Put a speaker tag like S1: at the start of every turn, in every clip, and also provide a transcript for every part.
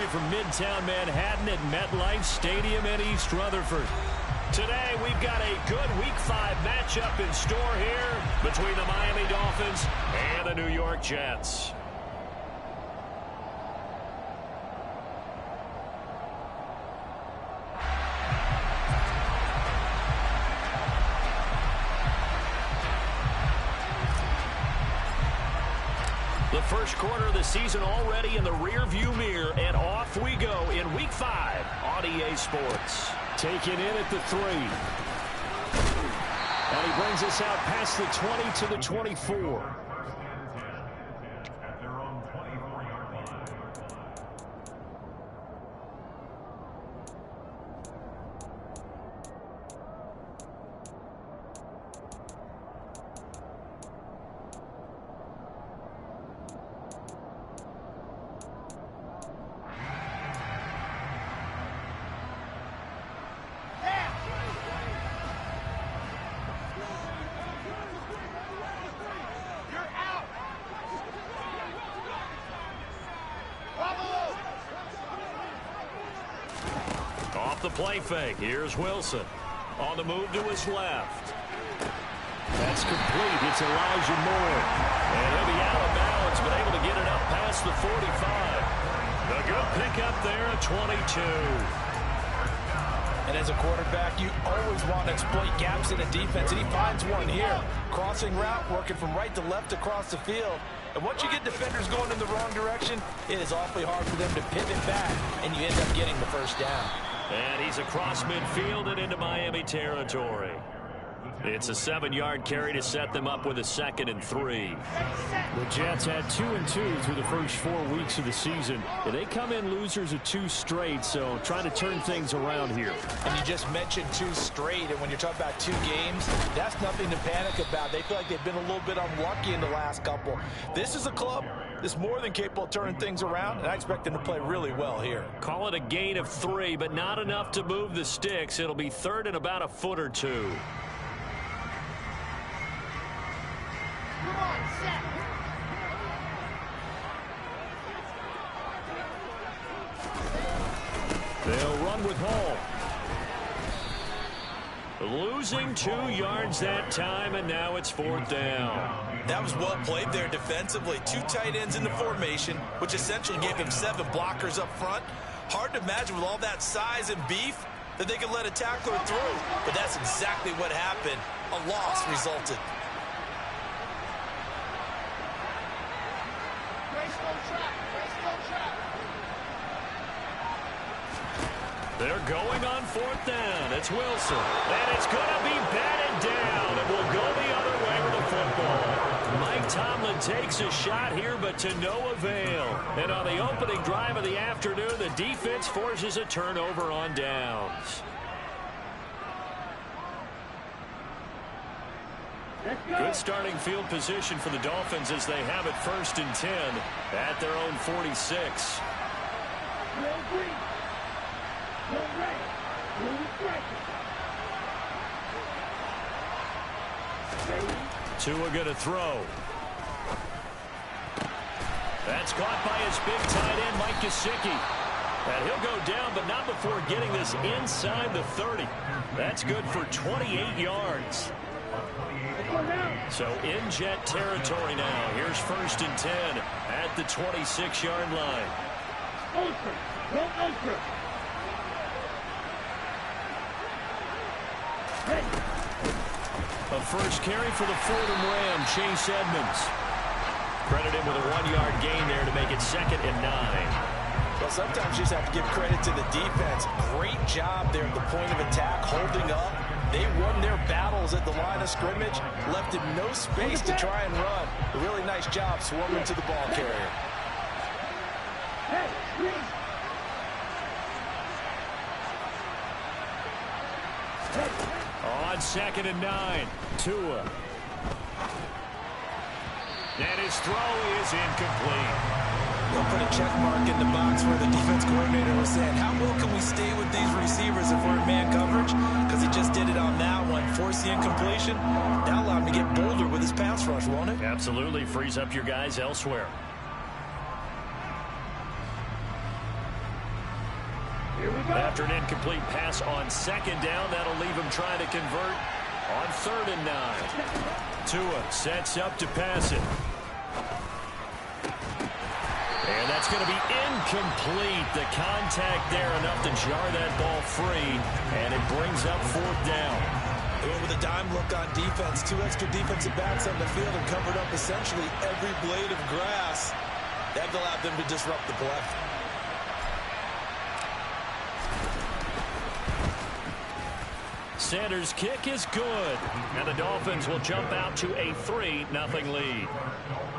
S1: you from Midtown Manhattan at MetLife Stadium in East Rutherford. Today, we've got a good Week 5 matchup in store here between the Miami Dolphins and the New York Jets. The first quarter of the season already in the rearview mirror, and off we go in Week 5 on EA Sports. Taken in at the 3. And he brings us out past the 20 to the 24. The play fake. Here's Wilson. On the move to his left. That's complete. It's Elijah Moore. And he'll be out of bounds, but able to get it up past the 45. A good pickup there at 22.
S2: And as a quarterback, you always want to exploit gaps in the defense, and he finds one here. Crossing route, working from right to left across the field. And once you get defenders going in the wrong direction, it is awfully hard for them to pivot back, and you end up getting the first down.
S1: And he's across midfield and into Miami territory. It's a 7-yard carry to set them up with a 2nd and 3. The Jets had 2-2 through the first 4 weeks of the season. They come in losers of 2 straight, so trying to turn things around here.
S2: And you just mentioned 2 straight, and when you're talking about 2 games, that's nothing to panic about. They feel like they've been a little bit unlucky in the last couple. This is a club that's more than capable of turning things around, and I expect them to play really well here.
S1: Call it a gain of 3, but not enough to move the sticks. It'll be 3rd and about a foot or 2.
S3: Come on, set.
S1: They'll run with Hall. Losing 2 yards that time, and now it's 4th down.
S2: That was well played there defensively. 2 tight ends in the formation, which essentially gave him 7 blockers up front. Hard to imagine with all that size and beef that they could let a tackler through. But that's exactly what happened. A loss resulted.
S1: They're going on 4th down. It's Wilson. And it's going to be batted down. It will go the other way with the football. Mike Tomlin takes a shot here, but to no avail. And on the opening drive of the afternoon, the defense forces a turnover on downs. Good starting field position for the Dolphins as they have it 1st and 10 at their own 46. Tua going to throw. That's caught by his big tight end, Mike Gesicki. And he'll go down, but not before getting this inside the 30. That's good for 28 yards. So in Jet territory now. Here's 1st and 10 at the 26-yard line. A first carry for the Fordham Ram, Chase Edmonds. Credit him with a 1-yard gain there to make it 2nd and 9.
S2: Well, sometimes you just have to give credit to the defense. Great job there at the point of attack, holding up. They won their battles at the line of scrimmage, left him no space to try and run. A really nice job swarming to the ball carrier.
S1: On 2nd and 9, Tua. And his throw is incomplete.
S2: They'll put a check mark in the box where the defense coordinator was saying, how well can we stay with these receivers if we're in man coverage? Because he just did it on that one, force the incompletion. That'll allow him to get bolder with his pass rush, won't it?
S1: Absolutely, frees up your guys elsewhere. After an incomplete pass on second down, that'll leave him trying to convert on 3rd and 9. Tua sets up to pass it. And that's going to be incomplete. The contact there enough to jar that ball free, and it brings up 4th down.
S2: With a dime look on defense, 2 extra defensive backs on the field and covered up essentially every blade of grass. That allowed them to disrupt the play.
S1: Sanders' kick is good, and the Dolphins will jump out to a 3-0 lead.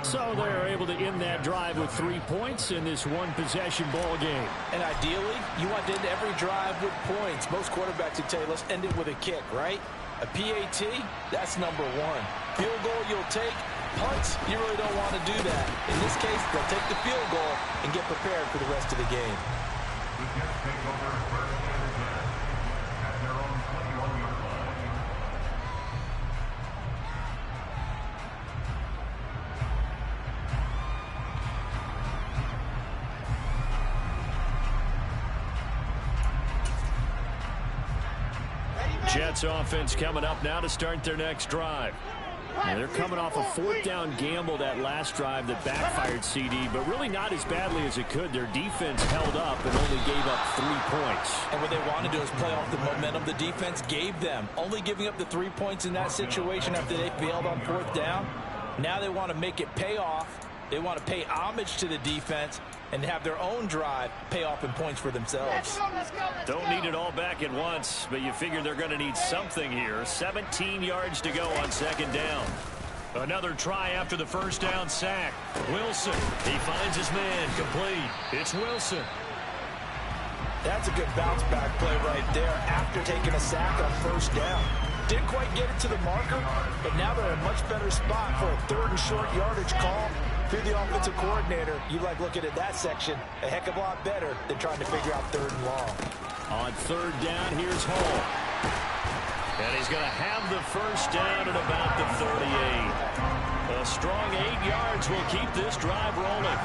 S1: So they're able to end that drive with 3 points in this one-possession ball game.
S2: And ideally, you want to end every drive with points. Most quarterbacks would tell you, let's end it with a kick, right? A PAT, that's number 1. Field goal you'll take. Punts, you really don't want to do that. In this case, they'll take the field goal and get prepared for the rest of the game.
S1: Jets offense coming up now to start their next drive. And they're coming off a 4th down gamble that last drive that backfired CD, but really not as badly as it could. Their defense held up and only gave up 3 points.
S2: And what they want to do is play off the momentum the defense gave them. Only giving up the 3 points in that situation after they failed on 4th down. Now they want to make it pay off. They want to pay homage to the defense and have their own drive pay off in points for themselves.
S1: Don't need it all back at once, but you figure they're going to need something here. 17 yards to go on 2nd down. Another try after the 1st down sack. Wilson, he finds his man, complete. It's Wilson.
S2: That's a good bounce back play right there after taking a sack on 1st down. Didn't quite get it to the marker, but now they're in a much better spot for a 3rd and short yardage call. If you're the offensive coordinator, you like looking at that section a heck of a lot better than trying to figure out 3rd and long.
S1: On 3rd down, here's Hall. And he's going to have the 1st down at about the 38. A strong 8 yards will keep this drive rolling.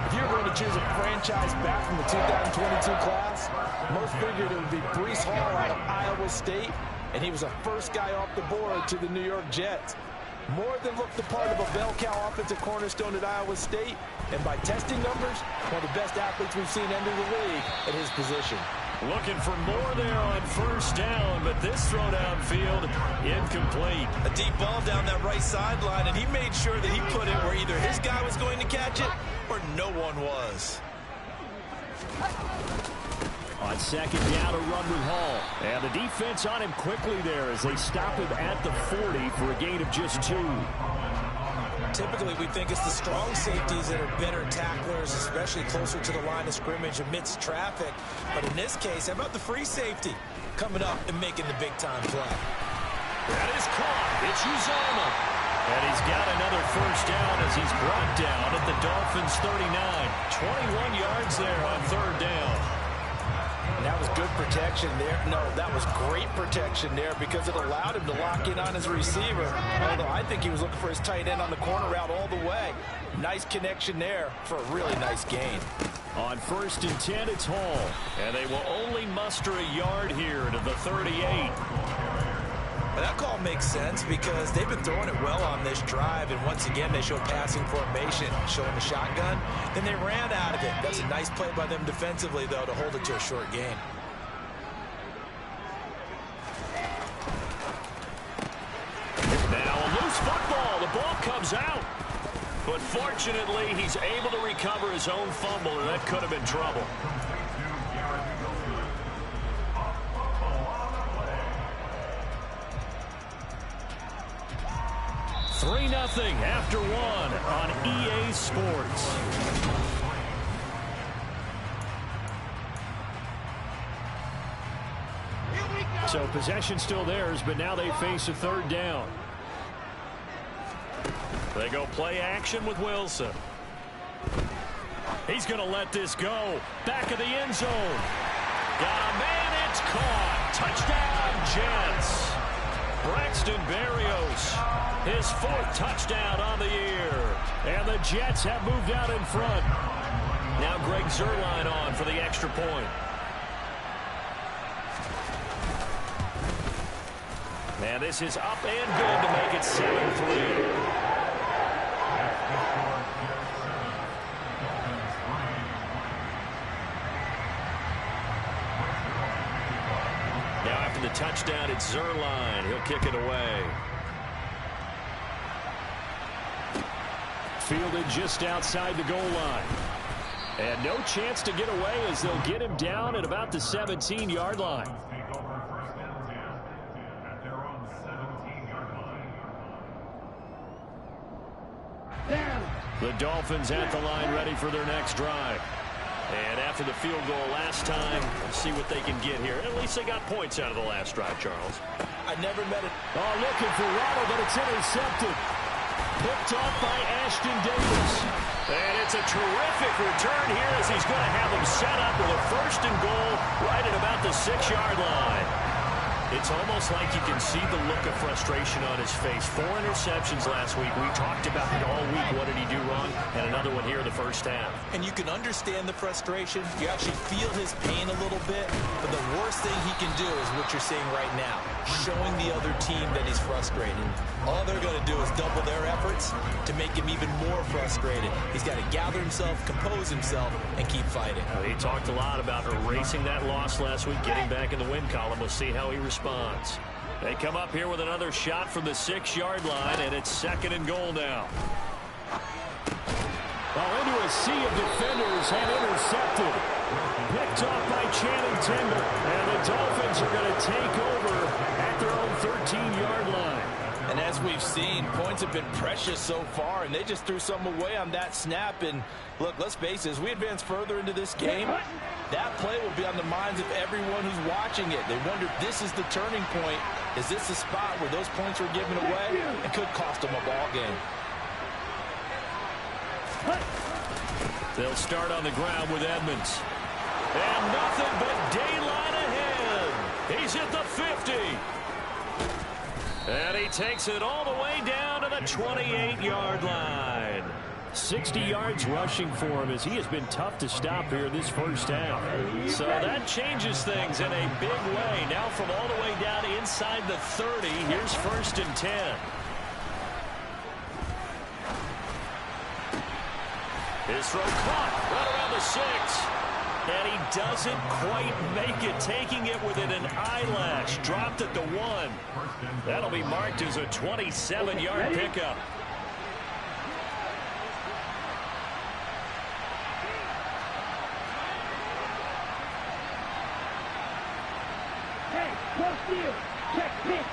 S2: If you're going to choose a franchise back from the 2022 class, most figured it would be Breece Hall out of Iowa State, and he was the first guy off the board to the New York Jets. More than looked the part of a bell cow offensive cornerstone at Iowa State, and by testing numbers, one of the best athletes we've seen enter the league at his position.
S1: Looking for more there on 1st down, but this throw downfield incomplete.
S2: A deep ball down that right sideline, and he made sure that he put it where either his guy was going to catch it or no one was.
S1: On 2nd down, a run with Hall. And the defense on him quickly there as they stop him at the 40 for a gain of just 2.
S2: Typically, we think it's the strong safeties that are better tacklers, especially closer to the line of scrimmage amidst traffic. But in this case, how about the free safety coming up and making the big-time play?
S1: That is caught. It's Uzomah. And he's got another 1st down as he's brought down at the Dolphins' 39. 21 yards there on 3rd down.
S2: And that was good protection there. No, that was great protection there because it allowed him to lock in on his receiver. Although I think he was looking for his tight end on the corner route all the way. Nice connection there for a really nice gain.
S1: On 1st and 10, it's Hall. And they will only muster a yard here to the 38.
S2: Well, that call makes sense because they've been throwing it well on this drive, and once again they show passing formation, showing the shotgun. Then they ran out of it. That's a nice play by them defensively, though, to hold it to a short game.
S1: Now a loose football. The ball comes out. But fortunately, he's able to recover his own fumble, and that could have been trouble. 3-0 after 1 on EA Sports. So possession still theirs, but now they face a 3rd down. They go play action with Wilson. He's going to let this go. Back of the end zone. Got a man, it's caught. Touchdown, Jets. Braxton Berrios. His 4th touchdown on the year. And the Jets have moved out in front. Now Greg Zuerlein on for the extra point. And this is up and good to make it 7-3. Now after the touchdown, it's Zerline. He'll kick it away. Fielded just outside the goal line. And no chance to get away as they'll get him down at about the 17-yard line. The Dolphins at the line ready for their next drive. And after the field goal last time, let's see what they can get here. At least they got points out of the last drive, Charles.
S2: I never met it.
S1: Oh, looking for Waddle, but it's intercepted. Picked off by Ashton Davis. And it's a terrific return here as he's going to have them set up with a 1st and goal right at about the 6-yard line. It's almost like you can see the look of frustration on his face. 4 interceptions last week. We talked about it all week. What did he do wrong? And another one here in the first half.
S2: And you can understand the frustration. You actually feel his pain a little bit. But the worst thing he can do is what you're seeing right now, showing the other team that he's frustrated. All they're going to do is double their efforts to make him even more frustrated. He's got to gather himself, compose himself, and keep fighting.
S1: He talked a lot about erasing that loss last week, getting back in the win column. We'll see how he responds. They come up here with another shot from the 6-yard line, and it's 2nd and goal now. Well, into a sea of defenders and intercepted. Picked off by Channing Tindall. And the Dolphins are going to take over at their own 13-yard line.
S2: And as we've seen, points have been precious so far, and they just threw some away on that snap. And look, let's face it, as we advance further into this game, that play will be on the minds of everyone who's watching it. They wonder if this is the turning point. Is this the spot where those points were given away? It could cost them a ball game.
S1: They'll start on the ground with Edmonds. And nothing but daylight ahead. He's at the 50. And he takes it all the way down to the 28-yard line. 60 yards rushing for him as he has been tough to stop here this first half. So that changes things in a big way. Now from all the way down inside the 30, here's 1st and 10. His throw caught right around the 6. And he doesn't quite make it, taking it within an eyelash. Dropped at the 1. That'll be marked as a 27-yard pickup.
S3: Hey, close field. Check pitch.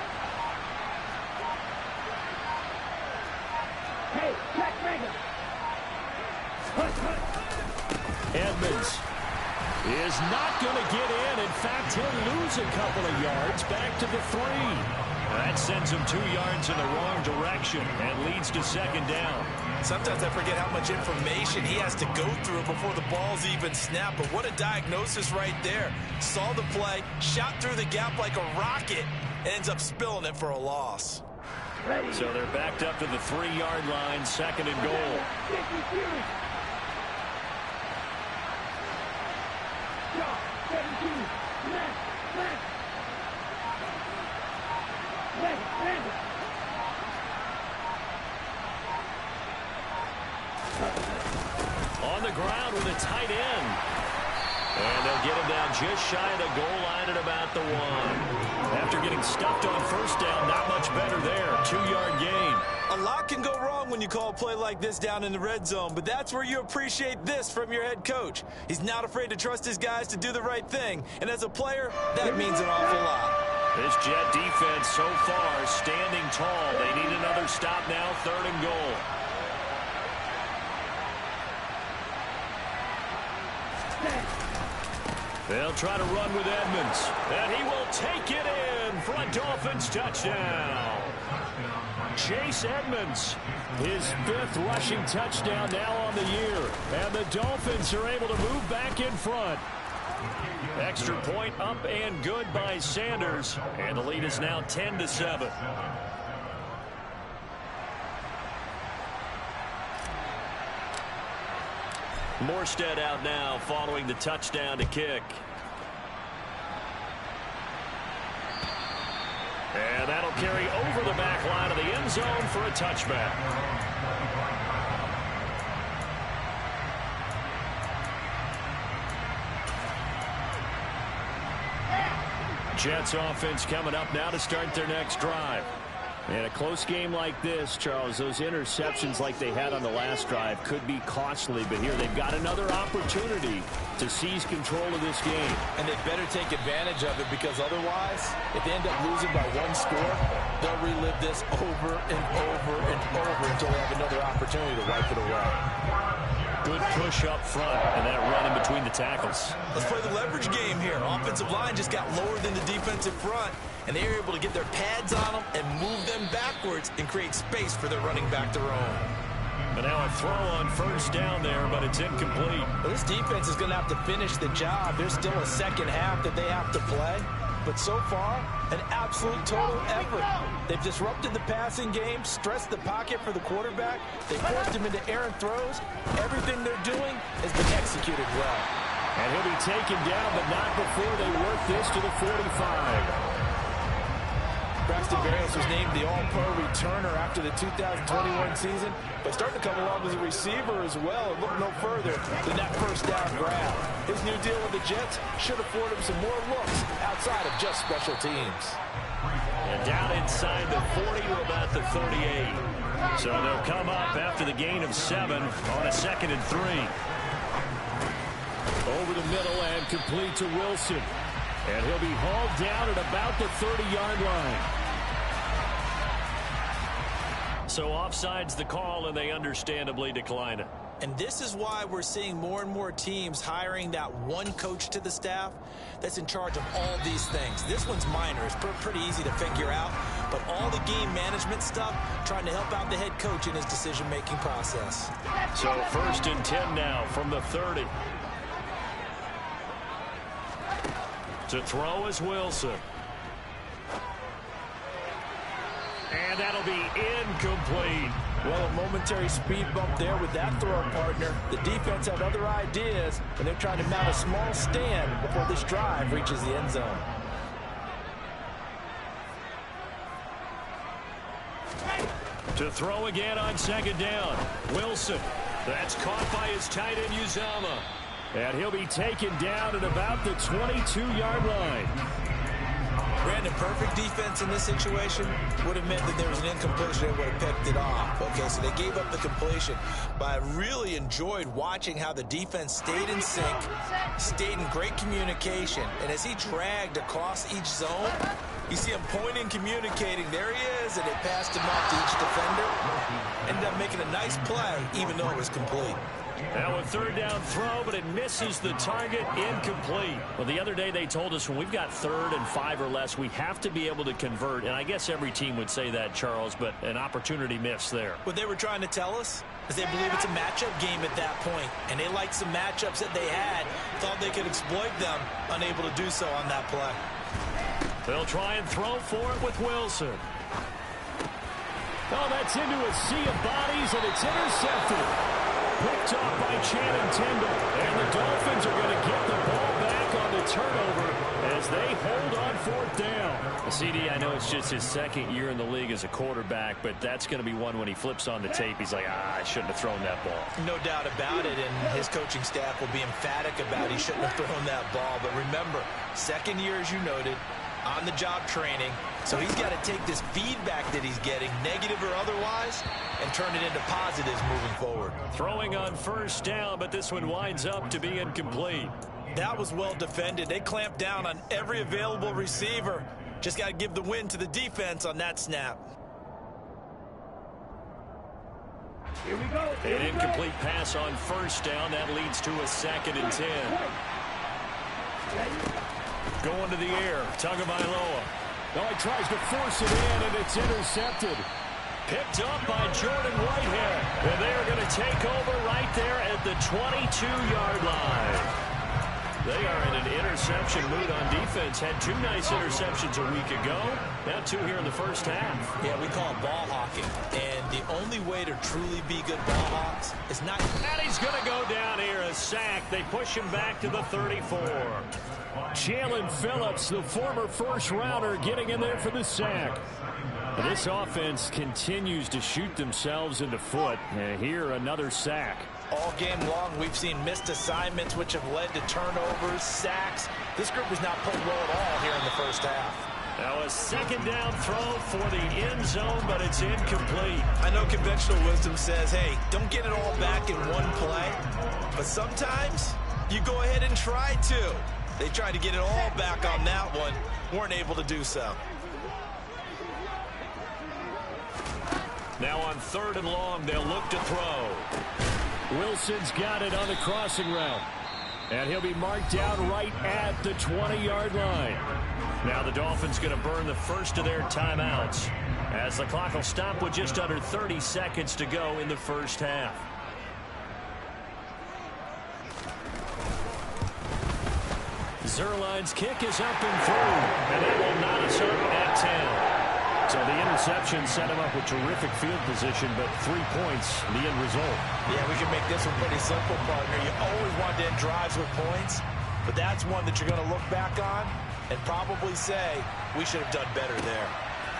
S3: Hey, check mega.
S1: Edmonds is not going to get in. In fact, he'll lose a couple of yards back to the 3. That sends him 2 yards in the wrong direction and leads to 2nd down.
S2: Sometimes I forget how much information he has to go through before the ball's even snapped. But what a diagnosis right there. Saw the play, shot through the gap like a rocket, ends up spilling it for a loss.
S1: So they're backed up to the 3-yard line, 2nd and goal. On the ground with a tight end. And they'll get him down just shy of the goal line at about the 1. After getting stuffed on 1st down, not much better there. 2-yard gain.
S2: A lot can go wrong when you call a play like this down in the red zone, but that's where you appreciate this from your head coach. He's not afraid to trust his guys to do the right thing, and as a player, that means an awful lot.
S1: This Jet defense so far standing tall. They need another stop now, 3rd and goal. They'll try to run with Edmonds, and he will take it in for a Dolphins touchdown. Chase Edmonds, his 5th rushing touchdown now on the year, and the Dolphins are able to move back in front. Extra point up and good by Sanders, and the lead is now 10-7. Morstead out now following the touchdown to kick. And that'll carry over the back line of the end zone for a touchback. Jets offense coming up now to start their next drive. In a close game like this, Charles, those interceptions like they had on the last drive could be costly, but here they've got another opportunity to seize control of this game.
S2: And they better take advantage of it, because otherwise, if they end up losing by one score, they'll relive this over and over and over until they have another opportunity to wipe it away.
S1: Good push up front, and that run in between the tackles.
S2: Let's play the leverage game here. Offensive line just got lower than the defensive front, and they were able to get their pads on them and move them backwards and create space for their running back to roam.
S1: But now a throw on first down there, but it's incomplete.
S2: Well, this defense is going to have to finish the job. There's still a second half that they have to play. But so far, an absolute total effort. They've disrupted the passing game, stressed the pocket for the quarterback. They forced him into errant throws. Everything they're doing has been executed well.
S1: And he'll be taken down, but not before they work this to the 45.
S2: Braxton Berrios was named the All-Pro returner after the 2021 season, but starting to come along as a receiver as well, and look no further than that first down grab. His new deal with the Jets should afford him some more looks outside of just special teams.
S1: And down inside the 40 to about the 38. So they'll come up after the gain of 7 on a 2nd and 3. Over the middle and complete to Wilson. And he'll be hauled down at about the 30-yard line. So offside's the call, and they understandably decline it.
S2: And this is why we're seeing more and more teams hiring that one coach to the staff that's in charge of all these things. This one's minor. It's pretty easy to figure out. But all the game management stuff, trying to help out the head coach in his decision-making process.
S1: So 1st and 10 now from the 30. To throw is Wilson. And that'll be incomplete.
S2: Well, a momentary speed bump there with that throw partner. The defense had other ideas, and they're trying to mount a small stand before this drive reaches the end zone.
S1: To throw again on 2nd down. Wilson. That's caught by his tight end, Uzama. And he'll be taken down at about the 22-yard line.
S2: Brandon, perfect defense in this situation would have meant that there was an incompletion. They would have picked it off. Okay, so they gave up the completion. But I really enjoyed watching how the defense stayed in sync, stayed in great communication. And as he dragged across each zone, you see him pointing, communicating. There he is, and it passed him off to each defender. Ended up making a nice play, even though it was complete.
S1: Now a 3rd down throw, but it misses the target, incomplete. Well, the other day they told us when we've got 3rd and 5 or less, we have to be able to convert. And I guess every team would say that, Charles, but an opportunity missed there.
S2: What they were trying to tell us is they believe it's a matchup game at that point. And they liked some matchups that they had, thought they could exploit them, unable to do so on that play.
S1: They'll try and throw for it with Wilson. Oh, that's into a sea of bodies, and it's intercepted. Picked off by Channing Tindall. And the Dolphins are going to get the ball back on the turnover as they hold on 4th down. CD, I know it's just his 2nd year in the league as a quarterback, but that's going to be one when he flips on the tape. He's like, I shouldn't have thrown that ball.
S2: No doubt about it, and his coaching staff will be emphatic about he shouldn't have thrown that ball. But remember, 2nd year, as you noted, on-the-job training. So he's got to take this feedback that he's getting, negative or otherwise, and turn it into positives moving forward.
S1: Throwing on 1st down, but this one winds up to be incomplete.
S2: That was well defended. They clamped down on every available receiver. Just got to give the win to the defense on that snap.
S3: Here we go.
S1: An incomplete pass on 1st down. That leads to a 2nd and 10. Going to the air. Tagovailoa. Oh, he tries to force it in, and it's intercepted. Picked up by Jordan Whitehead. And they are going to take over right there at the 22-yard line. They are in an interception mood on defense. Had 2 nice interceptions a week ago. Now 2 here in the first half.
S2: Yeah, we call it ball hawking. And the only way to truly be good ball hawks is not...
S1: And he's going to go down here, a sack. They push him back to the 34. Jalen Phillips, the former first-rounder, getting in there for the sack. This offense continues to shoot themselves in the foot. Here, another sack.
S2: All game long, we've seen missed assignments, which have led to turnovers, sacks. This group has not played well at all here in the first half.
S1: Now a second down throw for the end zone, but it's incomplete.
S2: I know conventional wisdom says, hey, don't get it all back in one play. But sometimes you go ahead and try to. They tried to get it all back on that one. Weren't able to do so.
S1: Now on 3rd and long, they'll look to throw. Wilson's got it on the crossing route. And he'll be marked down right at the 20-yard line. Now the Dolphins going to burn the first of their timeouts, as the clock will stop with just under 30 seconds to go in the first half. Zerline's kick is up and through, and that will knot us up at 10. So the interception set him up with terrific field position, but 3 points, the end result.
S2: Yeah, we can make this one pretty simple, partner. You always want to end drives with points, but that's one that you're going to look back on and probably say, we should have done better there.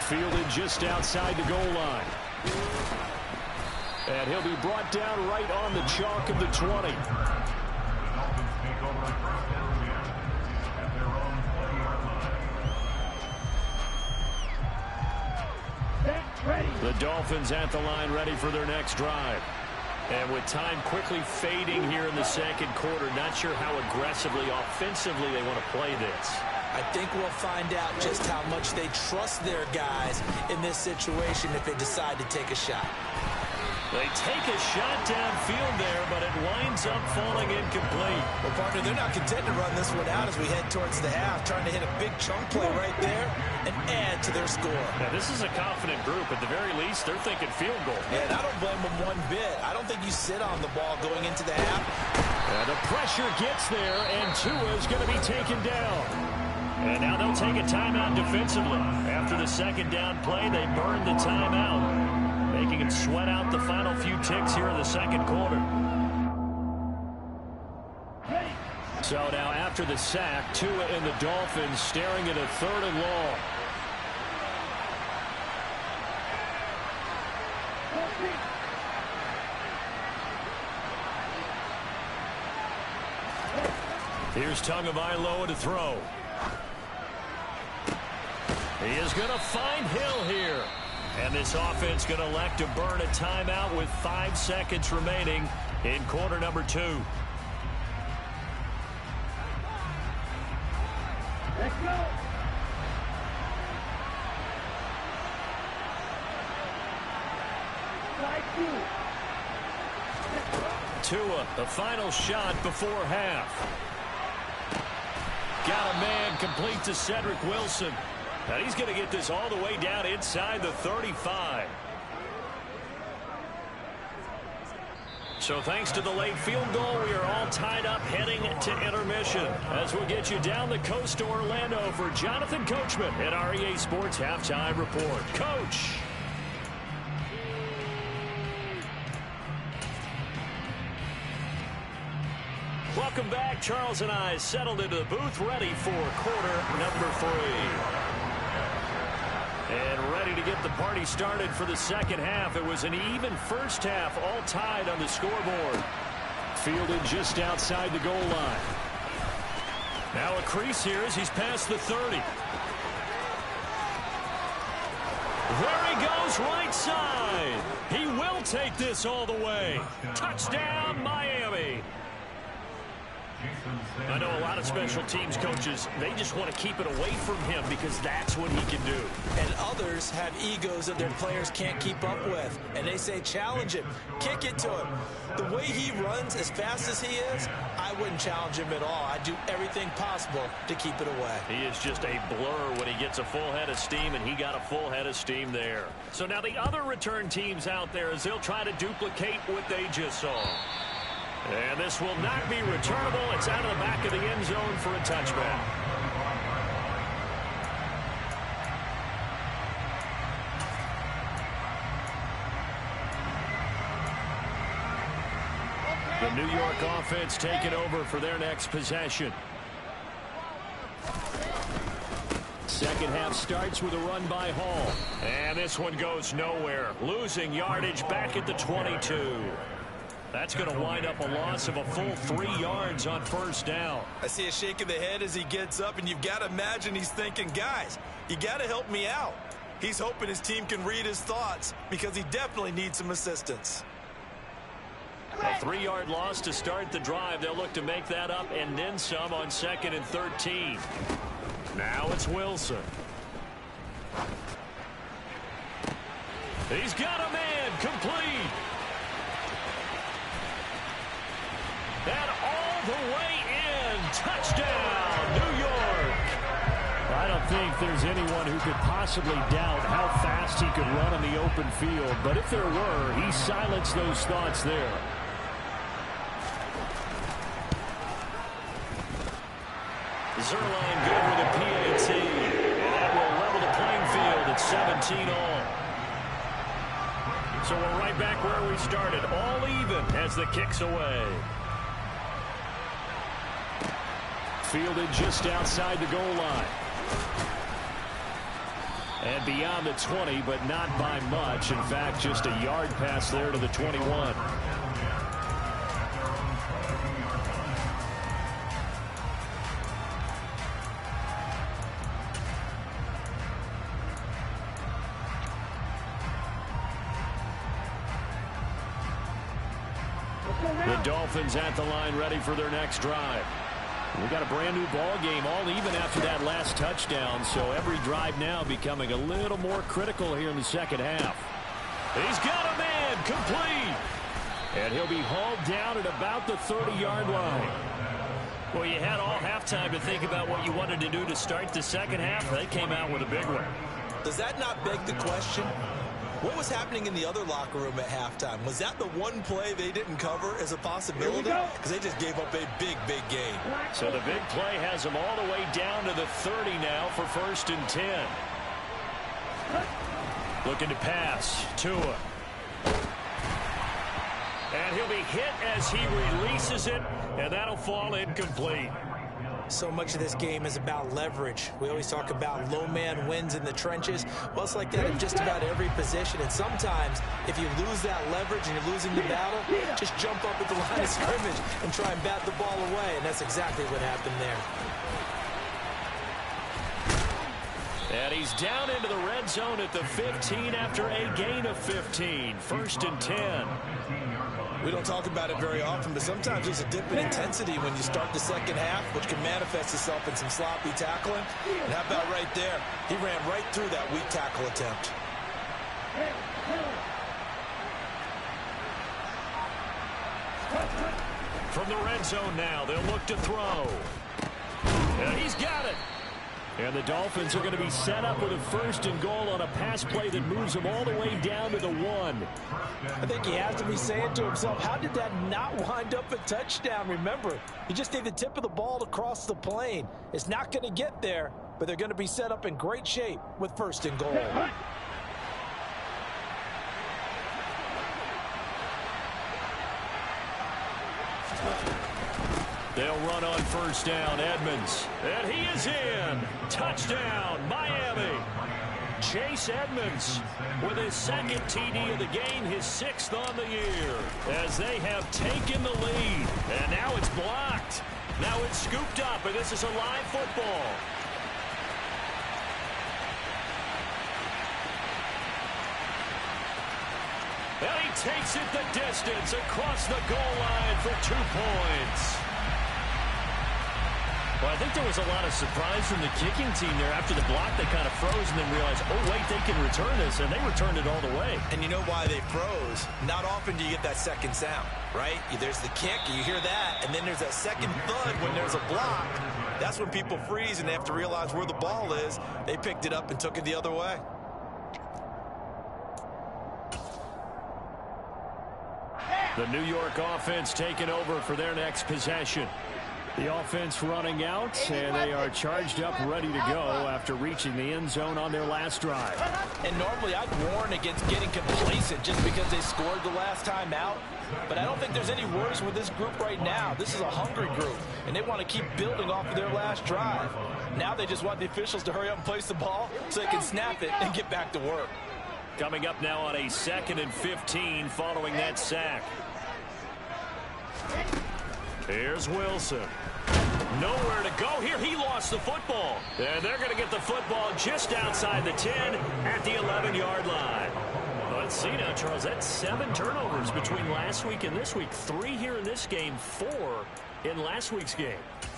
S1: Fielded just outside the goal line. And he'll be brought down right on the chalk of the 20. The Dolphins at the line ready for their next drive. And with time quickly fading here in the second quarter, not sure how aggressively, offensively they want to play this.
S2: I think we'll find out just how much they trust their guys in this situation if they decide to take a shot.
S1: They take a shot downfield there, but it winds up falling incomplete.
S2: Well, partner, they're not content to run this one out as we head towards the half, trying to hit a big chunk play right there and add to their score.
S1: Now, this is a confident group. At the very least, they're thinking field goal.
S2: Yeah, and I don't blame them one bit. I don't think you sit on the ball going into the half.
S1: The pressure gets there, and Tua's going to be taken down. And now they'll take a timeout defensively. After the second down play, they burn the timeout, making him sweat out the final few ticks here in the second quarter. So now after the sack, Tua and the Dolphins staring at a 3rd and long. Here's Tagovailoa to throw. He is going to find Hill here. And this offense going to elect to burn a timeout with 5 seconds remaining in quarter number 2.
S3: Let's go.
S1: Tua, the final shot before half. Got a man complete to Cedric Wilson. And he's going to get this all the way down inside the 35. So thanks to the late field goal, we are all tied up heading to intermission. As we'll get you down the coast to Orlando for Jonathan Coachman at our EA Sports Halftime Report. Coach. Welcome back. Charles and I settled into the booth, ready for quarter number 3. And ready to get the party started for the second half. It was an even first half, all tied on the scoreboard. Fielded just outside the goal line. Now a crease here as he's past the 30. There he goes, right side. He will take this all the way. Touchdown, Miami. I know a lot of special teams coaches, they just want to keep it away from him because that's what he can do.
S2: And others have egos that their players can't keep up with. And they say, challenge him, kick it to him. The way he runs as fast as he is, I wouldn't challenge him at all. I'd do everything possible to keep it away.
S1: He is just a blur when he gets a full head of steam, and he got a full head of steam there. So now the other return teams out there, as they'll try to duplicate what they just saw. And this will not be returnable. It's out of the back of the end zone for a touchback. The New York offense taking over for their next possession. Second half starts with a run by Hall. And this one goes nowhere. Losing yardage back at the 22. That's going to wind up a loss of a full 3 yards on first down.
S2: I see a shake of the head as he gets up, and you've got to imagine he's thinking, guys, you got to help me out. He's hoping his team can read his thoughts because he definitely needs some assistance.
S1: A 3-yard loss to start the drive. They'll look to make that up and then some on 2nd and 13. Now it's Wilson. He's got a man complete. And all the way in. Touchdown, New York. I don't think there's anyone who could possibly doubt how fast he could run on the open field. But if there were, he silenced those thoughts there. Zerline good with a PAT. And that will level the playing field at 17 all. So we're right back where we started. All even as the kick's away. Fielded just outside the goal line. And beyond the 20, but not by much. In fact, just a yard pass there to the 21. The Dolphins at the line ready for their next drive. We got a brand new ball game, all even after that last touchdown. So every drive now becoming a little more critical here in the second half. He's got a man complete. And he'll be hauled down at about the 30-yard line. Well, you had all halftime to think about what you wanted to do to start the second half. They came out with a big one.
S2: Does that not beg the question? What was happening in the other locker room at halftime? Was that the one play they didn't cover as a possibility? Because they just gave up a big, big gain.
S1: So the big play has them all the way down to the 30 now for 1st and 10. Looking to pass. Tua. And he'll be hit as he releases it, and that'll fall incomplete.
S2: So much of this game is about leverage. We always talk about low man wins in the trenches. Well, it's like that in just about every position. And sometimes, if you lose that leverage and you're losing the battle, just jump up at the line of scrimmage and try and bat the ball away. And that's exactly what happened there.
S1: And he's down into the red zone at the 15 after a gain of 15. 1st and 10.
S2: We don't talk about it very often, but sometimes there's a dip in intensity when you start the second half, which can manifest itself in some sloppy tackling. And how about right there? He ran right through that weak tackle attempt.
S1: From the red zone now, they'll look to throw. And he's got it. And the Dolphins are going to be set up with a 1st and goal on a pass play that moves them all the way down to the 1.
S2: I think he has to be saying to himself, how did that not wind up a touchdown? Remember, you just need the tip of the ball to cross the plane. It's not going to get there, but they're going to be set up in great shape with 1st and goal.
S1: They'll run on 1st down. Edmonds. And he is in. Touchdown, Miami. Chase Edmonds with his 2nd TD of the game, his 6th on the year, as they have taken the lead. And now it's blocked. Now it's scooped up, and this is a live football. And he takes it the distance across the goal line for 2 points. Well, I think there was a lot of surprise from the kicking team there. After the block, they kind of froze and then realized, oh, wait, they can return this, and they returned it all the way.
S2: And you know why they froze? Not often do you get that second sound, right? There's the kick, you hear that, and then there's that second thud when there's a block. That's when people freeze and they have to realize where the ball is. They picked it up and took it the other way.
S1: The New York offense taking over for their next possession. The offense running out, and they are charged up, ready to go after reaching the end zone on their last drive.
S2: And normally I'd warn against getting complacent just because they scored the last time out. But I don't think there's any worries with this group right now. This is a hungry group, and they want to keep building off of their last drive. Now they just want the officials to hurry up and place the ball so they can snap it and get back to work.
S1: Coming up now on a 2nd and 15 following that sack. Here's Wilson. Nowhere to go here. He lost the football. And they're going to get the football just outside the 10 at the 11-yard line. Let's see now, Charles. That's 7 turnovers between last week and this week. 3 here in this game, 4 in last week's game.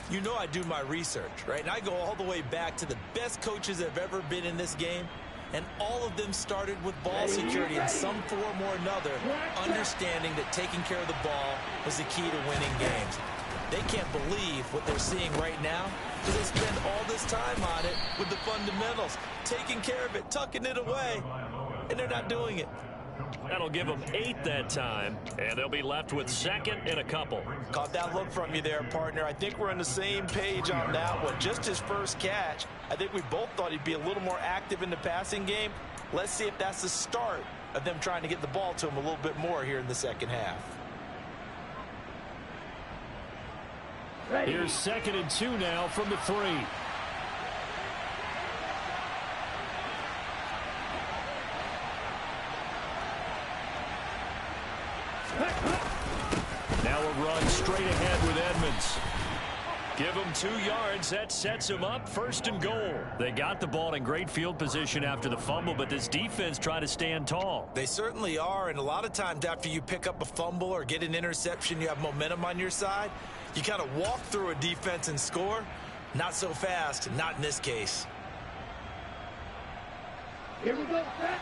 S2: You know I do my research, right? And I go all the way back to the best coaches that have ever been in this game. And all of them started with ball security in some form or another, understanding that taking care of the ball was the key to winning games. They can't believe what they're seeing right now because they spend all this time on it with the fundamentals, taking care of it, tucking it away, and they're not doing it.
S1: That'll give them 8 that time, and they'll be left with 2nd and a couple.
S2: Caught that look from you there, partner. I think we're on the same page on that one. Just his first catch. I think we both thought he'd be a little more active in the passing game. Let's see if that's the start of them trying to get the ball to him a little bit more here in the second half.
S1: Here's 2nd and 2 now from the 3. Now a run straight ahead with Edmonds. Give him 2 yards. That sets him up 1st and goal. They got the ball in great field position after the fumble, but this defense tried to stand tall.
S2: They certainly are, and a lot of times after you pick up a fumble or get an interception, you have momentum on your side. You kind of walk through a defense and score. Not so fast, not in this case.
S3: Here we go, set.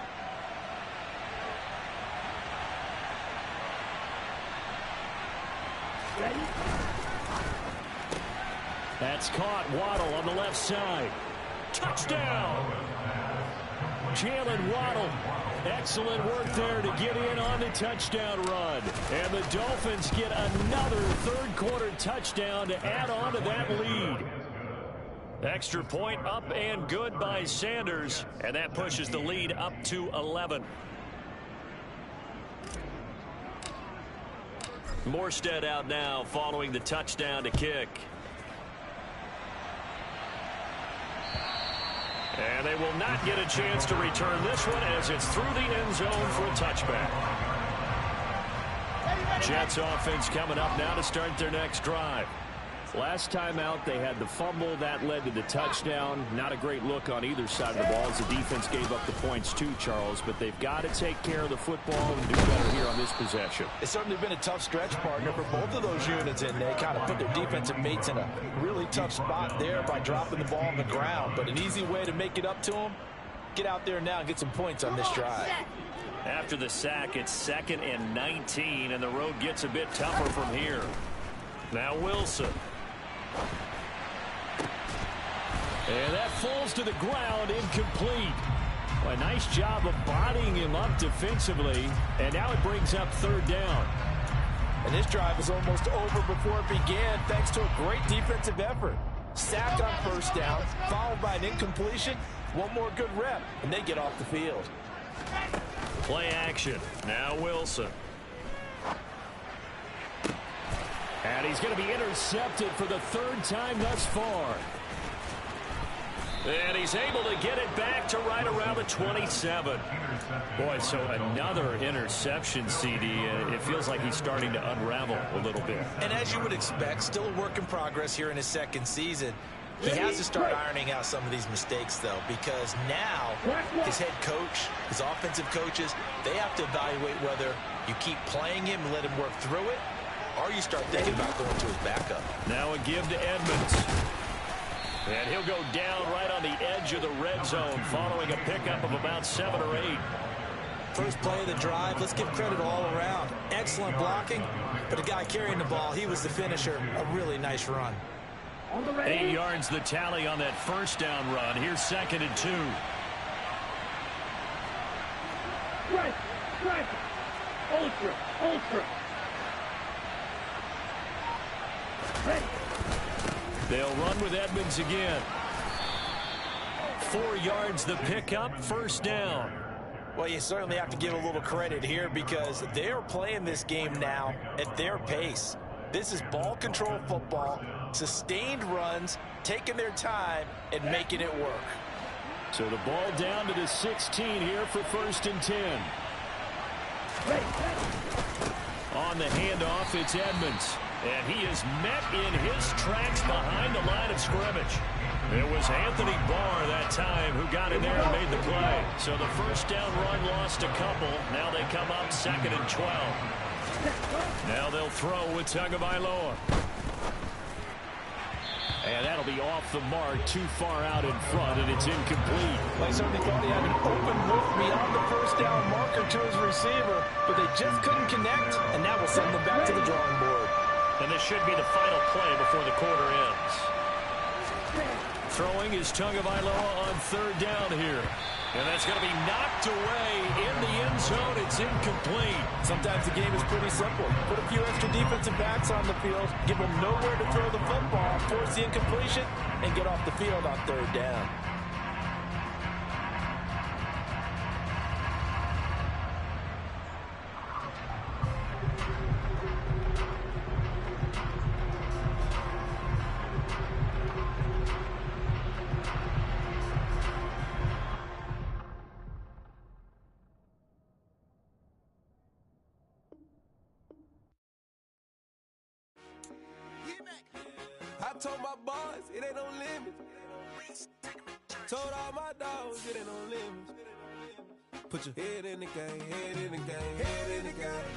S3: Ready?
S1: That's caught. Waddle on the left side. Touchdown! Jalen Waddle. Excellent work there to get in on the touchdown run. And the Dolphins get another third-quarter touchdown to add on to that lead. Extra point up and good by Sanders. And that pushes the lead up to 11. Morstead out now following the touchdown to kick. And they will not get a chance to return this one as it's through the end zone for a touchback. Jets offense coming up now to start their next drive. Last time out, they had the fumble. That led to the touchdown. Not a great look on either side of the ball as the defense gave up the points too, Charles. But they've got to take care of the football and do better here on this possession.
S2: It's certainly been a tough stretch, partner, for both of those units, and they kind of put their defensive mates in a really tough spot there by dropping the ball on the ground. But an easy way to make it up to them, get out there now and get some points on this drive.
S1: After the sack, it's 2nd and 19, and the road gets a bit tougher from here. Now Wilson. And that falls to the ground, incomplete. Well, a nice job of bodying him up defensively, and now it brings up 3rd down.
S2: And this drive is almost over before it began thanks to a great defensive effort. Sack on 1st down, followed by an incompletion. One more good rep, and they get off the field.
S1: Play action. Now Wilson. And he's going to be intercepted for the 3rd time thus far. And he's able to get it back to right around the 27. Boy, so another interception, CD. It feels like he's starting to unravel a little bit.
S2: And as you would expect, still a work in progress here in his 2nd season. He has to start ironing out some of these mistakes, though, because now his head coach, his offensive coaches, they have to evaluate whether you keep playing him and let him work through it, or you start thinking about going to his backup.
S1: Now a give to Edmonds. And he'll go down right on the edge of the red zone following a pickup of about 7 or 8.
S2: First play of the drive, let's give credit all around. Excellent blocking, but the guy carrying the ball, he was the finisher. A really nice run.
S1: 8 yards the tally on that 1st down run. Here's 2nd and 2.
S3: Strike. Ultra. Ready.
S1: They'll run with Edmonds again. 4 yards the pickup, first down.
S2: Well, you certainly have to give a little credit here because they're playing this game now at their pace. This is ball control football, sustained runs, taking their time, and making it work.
S1: So the ball down to the 16 here for 1st and 10. On the handoff, it's Edmonds. And he is met in his tracks behind the line of scrimmage. It was Anthony Barr that time who got in there and made the play. So the first down run lost a couple. Now they come up 2nd and 12. Now they'll throw with Tagovailoa. And that'll be off the mark, too far out in front, and it's incomplete.
S2: They certainly thought he had an open look beyond the first down marker to his receiver, but they just couldn't connect, and that will send them back to the drawing board.
S1: And this should be the final play before the quarter ends. Throwing is Tagovailoa on 3rd down here. And that's going to be knocked away in the end zone. It's incomplete.
S2: Sometimes the game is pretty simple. Put a few extra defensive backs on the field, give them nowhere to throw the football, force the incompletion, and get off the field on 3rd down.
S4: I told my boys, it ain't no limits. Told all my dogs, it ain't no limits. Put your head in the game, head in the game, head in the game.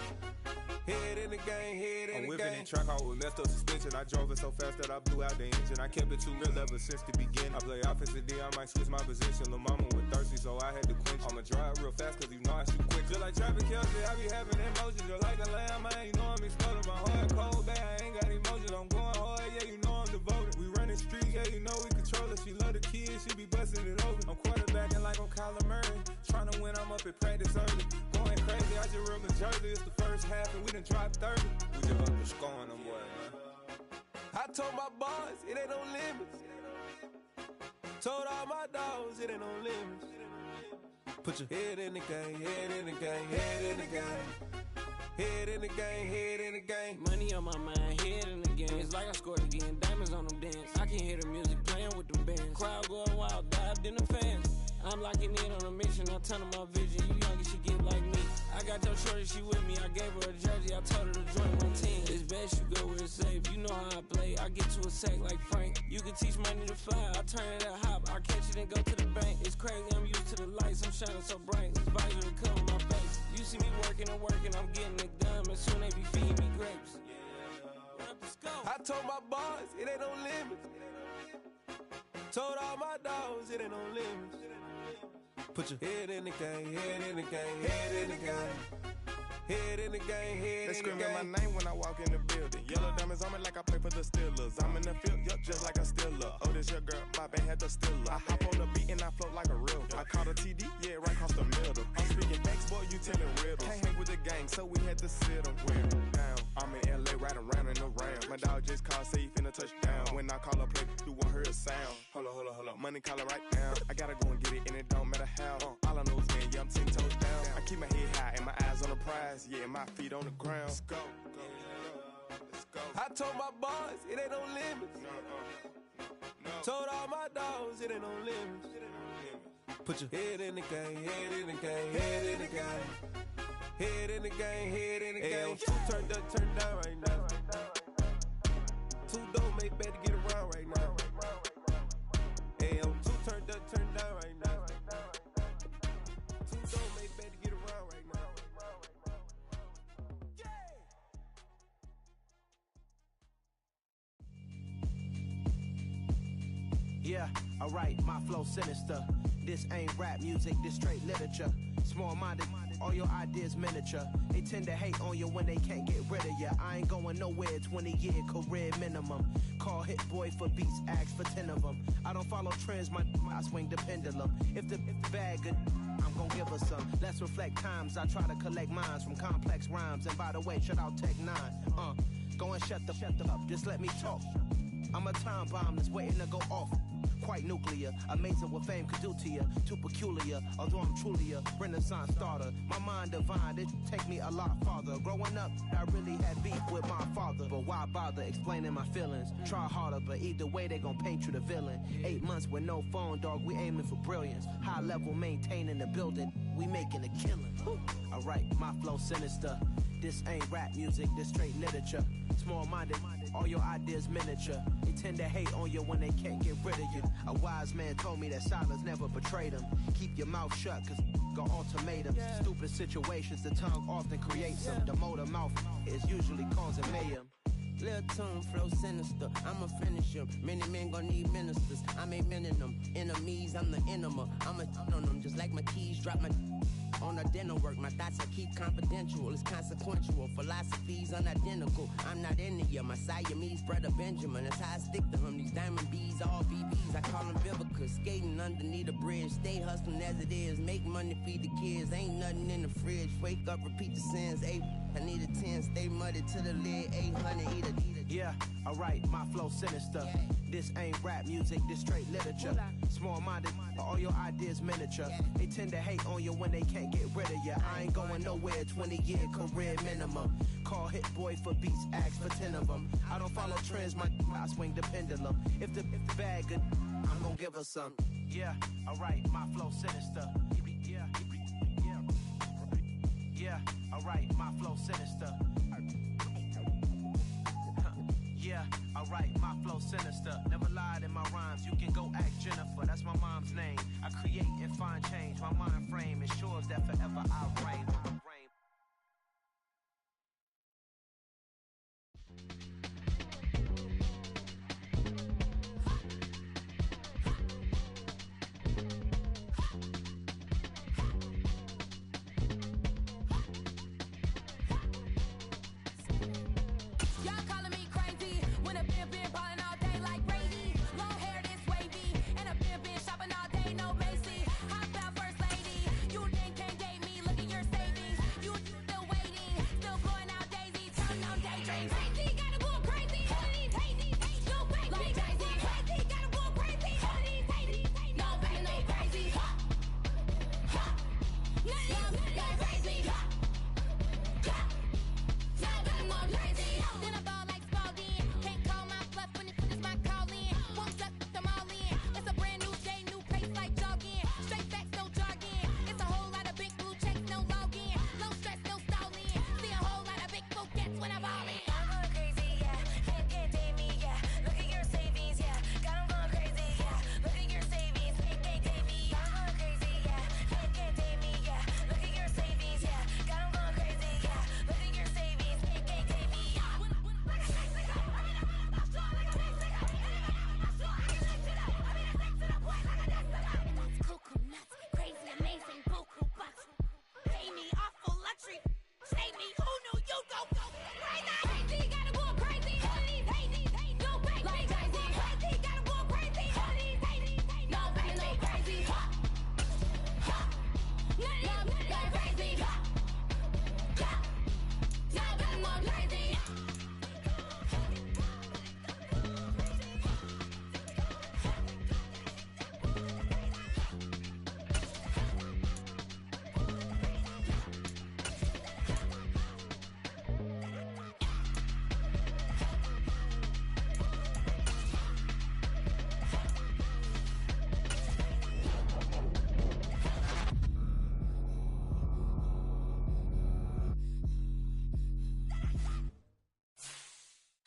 S4: Head in the game, head in the game. I'm whipping in track, I was messed up suspension. I drove it so fast that I blew out the engine. I kept it too real ever since the beginning. I play offensive D, I might switch my position. Lil' mama was thirsty, so I had to quench. I'ma drive real fast, cause you know I shoot quick. Just like traffic Kelsey, I be having emotions. Just like a lamb, I ain't know I'm exploding. My heart cold, bad, I ain't got emotions. I'm going hard, yeah, you know I'm devoted. We running streets, yeah, you know we control it. She love the kids, she be busting it over. I'm quarterbacking like I'm Kyler Murray. Trying to win, I'm up at practice early. Going crazy, I just ripped the jersey. It's the first half, and we done dropped 30. We just up to scoring them, boy, man. I told my boys, it ain't no limits. Told all my dogs, it ain't no limits. Put your head in the game, head in the game, head in the game. Head in the game, head in the game.
S5: Money on my mind, head in the game. It's like I scored again, diamonds on them dance. I can hear the music playing with them bands. Crowd going wild, dived in the fans. I'm locking in on a mission, I turn on my vision. You young, you should get like me. I got your shorty, she with me. I gave her a jersey, I told her to join my team. It's best you go where it's safe. You know how I play, I get to a sack like Frank. You can teach money to fly, I turn it at hop. I catch it and go to the bank. It's crazy, I'm used to the lights, I'm shining so bright. This visor to cover my face. You see me working and working, I'm getting it done. And soon they be feeding me grapes.
S4: I told my boys, it ain't no limits. Told all my dogs, it ain't no limits. Put your head in the game, head in the game, head in the game. Head in the game, head in the game. They screaming my name when I walk in the building. Yellow diamonds on me like I play for the Steelers. I'm in the field, yup, just like a Steeler. Oh, this your girl, my band had the Steeler. I hop on the beat and I float like a real. I caught a TD, yeah, right across the middle. I'm speaking facts, boy, you telling riddles. Can't hang with the gang, so we had to sit them down. I'm in LA, riding around in the Rams. My dog just called, say he finna touch down. When I call a play, you won't hear a sound. Hold up, money caller right now. I gotta go and get it, and it don't matter how. All I know is, man, yeah, I'm 10 toes down. I keep my head high and my eyes on the prize. Yeah, my feet on the ground. Let's go. Let's go. I told my boys, it ain't no limits. No. Told all my dogs, it ain't no limits. Put your head in the game, head in the game, head in the game. Head in the game, head in the game. Two turned up, turned down right now. Two don't make bad to get around right now. Hey, two turned up, turned down right now. Two don't make bad to get around right now.
S6: Yeah, alright, my flow sinister. This ain't rap music, this straight literature. Small-minded, all your ideas miniature. They tend to hate on you when they can't get rid of you. I ain't going nowhere, 20-year career minimum. Call Hit Boy for beats, ask for 10 of them. I don't follow trends, I swing the pendulum. If the bag good, I'm gon' give her some. Let's reflect times, I try to collect minds from complex rhymes. And by the way, shut out Tech 9. Go and shut the up, just let me talk. I'm a time bomb that's waiting to go off. Quite nuclear, amazing what fame could do to you. Too peculiar, although I'm truly a renaissance starter. My mind divine, it take me a lot farther. Growing up, I really had beef with my father. But why bother explaining my feelings? Try harder, but either way they gon' paint you the villain. 8 months with no phone, dog, we aiming for brilliance. High level maintaining the building, we making a killing. Alright, my flow sinister. This ain't rap music, this straight literature. Small-minded, all your ideas miniature. They tend to hate on you when they can't get rid of you. A wise man told me that silence never betrayed him. Keep your mouth shut, cause got ultimatums. Stupid situations, the tongue often creates them. The motor mouth is usually causing mayhem.
S7: Lil' tune, flow sinister, I'ma finish him. Many men gon' need ministers, I'm a men in them. Enemies, I'm the enema, I'm a on them. Just like my keys, drop my on a dental work. My thoughts I keep confidential, it's consequential. Philosophies unidentical, I'm not into you. My Siamese brother Benjamin, that's how I stick to him. These diamond bees, all BBs, I call them Vivica. Skating underneath a bridge, stay hustling as it is. Make money, feed the kids, ain't nothing in the fridge. Wake up, repeat the sins, I need a 10, stay muddy to the lid, 800, eat a.
S6: Yeah, alright, my flow sinister. This ain't rap music, this straight literature. Small-minded, all your ideas miniature. They tend to hate on you when they can't get rid of you. I ain't going nowhere, 20-year career minimum. Call Hit Boy for beats, ask for 10 of them. I don't follow trends, I swing the pendulum. If the bag good, I'm gonna give her some. Yeah, alright, my flow sinister. Yeah, alright, my flow sinister. Yeah, alright, my flow sinister. Never lied in my rhymes, you can go ask Jennifer. That's my mom's name. I create and find change. My mind frame ensures that forever I reign.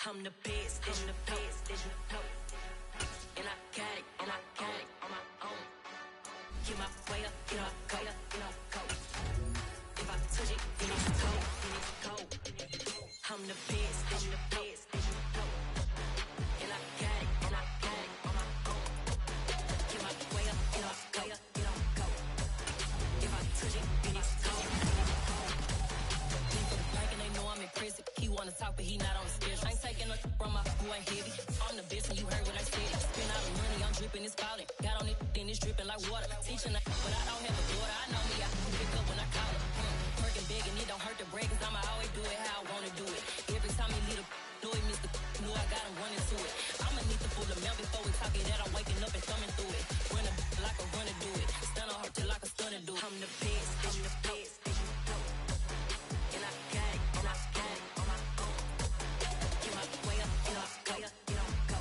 S8: I'm the best, and the best, and I got it, on my own. Get my way up, get my go, go. If I touch it, then it's cold. I'm the best, and I got it, on my own. Get my way up, get my go. If I touch it, then it's cold. Leave for the bank and they know I'm in prison. He wanna talk, but he not on the schedule. I ain't taking no from my who ain't heavy. I'm the best and you heard what I said. Spend all the money, I'm dripping, it's falling. Got on it, then it's dripping like water. Teaching but I don't have a daughter. I know me, I can pick up when I call her. Working big and it don't hurt to break, cause I'ma always do it how I wanna do it. Every time he leave a know it, Mr. Know I got him running to it. I'ma need coming through it. Run a like a runner do it. Stun on her till like a stunner do it. I'm the best, I'm the best. And I got it, and I got it on my own. Get my way up, get up, way up, get on go.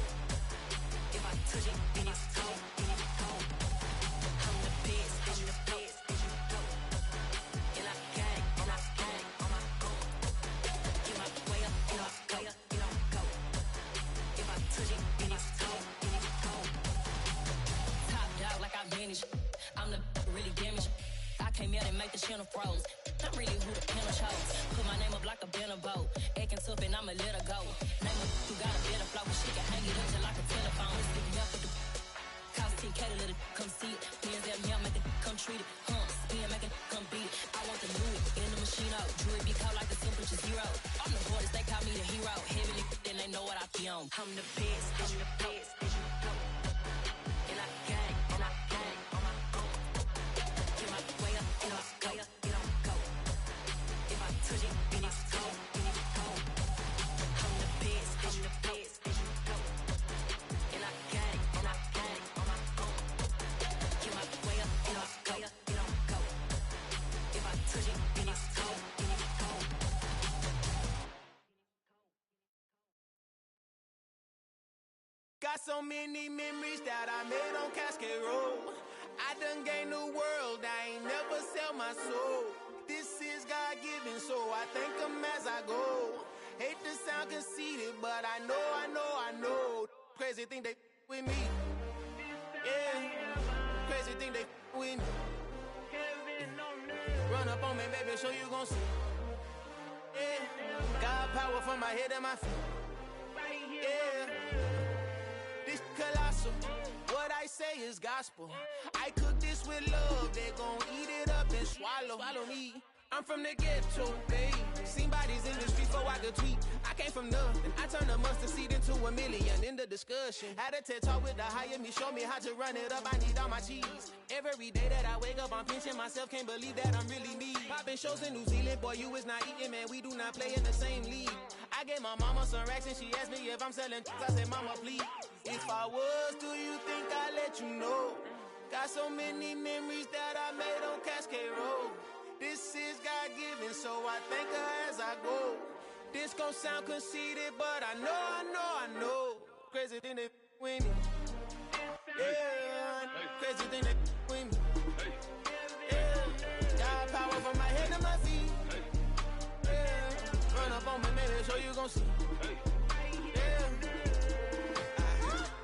S8: If I touch it, then it's cold, then it's cold. I'm the best, I'm the best. And I got it, and I got it on my own. Get my way up, get up, way up, get on go. If I touch it, then it's cold, then it's cold. Top dog like I vanished. I'm the really damaged. I came out and make the channel froze. I'm really who the panel chose. Put my name up like a banner boat. Acting tough and I'ma let her go. Name her who got a better flow. She can hang it up just like a telephone. Stick me up with the cost 10K to let it come see it. Hands at me, I make it come treat it. Spin, make it come beat it. I want the Louis in the machine out. Jewelry be cold like the temperature zero. I'm the borders, they call me the hero. Heavy then they know what I be on. I'm the best, I'm the best. And I got it, and I got it on my own. Get my way up, get up, way up, get on go. If I touch it, then it's cold, then it's cold. I'm the best, I'm the best. And I got it, and I got it on my own. Get my way up, get up, way up, get on go. If I touch it, then it's cold, then it's cold.
S6: Got so many memories that I made on Cascade Road. I done gained the world, I ain't never sell my soul. This is God-given, so I thank him as I go. Hate to sound conceited, but I know. Crazy thing they with me. Yeah, crazy thing they with me. Run up on me, baby, show you gon' see. Yeah, God power from my head and my feet. Yeah. This colossal, what I say is gospel. I cook this with love, they gon' eat it up and swallow me. I'm from the ghetto, babe. Seen bodies in the streets before I could tweet. I came from nothing, I turned a mustard seed into a million. In the discussion, had a TED talk with the higher me, show me how to run it up. I need all my cheese. Every day that I wake up, I'm pinching myself, can't believe that I'm really me. Popping shows in New Zealand, boy, you is not eating, man. We do not play in the same league. I gave my mama some racks and she asked me if I'm selling. I said, mama, please. If I was, do you think I'd let you know? Got so many memories that I made on Cascade Road. This is God-given, so I thank her as I go. This gon' sound conceited, but I know. Crazy thing they with me. Yeah, crazy thing they with me. Yeah, got power from my head to my feet. Yeah, run up on me, maybe show you gon' see.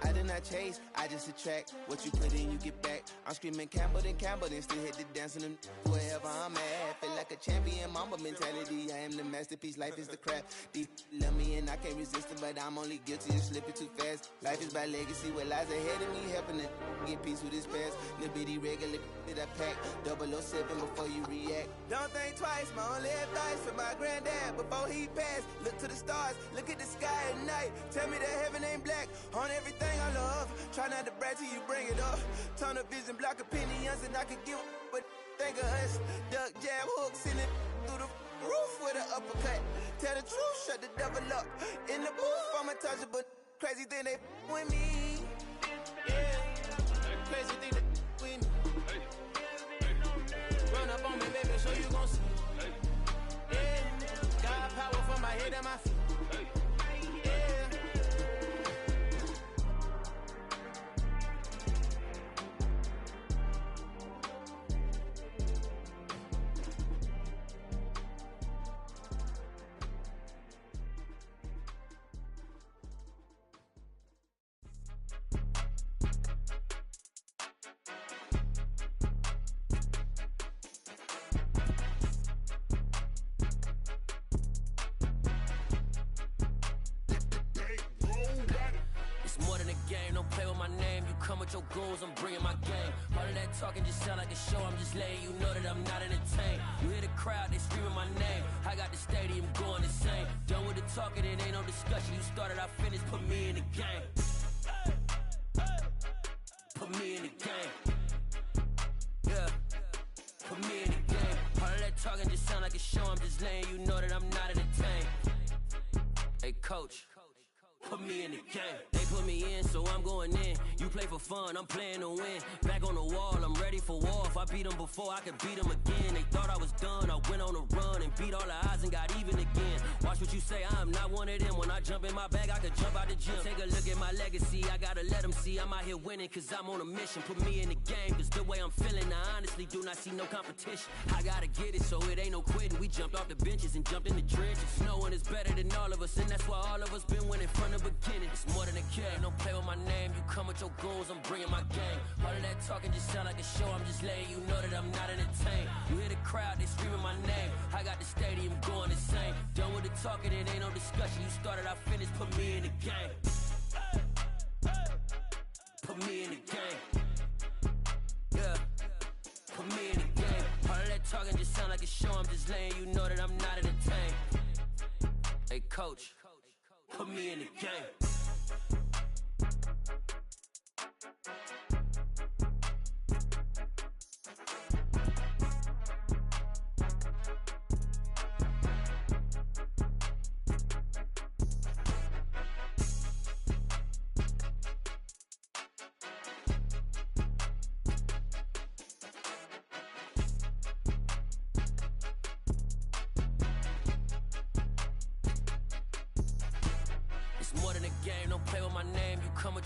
S6: I did not chase, I just attract. What you put in, you get back. I'm screaming Campbell, then still hit the dancing and wherever I'm at. Feel like a champion, mamba mentality. I am the masterpiece, life is the crap. Deep love me and I can't resist it, but I'm only guilty of slipping too fast. Life is by legacy, what lies ahead of me, helping to get peace with this past. Little bitty regular that I pack, 007 before you react. Don't think twice, my only advice for my granddad before he passed. Look to the stars, look at the sky at night. Tell me that heaven ain't black on everything I love. Try not to brag till you bring it up. Tunnel vision, block opinions, and I could give but think of us. Duck, jab, hook, send it through the roof with an uppercut. Tell the truth, shut the devil up. In the booth, I'm untouchable. Crazy thing they with me. Yeah, crazy thing they with me. Run up on me, baby, so you gon' see. Yeah, got power from my head and my feet.
S5: Your goals, I'm bringing my game. All of that talking just sound like a show. I'm just letting you know that I'm not entertained. You hear the crowd, they screaming my name. I got the stadium going insane. Done with the talking, it ain't no discussion. You started, I finished, put me in the game. Put me in the game. Yeah, put me in the game. All of that talking just sound like a show. I'm just letting you know that I'm not entertained. Hey coach, put me in the game. They put me in, so I'm going in. You play for fun, I'm playing to win. Back on the wall, I'm ready for war. If I beat them before, I could beat them again. They thought I was done, I went on a run and beat all the odds and got even again. Watch what you say, I'm not one of them. When I jump in my bag, I could jump out the gym. Take a look at my legacy, I gotta let them see I'm out here winning, cause I'm on a mission. Put me in the game, cause the way I'm feeling, I honestly do not see no competition. I gotta get it, so it ain't no quitting. We jumped off the benches and jumped in the trenches. No one is better than all of us, and that's why all of us been winning from the beginning. It's more than a game, don't play with my name. You come with your goons, I'm bringing my game. All of that talking just sound like a show, I'm just letting you know that I'm not entertained. You hear the crowd, they screaming my name. I got the stadium going insane. Done with the talking, it ain't no discussion. You started, I finished, put me in the game. Put me in the game. Yeah, put me in the game. All of that talking just sound like a show, I'm just letting you know that I'm not entertained. Hey coach, put me in the game.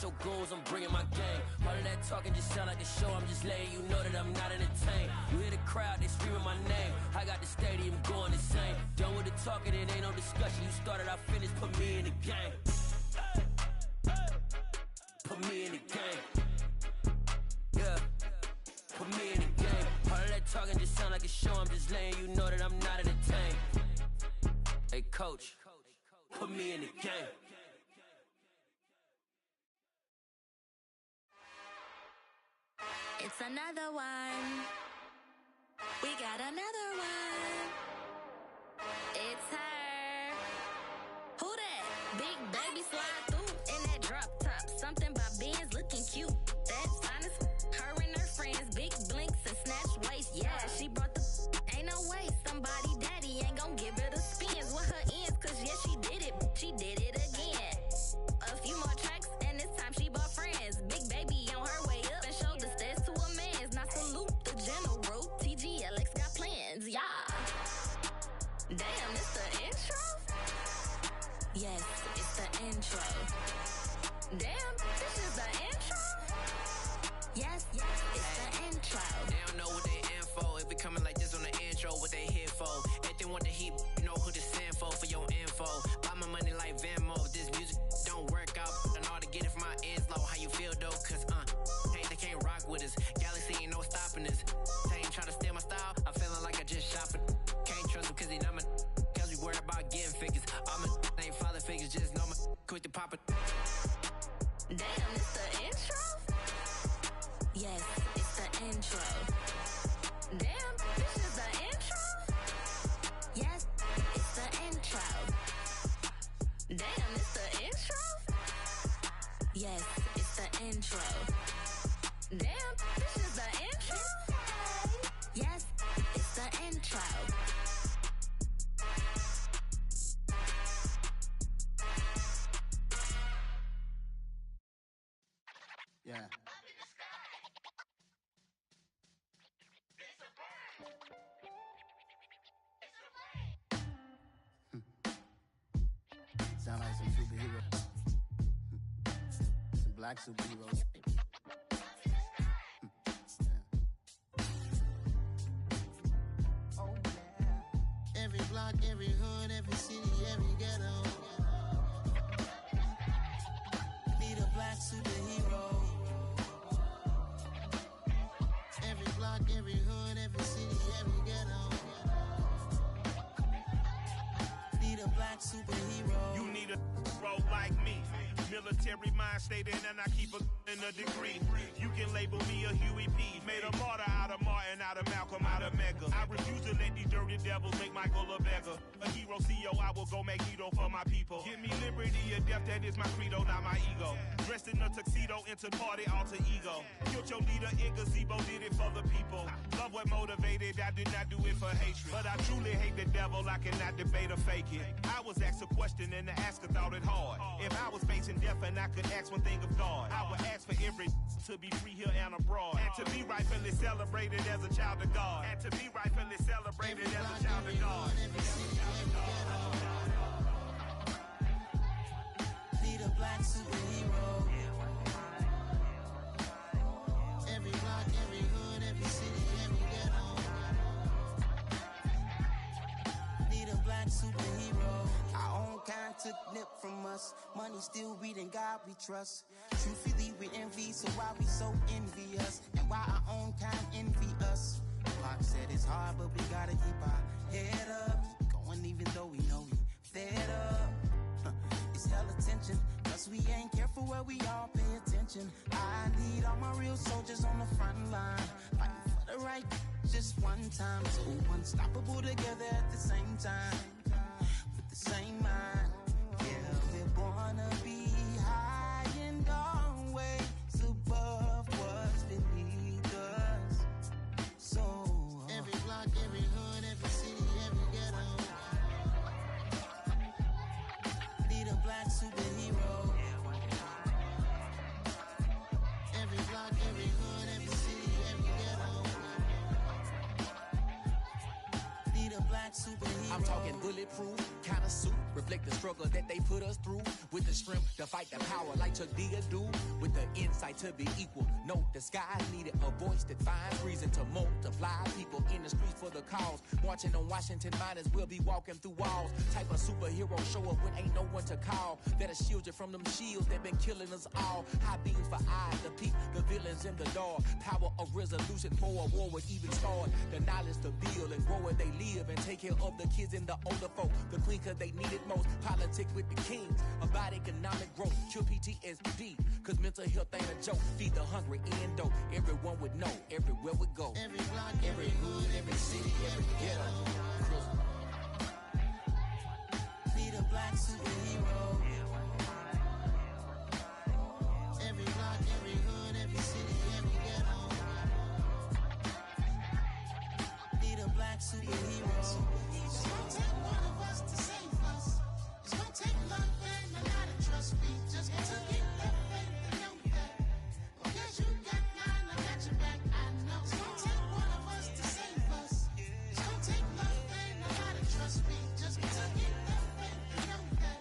S5: Your goons, I'm bringing my game. All of that talking just sound like a show, I'm just letting you know that I'm not entertained. You hear the crowd, they screaming my name. I got the stadium going insane. Done with the talking, it ain't no discussion. You started, I finished, put me in the game. Put me in the game. Yeah, put me in the game. All of that talking just sound like a show, I'm just letting you know that I'm not entertained. Hey coach, put me in the game.
S8: It's another one. We got another one. It's her. Who that? Big baby slide through in that drop top. Something by Benz looking cute. That's honest. Her and her friends, big blinks and snatch waist. Yeah, she brought the. Ain't no way somebody daddy ain't gon' give her the spins with her ends. Cause yeah, she did it. She did it again. A few more tracks and this time she bought friends. Big baby on her way up and showed the stairs to a man's. Now salute the general. TGLX got plans, yeah. Damn, it's the intro? Yes, it's the intro. Damn, this is the intro? Yes, it's the intro.
S7: They don't know what they in for. If it coming like this on the intro, what they here for? If they want the heat, you know who to send for your info. Buy my money like Venmo. If this music don't work out, and all to get it from my ends low. How you feel though? Cause hey, they can't rock with us. Galaxy ain't no stopping this. They ain't try to steal my style. I'm feeling like I just shop it. Can't trust them cause they not my. Cause we worried about getting figures. All my ain't father figures. Just know my quick to pop it.
S8: Damn, it's the intro? Yes, it's the intro. Damn, this is the intro? Yes, it's the intro. Damn, it's the intro? Yes, it's the intro. Damn, this is the intro? Yes, it's the intro.
S6: Yeah. Sound like some superheroes. Some black superheroes. Oh yeah. Every block, every hood, every city, every ghetto. Need a black superhero. Every block, every hood, every city, every ghetto. Need a black superhero.
S9: You need a role like me. Military mind stated, and I keep a in a degree. You can label me a Huey P. Made a martyr out of Martin, out of Malcolm, out of Mega. I refuse to let these dirty devils make Michael a beggar. A hero CEO, I will go Magneto for my people. Give me liberty or death, that is my credo, not my ego. Dressed in a tuxedo, into party alter ego. Killed your leader in gazebo, did it for the people. Love love what motivated, I did not do it for hatred. But I truly hate the devil, I cannot debate or fake it. I was asked a question and the asker thought it hard. If I was facing death and I could ask one thing of God, I would ask for every to be free here and abroad. And to be rightfully celebrated as a child of God. And to be rightfully celebrated as a child of God.
S7: Be the black superhero. Every block, every hood, every city, every ghetto. Be the black superhero. Our own kind took nip from us. Money still reading God we trust. Truthfully we envy, so why we so envious? And why our own kind envy us? Pac said it's hard, but we gotta keep our head up. Going even though we know we fed up. It's hell attention, cause we ain't careful where we all pay attention. I need all my real soldiers on the front line, fighting for the right just one time. So unstoppable together at the same time, with the same mind. Yeah, we're born to be high and always above what's beneath us. So every block, every hood, every city, every ghetto. Be the black superhero. Every block, every hood, every city, every ghetto. Be the black superhero.
S10: I'm talking bulletproof kind of suit, reflect the struggle that they put us through. With the strength to fight the power like Chuck D do. With the insight to be equal. Note the skies needed a voice that finds reason to multiply. People in the streets for the cause. Marching on Washington miners will be walking through walls. Type of superhero show up when ain't no one to call. That'll shield you from them shields that been killing us all. High beams for eyes to peep the villains in the dark. Power of resolution for a war would even start. The knowledge to build and grow where they live and take care of the kids and the older folk. The queen cause they need it most. Politic with the kings. About economic growth. Cure PTSD. Cause mental health ain't a joke. Feed the hungry and dope. Everyone would know. Everywhere we go.
S7: Every block, every hood, every city, every ghetto. Be the black superhero. Every block, every hood, every city, every ghetto. Be the black superhero. It's gonna take one of us to save us. It's gonna take love and a lot of trust. We just got to get that faith and know that. Because you got mine, I got your back, I know. It's gonna take one of us to save us. It's gonna take love and a lot of trust. We just got to get that faith and know that.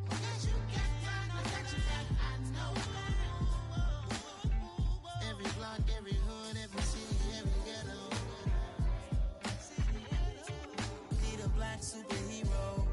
S7: Because you got mine, I got your back, I know. Every block, every hood, every city, every ghetto. Be the black superhero.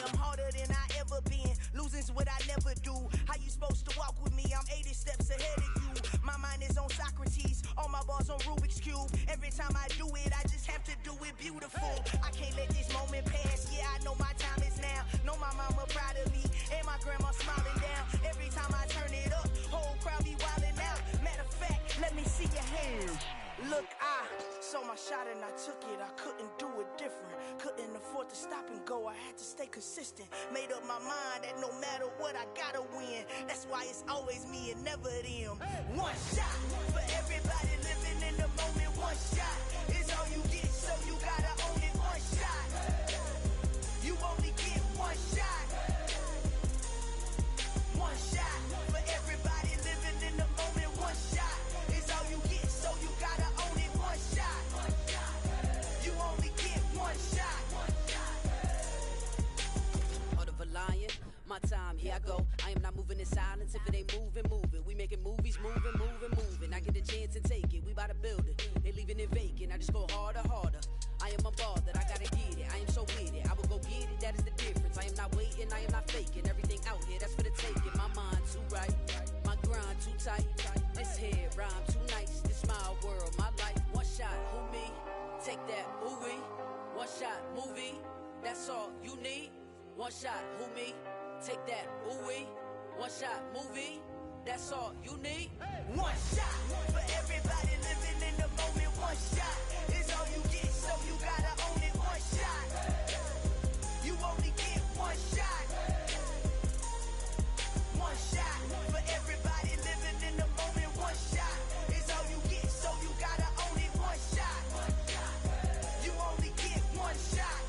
S11: I'm harder than I ever been. Losing's what I never do. How you supposed to walk with me? I'm 80 steps ahead of you. My mind is on Socrates. All my bars on Rubik's Cube. Every time I do it, I just have to do it beautiful. I can't let this moment pass. Yeah, I know my time is now. Know my mama proud of me. And my grandma smiling down. Every time I turn it up, whole crowd be wilding out. Matter of fact, let me see your hands. Look, I saw my shot and I took it. I couldn't do it different. Couldn't afford to stop and go. I had to stay consistent. Made up my mind that no matter what, I gotta win. That's why it's always me and never them. One shot for everybody living in the moment. One shot is all you get, so you gotta own it. One shot. You only get one shot. One shot for everybody living in the moment. One shot is all you get, so you gotta own it. One shot. You only get one shot.
S12: Heart of a lion, my time, here I go. I am not moving in silence. If it ain't moving, moving. We making movies, moving, moving, moving. I get a chance to take it. We bout to build it. They leaving it vacant. I just go harder, harder. I am a ball that I gotta get it. I am so with it. I will go get it. That is the difference. I am not waiting. I am not faking. Everything out here, that's for the taking. My mind too right. My grind too tight. This head rhyme too nice. This my world, my life. One shot, who me? Take that, movie. One shot, movie. That's all you need. One shot, who me? Take that, ooh-wee. One shot, movie, that's all you need.
S11: One shot for everybody living in the moment. One shot is all you get, so you gotta own it. One shot, you only get one shot. One shot for everybody living in the moment. One shot is all you get, so you gotta own it. One shot, you only get one shot.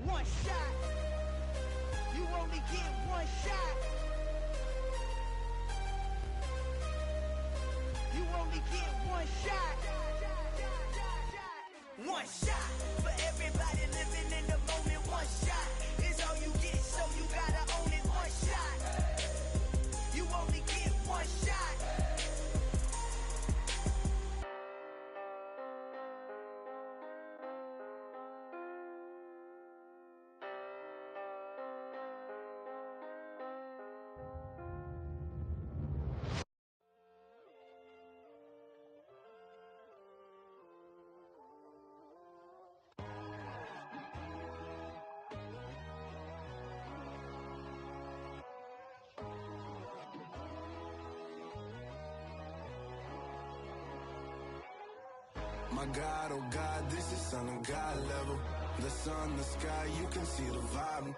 S11: One shot. You only get one shot. You only get one shot. One shot for everybody living in the moment. One shot is all you get, so you gotta own it. One shot. You only get one shot.
S4: My God, oh God, this is Son of God level. The sun, the sky, you can see the vibe.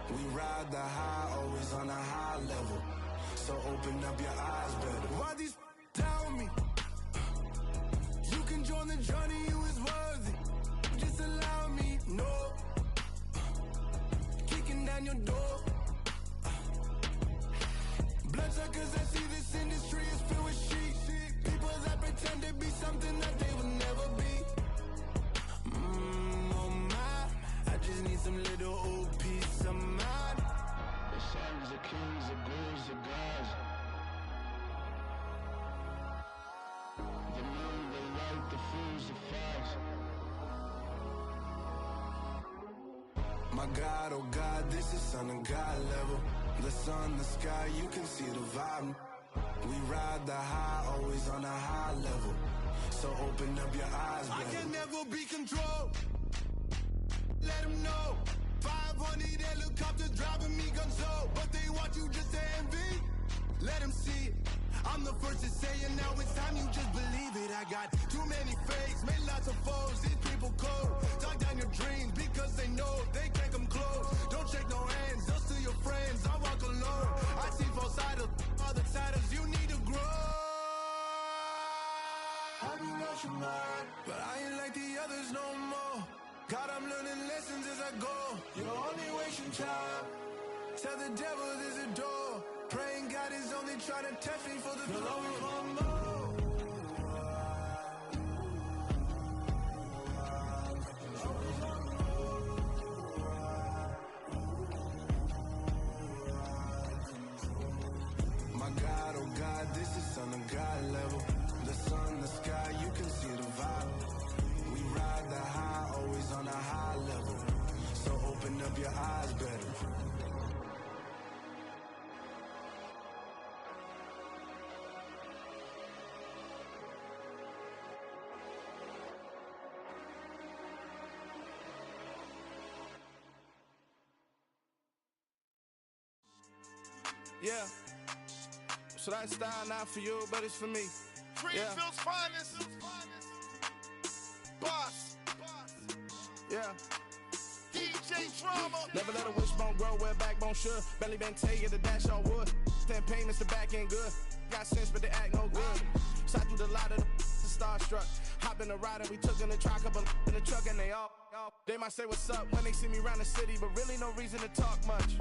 S4: We ride the high, always on a high level. So open up your eyes better. Why these tell me? You can join the journey, you is worthy. Just allow me, no. Kicking down your door. Bloodsuckers, I see this industry is filled with sheep. People that pretend to be something that they will never be. Oh my, I just need some little old peace of mind. The sons, the kings, the gurus, the gods. The moon, the light, the fools, the facts. My God, oh God, this is Son of God level. The sun, the sky, you can see the vibe. We ride the high, always on a high level. So open up your eyes, baby. I can never be controlled. Let them know. 500 helicopters driving me gonzo. But they want you just to envy. Let them see it. I'm the first to say it, now it's time you just believe it. I got too many fakes, made lots of foes. These people cold. Talk down your dreams because they know they can't come close. Don't shake no hands, just to your friends. I walk alone. I see both sides, other siders. You need to grow. Have you lost your mind? But I ain't like the others no more. God, I'm learning lessons as I go. You're only wasting time. Tell the devil there's a door. Praying God is only trying to test me for the glory of more. My God, oh God, this is Son of God level. The sun, the sky, you can see the vibe. We ride the high, always on a high level. So open up your eyes better. Yeah. So that style not for you, but it's for me.
S13: Greenfield's finest. Boss.
S4: Yeah.
S13: DJ Drama.
S4: Never let a wishbone grow where backbone should. Belly been tell you the dash on wood. 10 payments, the back ain't good. Got sense, but they act no good. Side through the lot of the starstruck. Hop in the ride and we took in the truck, couple in the truck and they all. They might say what's up when they see me around the city, but really no reason to talk much.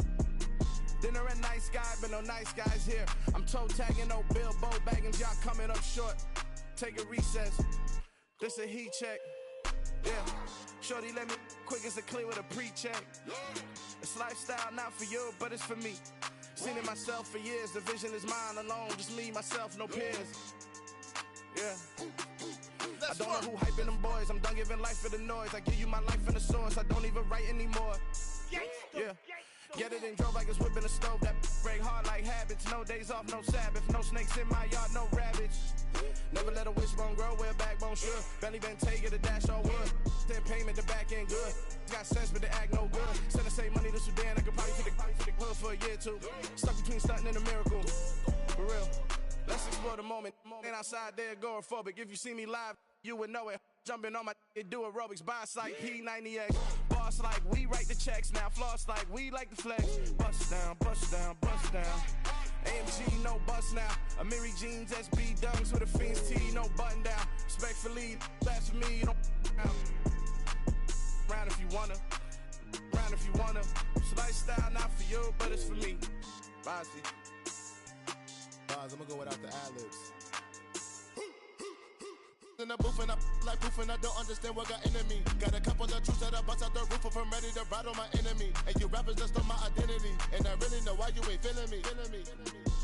S4: Dinner a nice guy, but no nice guys here. I'm toe tagging, no Bilbo Baggins, y'all coming up short. Take a recess, this a heat check. Yeah, shorty let me quick as a clear with a pre-check. It's lifestyle not for you, but it's for me. Seen it myself for years, the vision is mine alone. Just me, myself, no peers. Yeah. I don't know who hyping them boys, I'm done giving life for the noise. I give you my life in the source, I don't even write anymore. Yeah. Get it and drove like it's whipping the stove. That break hard like habits.
S6: habits, no days off, no Sabbath, no snakes in my yard, no rabbits. Never let a wishbone grow where backbone should. Belly been taking the dash all wood. Then payment, the back end good. Got sense, but the act no good. Send the same money to Sudan, I could probably take the hood for a year or two. Stuck between stunting and a miracle. For real. Let's explore the moment. Ain't outside there agoraphobic. If you see me live, you would know it. Jumping on my do aerobics, boss like P90X. Boss like we write the checks now. Floss like we like the flex. Bust down, bust down, bust down. AMG, no bust now. Amiri jeans, SB dunks with a Fiends T, no button down. Respectfully, that's for me, you don't round if you wanna. Round if you wanna. It's lifestyle, not for you, but it's for me. Bossy.
S4: Bars, I'm gonna go without the ad-libs. In the booth and I like proof and I don't understand what got into me. Got a couple of truths that I bust out the roof if I'm ready to ride on my enemy. And you rappers just on my identity. And I really know why you ain't feeling me.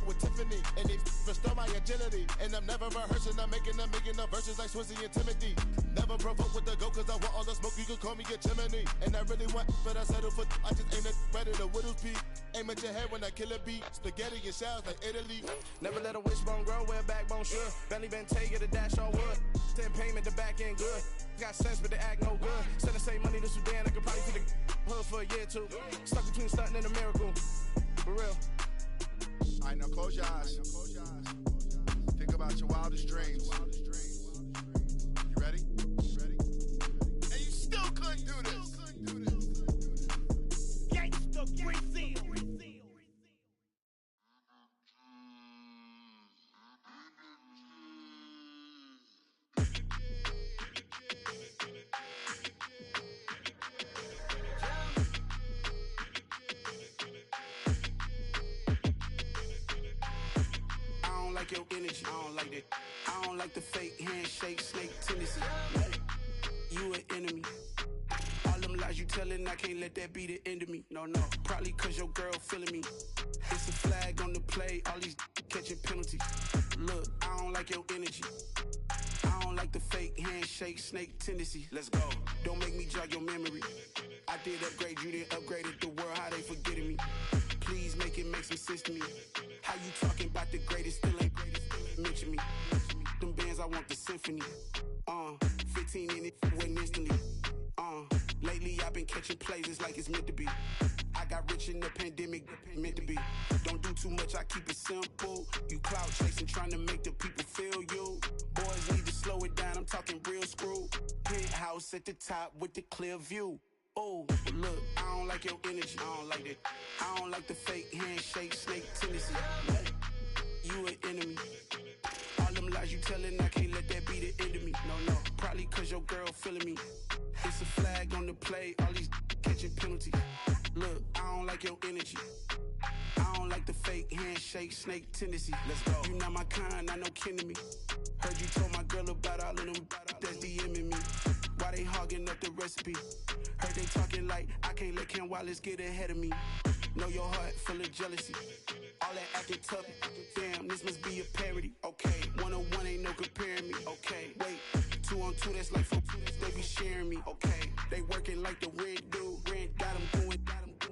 S4: With Tiffany, and they restore my agility. And I'm never rehearsing, I'm making a million of verses like Swizzy and Timothy. Never provoke with the go, cause I want all the smoke, you can call me a chimney. And I really want, but I settle for, I just ain't ready to widow's peak. Aim at your head when I kill a beat. Spaghetti and shells like Italy.
S6: Never let a wishbone grow where backbone should. Belly been taking the dash all wood. Then payment, the back end good. Got sense, but the act no good. Send the same money to Sudan, I could probably take the hood for a year or two. Stuck between stunting and a miracle. For real.
S4: All right, now close your eyes. Think about your wildest dreams. You ready?
S13: And you still couldn't do this. Gangsta Brazil.
S6: Like your energy, I don't like that. I don't like the fake handshake, snake tendency. You an enemy. All them lies you telling, I can't let that be the end of me. No, probably cause your girl feeling me. It's a flag on the play, all these catching penalties. Look, I don't like your energy. I don't like the fake handshake, snake tendency. Let's go. Don't make me jog your memory. I did upgrade, you didn't upgrade it. The world, how they forgetting me. Please make it make some sense to me. How you talking about the greatest, still ain't greatest, mention me. Them bands, I want the symphony. 15 in it, went instantly. Lately I've been catching plays, it's like it's meant to be. I got rich in the pandemic, meant to be. Don't do too much, I keep it simple. You clout chasing, trying to make the people feel you. Boys need to slow it down, I'm talking real screw. Penthouse at the top with the clear view. Oh, look, I don't like your energy, I don't like that. I don't like the fake handshake, snake tendency. You an enemy. All them lies you telling, I can't let that be the end of me. No, probably cause your girl feeling me. It's a flag on the play, all these catching penalties. Look, I don't like your energy. I don't like the fake handshake, snake tendency. Let's go. You not my kind, I know kin to me. Heard you told my girl about all of them that's DMing me. Why they hogging up the recipe? Heard they talking like I can't let Ken Wallace get ahead of me. Know your heart full of jealousy. All that acting tough. Damn, this must be a parody. Okay, 101 ain't no comparing me. Okay, wait, 2 on 2 that's like 4 they be sharing me. Okay, they working like the rent do. Rent got them going.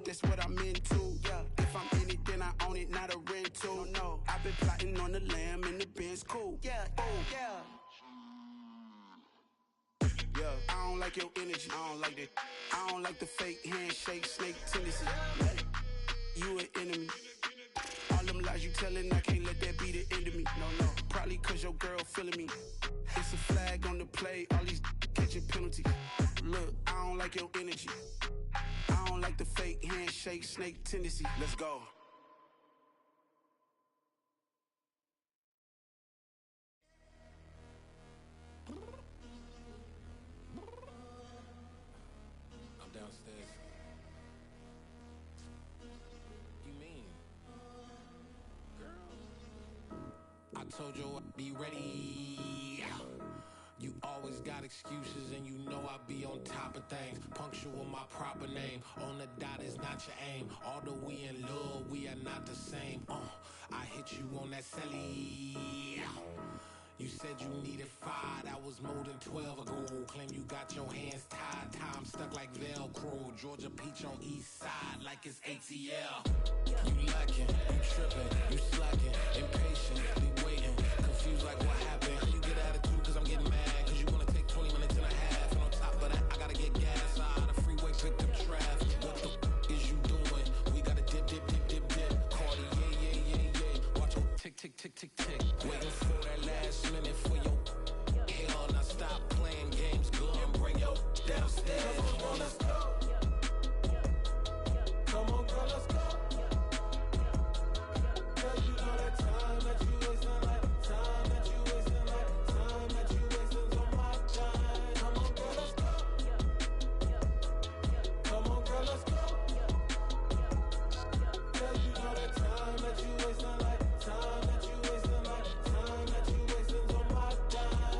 S6: That's what I'm into. Yeah, if I'm in it, then I own it, not a rental. No, I've been plotting on the lamb and the Benz cool. Yeah, yeah. Yeah, I don't like your energy, I don't like that. I don't like the fake handshake, snake tendency. You an enemy. All them lies you telling, I can't let that be the end of me. No, probably cause your girl feeling me. It's a flag on the play, all these catching penalties. Look, I don't like your energy. I don't like the fake handshake, snake tendency. Let's go.
S14: Downstairs. You mean? Girl, I told you I'd be ready. You always got excuses and you know I be on top of things. Punctual my proper name. On the dot is not your aim. Although we in love, we are not the same. I hit you on that celly. You said you needed 5, that was more than 12 ago. Claim you got your hands tied, time stuck like Velcro. Georgia Peach on east side like it's ATL. You lacking, you tripping, you slacking. tick, tick, tick, tick. Waiting for that last minute for your hell. Now stop playing games, go and bring your downstairs. Come on, let's go. Come on, girl, let's go. Girl, you know that time that you wasting, like time that you wasting, like time that you wasting on my time. Come on, girl, let's go. Come on, girl, let's go. Girl, you know that time that you wasting, like time that you wasting, like time that you wasting on my time.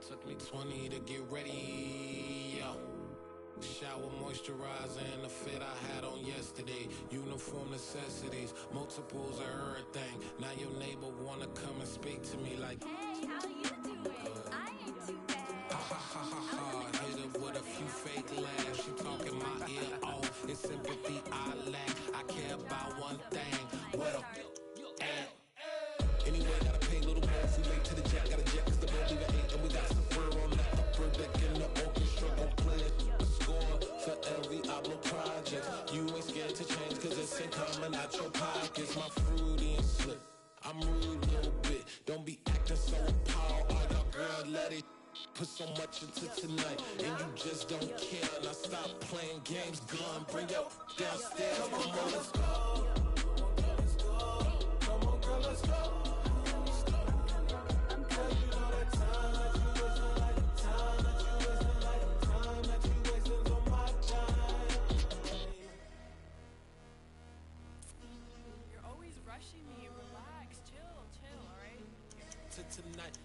S14: Took me 20 to get ready, yo. Shower, moisturizer, and the fit I had on yesterday. Uniform necessities, multiples of everything. Now your neighbor wanna come and speak to me like,
S8: Hey, how you doing? I ain't too bad.
S14: ha ha ha ha ha. Hit her with a few fake laughs. She talking my ear off. It's sympathy I lack. I care about one thing. What up? Anyway, gotta pay a little more if we late to the jet. Gotta jet cause the boat leave at 8. And we got some fur on the upper deck in the orchestra. Gon' play it. Score for every album project. You ain't scared to change cause it's ain't coming out your pockets. My fruity and slip. I'm rude a little bit. Don't be acting so appalled. All y'all girl, let it put so much into tonight. And you just don't care. Now stop playing games. Gun, bring your downstairs. Come on, girl, let's go. Come on, girl, let's go. Girl, you know that time that you wasting, like time that you wasting, like time that you wasting on my time.
S15: You're always rushing me. Relax, chill, all right?
S14: To tonight,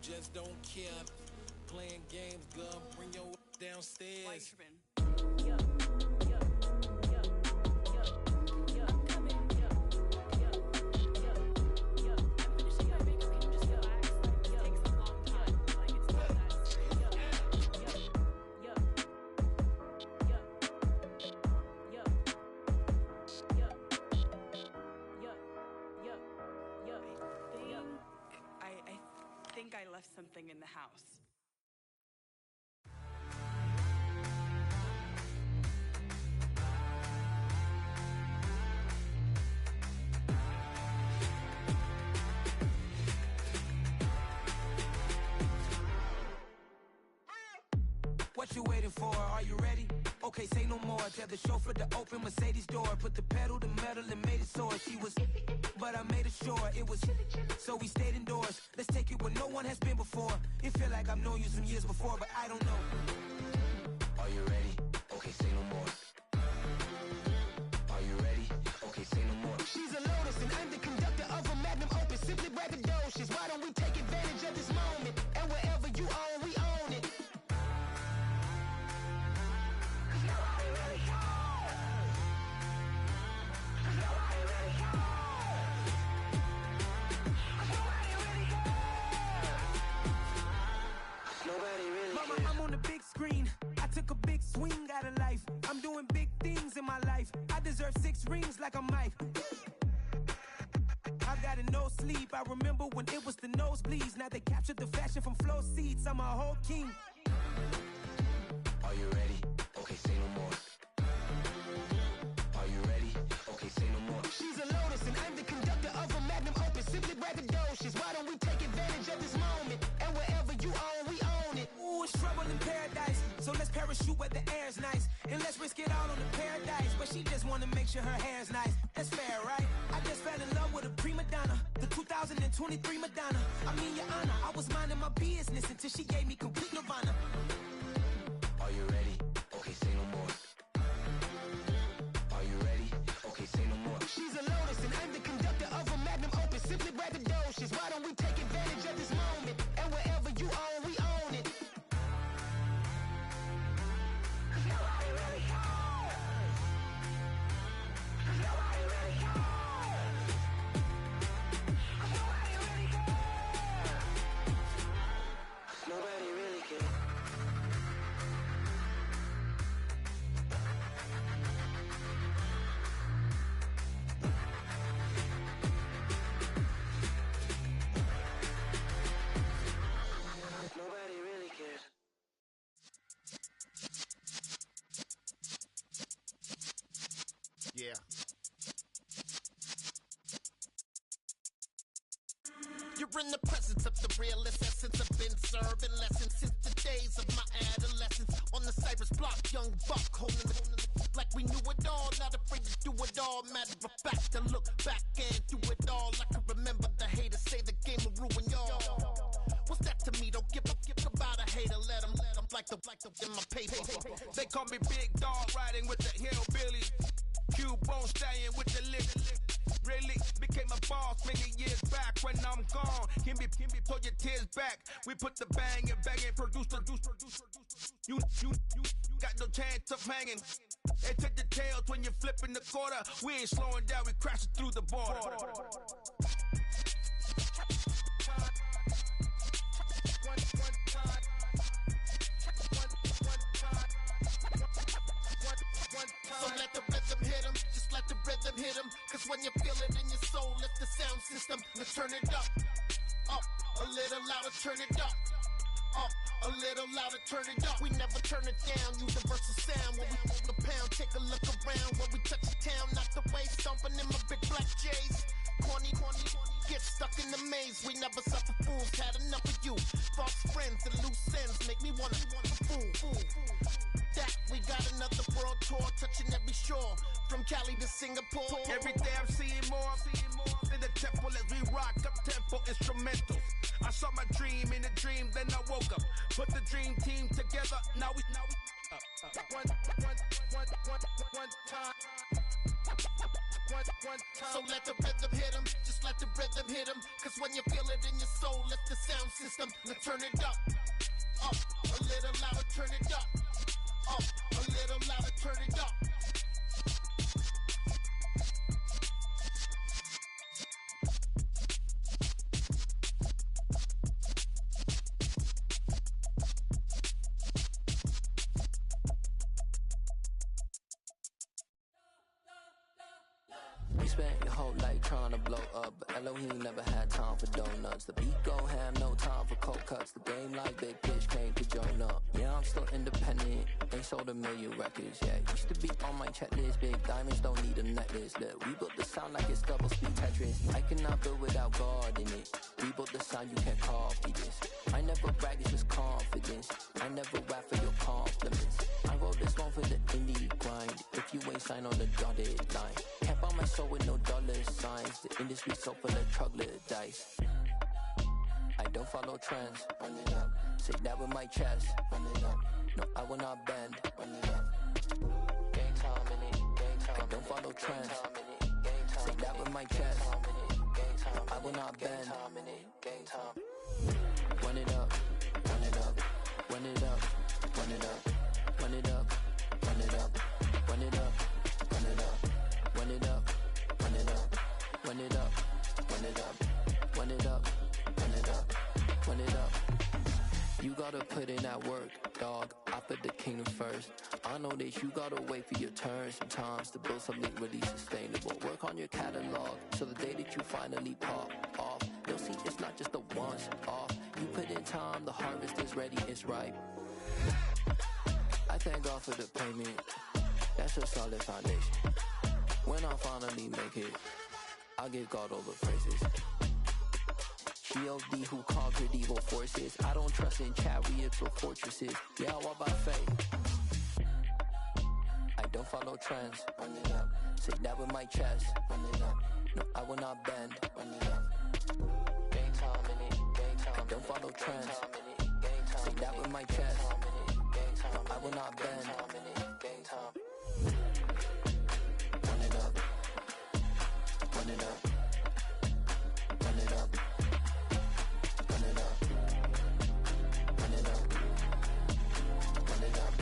S14: just don't care. Playing games, girl, bring your downstairs.
S15: Why you tripping? I think I left something in the house.
S16: What you waiting for? Are you ready? Okay, say no more. Tell the chauffeur to open Mercedes door. Put the pedal to metal and made it soar. She was, but I made it sure it was. So we stayed indoors. Let's take it where no one has been before. It feel like I've known you some years before, but I don't know. Are you ready? Okay, say no more. Are you ready? Okay, say no more.
S17: She's a Lotus and I'm the conductor of a Magnum Opus. Simply braggadocious. Why don't we take advantage of this moment? And wherever you own, we own it.
S16: Mama, I'm on the big screen. I took a big swing out of life. I'm doing big things in my life. I deserve 6 rings like a Mike. I've got no sleep. I remember when it was the nosebleeds. Now they captured the fashion from flow seats. I'm a whole king.
S17: Are you ready? Okay, say no more. Are you ready? Okay, say no more. She's a Lotus and I'm the conductor of a Magnum Opus. Simply braggadocious. Why don't we take advantage of this moment? And wherever you own, we own it.
S16: Ooh, it's trouble in paradise. So let's parachute where the air's nice. And let's risk it all on the paradise. But she just wanna make sure her hair's nice. That's fair, right? I just fell in love with a prima donna. The 2023 Madonna. I mean, your honor, I was minding my business until she gave me complete nirvana.
S17: Are you ready? Okay, say no more. Are you ready? Okay, say no more. She's a Lotus and I'm the conductor of a Magnum Opus. Simply braggadocious. Why don't we take advantage of this moment? And wherever you own, we own it. Nobody really cares. Nobody really cares. Nobody really cares. Nobody really cares.
S18: in the presence of the realest essence. I've been serving lessons since the days of my adolescence. On the Cypress block, young buck holding the like we knew it all, not afraid to do it all. Matter of fact, to look back and do it all. I can remember the haters say the game will ruin y'all. What's that to me? Don't give about a hater. Let them like the in my paper.
S16: They call me Big Dog, riding with the hillbilly. Q-Bone stallion with the lick. Really became a boss many years back. When I'm gone, can be pull your tears back. We put the bang and produce. You got no chance of hanging. They take the tails when you're flipping the quarter. We ain't slowing down, we crashing through the border.
S18: So let the rhythm hit him, just let the rhythm hit him. Cause when you feel it in your soul, lift the sound system. Now turn it up, a little louder, turn it up, a little louder, turn it up. We never turn it down, universal sound. When we move the pound, take a look around. When we touch the town, knock the way, stomping in my big black J's. Corny, get stuck in the maze. We never suffer fools, had enough of you. False friends and loose ends make me wanna fool. That we got another world tour, touching every shore, from Cali to Singapore.
S16: Every day I'm seeing more in the temple as we rock up tempo instrumentals. I saw my dream in a dream, then I woke up. Put the dream team together. Now we one time.
S18: So let the rhythm hit him, just let the rhythm hit him. Cause when you feel it in your soul, lift the sound system. Now turn it up, a little louder, turn it up, a little louder, turn it up.
S19: You spent your whole life trying to blow up, but Elohim never had time for donuts. The beat gon' have no time for cold cuts. The game like Big Fish came to join up. Yeah, I'm still independent, ain't sold a million records. Yeah, used to be on my checklist. Big diamonds don't need a necklace. Look, we built the sound like it's double speed Tetris. I cannot build without God in it. We built the sound, you can't copy this. I never brag, it's just confidence. I never rap for your compliments. I wrote this one for the indie grind. If you ain't signed on the dotted line, can't buy my soul with no dollar signs. The industry so full of troglodytes. I don't follow trends. Run it up. Say that with my chest. Run it up. No, I will not bend. Run it up. Gang time in it. Gang time. I don't follow trends. Say that with my chest. I will not bend. Gang time. Run it up. Run it up. Run it up. Run it up. Run it up. Run it up. Run it up. Run it up. Run it up. Run it up. Run it up. Run it up. Run it up. Run it up. Run it up. You gotta put in that work, dog. I put the kingdom first. I know that you gotta wait for your turn sometimes to build something really sustainable. Work on your catalog so the day that you finally pop off, you'll see it's not just a once off. You put in time, the harvest is ready, it's ripe. I thank God for the payment. That's a solid foundation. When I finally make it, I'll give God all the praises. G.O.D. who conquered evil forces. I don't trust in chariots or fortresses. Yeah, I walk by faith. I don't follow trends. Run it up. Say that with my chest. Run it up. No, I will not bend. Run it up. Gang time in it. Gang time. I don't follow trends. Say that with my chest. I will not bend. Gang time. Run it up. Run it up. Run it up. Run it up. Run it up. Run it up.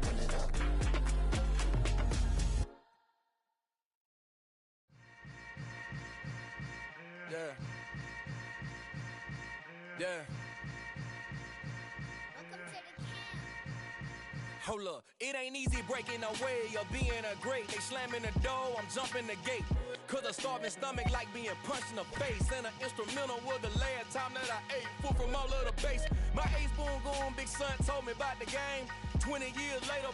S19: Run it up.
S16: Yeah. Yeah. Hold up, it ain't easy breaking away or being a great. They slamming the door, I'm jumping the gate. Cause a starving stomach like being punched in the face. And an instrumental was the last time that I ate. Food from all of the base. My ace spoon going, big son told me about the game. 20 years later,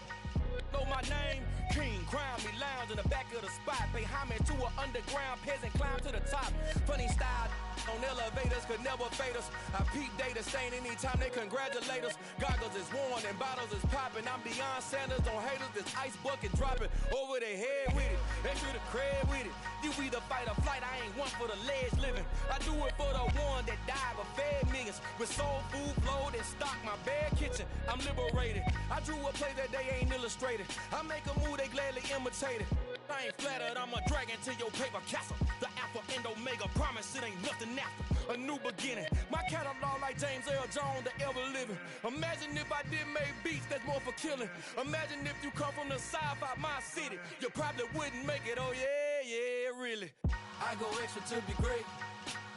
S16: know my name? King, crown me, lounge in the back of the spot. Pay homage to an underground peasant, climb to the top. Funny style on elevators could never fade us. I peep data stain anytime they congratulate us. Goggles is worn and bottles is popping. I'm Deion Sanders on haters, this ice bucket dropping over their head with it. Extra the cred with it. You either fight or flight, I ain't one for the ledge living. I do it for the one that died but fed millions. With soul food flowed and stocked my bare kitchen. I'm liberated. I drew a play that they ain't illustrated. I make a move they gladly imitate it. I ain't flattered, I'm a dragon to your paper castle. The alpha and omega, promise it ain't nothing after. A new beginning. My catalog like James Earl Jones, the ever living. Imagine if I did make beats that's more for killing. Imagine if you come from the south out my city. You probably wouldn't make it, oh yeah, really. I go extra to be great.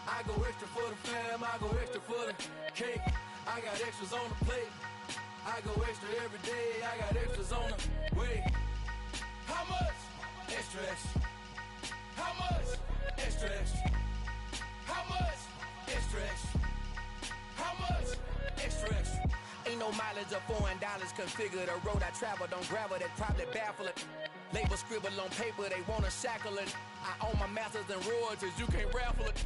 S16: I go extra for the fam, I go extra for the cake. I got extras on the plate. I go extra every day, I got extras on the way. How much? Extra, extra. How much? Extra, extra. How much? Extra, extra. How much? Extra, extra. Ain't no mileage of $4 configure the road I travel. Don't gravel, that probably baffle it. Label scribble on paper, they wanna shackle it. I own my masters and royalties, you can't raffle it.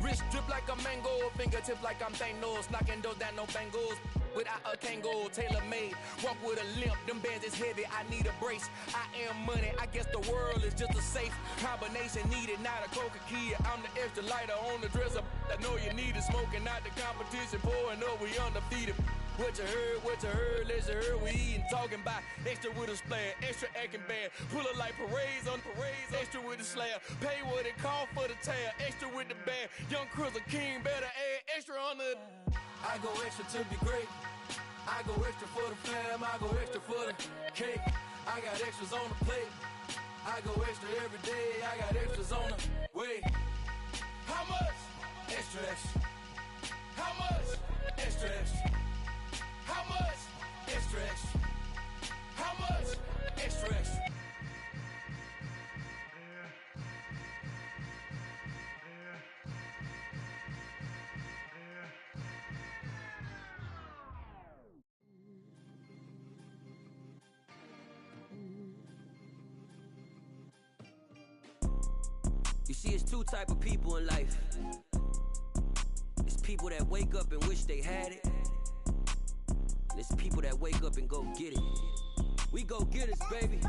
S16: Wrist drip like a mango, fingertips like I'm Thanos. Knocking those down, no bangles. Without a Kango, tailor-made. Walk with a limp, them bands is heavy, I need a brace. I am money, I guess the world is just a safe combination needed, not a coca key. I'm the extra lighter on the dresser. I know you need it, smoking out the competition, pouring up, we undefeated. What you heard, let's heard, we eating, talking about extra with a splash, extra acting bad, pull it like parades on parades, extra with the slab, pay what it cost for the tab, extra with the band, young Chris a king, better add extra on the. I go extra to be great, I go extra for the fam, I go extra for the cake, I got extras on the plate, I go extra every day, I got extras on the way. How much? Extra, extra. How much? Extra, extra. How much? Extra, extra. How much? Extra, extra.
S20: You see, it's two type of people in life. It's people that wake up and wish they had it. There's people that wake up and go get it. We go get it, baby.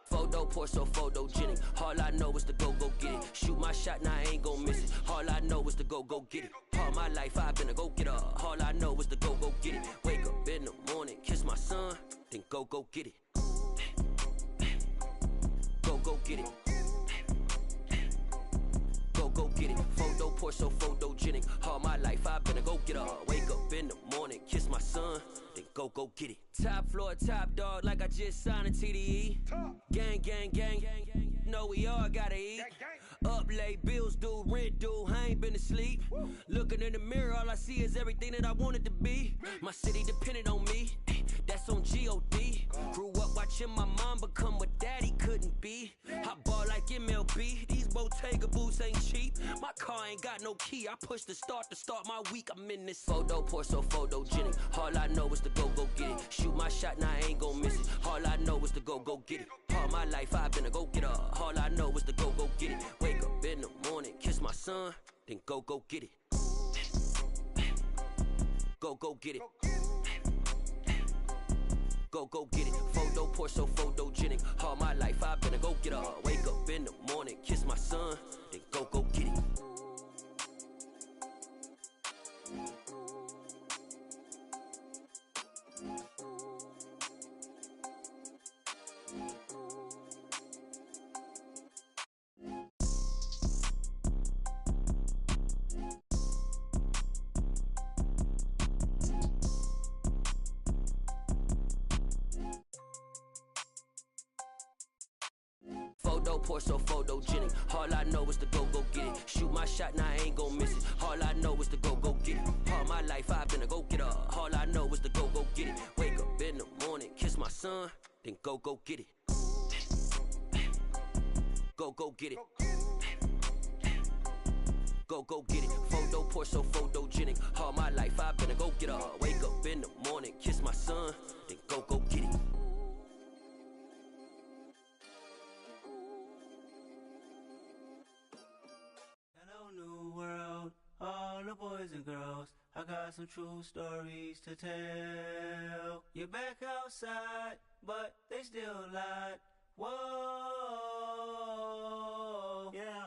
S20: Photo, Porso, photogenic. All I know is to go get it. Shoot my shot, now I ain't gon' miss it. All I know is to go get it. All my life I've been a go getter. All I know is to go get it. Wake up in the morning, kiss my son, then go get it. Go get it. Go get it. Photo, Porso, photogenic. All my life I've been a go getter. Wake up in the morning, kiss my son, then go get it. Top floor, top dog, like I just signed a TDE. Gang, gang, gang, know we all gotta eat. Up late, bills due, rent due, I ain't been asleep. Looking in the mirror, all I see is everything that I wanted to be. My city depended on me, that's on G.O.D. Grew up watching my mom become what daddy couldn't be. I ball like MLB, these Bottega boots ain't cheap. My car ain't got no key, I push the start to start my week. I'm in this photo, Porso, photogenic. All I know is to go get it. Shoot my shot, now I ain't gon' miss it. All I know is to go get it. All my life I've been a go getter. All I know is to go get it. Wake up in the morning, kiss my son, then go get it. Go get it. Go get it. Photo, Porso, photogenic. All my life I've been a go getter. Wake up in the morning, kiss my son, then go get it. Photo, Porso, photogenic. All I know is to go get it. Shoot my shot, now I ain't gon' miss it. All I know is to go get it. All my life I've been a go getter. All I know is to go get it. Wake up in the morning, kiss my son, then go get it. Go get it. Go get it. Photo, Porso, photogenic. All my life I've been a go getter. Wake up in the morning, kiss my son, then go get it.
S21: boys and girls, I got some true stories to tell. You're back outside, but they still lied. Whoa, yeah.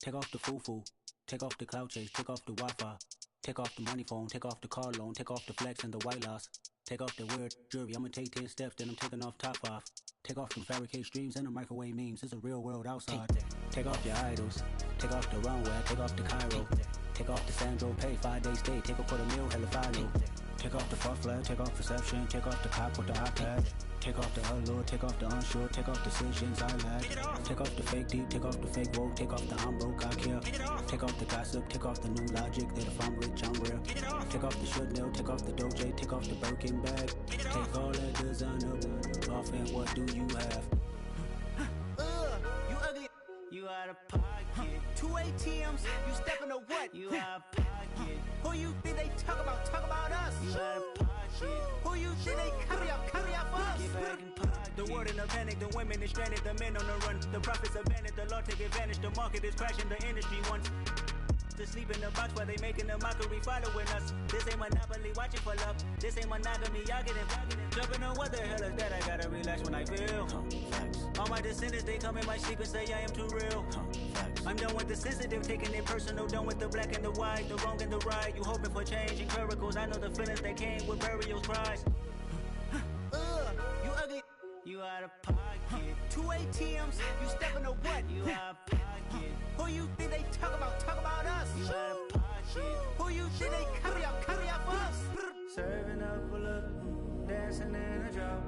S22: Take off the foo-foo, take off the cloud chase, take off the Wi-Fi. Take off the money phone, take off the car loan, take off the flex and the white loss. Take off the weird jewelry, I'ma take 10 steps, then I'm taking off top off. Take off the fabricate streams and the microwave memes, it's a real world outside. Take off your idols, take off the runway, take off the Cairo. Take off the Sandro, pay 5 days stay, take a quarter meal, hella final. Take off the fuck flag, take off perception, take off the cop with the iPad. Take off the allure, take off the unsure, take off decisions I lack. Take off the fake deep, take off the fake woke, take off the I'm broke, I care. Take off the gossip, take off the new logic that if I'm rich, I'm real. Take off the Chanel, take off the Doja, take off the Birkin bag. Take all that designer off and what do you have?
S21: You ugly, you out of pocket.
S16: 2 ATMs, you stepping to what?
S21: You out of pocket.
S16: Who you think they talk about? Talk about us.
S21: You out of pocket.
S16: Who you think they carry up us?
S21: Get back in pocket.
S16: The world in a panic, the women is stranded, the men on the run. The profits abandoned, the law take advantage. The market is crashing, the industry wants to sleep in the box while they making a mockery following us. This ain't Monopoly, watching for love. This ain't monogamy, y'all get it. Jumping on what the hell is that? I gotta relax when I feel. All my descendants, they come in my sleep and say I am too real. I'm done with the sensitive, taking it personal. Done with the black and the white, the wrong and the right. You hoping for change and miracles. I know the feelings that came with burial cries.
S21: You ugly. You out of pocket.
S16: 2 ATMs, you stepping to what?
S21: You out of pocket.
S16: Who you think they talk about? Talk about us.
S21: You out of pocket.
S16: Who you think they carry up us?
S21: Serving up a look, dancing in a drop.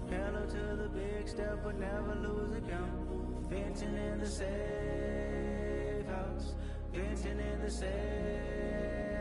S21: Hello to the big step, but never lose a count. Venting in the safe house. Venting in the safe.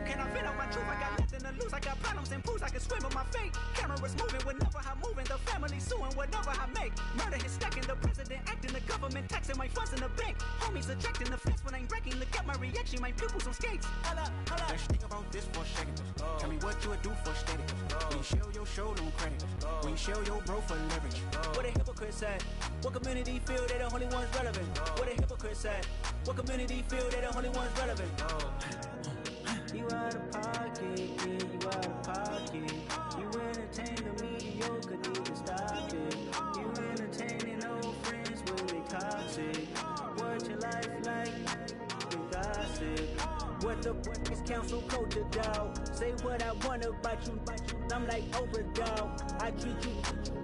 S16: Can I vent out my truth? I got nothing to lose. I got problems and pools. I can swim with my fate. Cameras moving whenever I'm moving. The family suing whatever I make. Murder is stacking. The president acting. The government taxing my funds in the bank. Homies ejecting the fence when I'm breaking. Look at my reaction. My pupils on skates. Holla, holla.
S22: Let's think about this for a second. Tell me what you would do for steady. When you show your show, no credit. When you show your bro for leverage.
S16: What a hypocrite said. What community feel they the only ones relevant? What a hypocrite said. What community feel they the only ones relevant?
S21: You out of pocket, yeah, you out of pocket. You entertain the mediocre, need to stop it. You entertaining old friends when they toxic. What your life like? You gossip.
S16: What the is council culture, dog? Say what I want about you, I'm like overdog. I treat you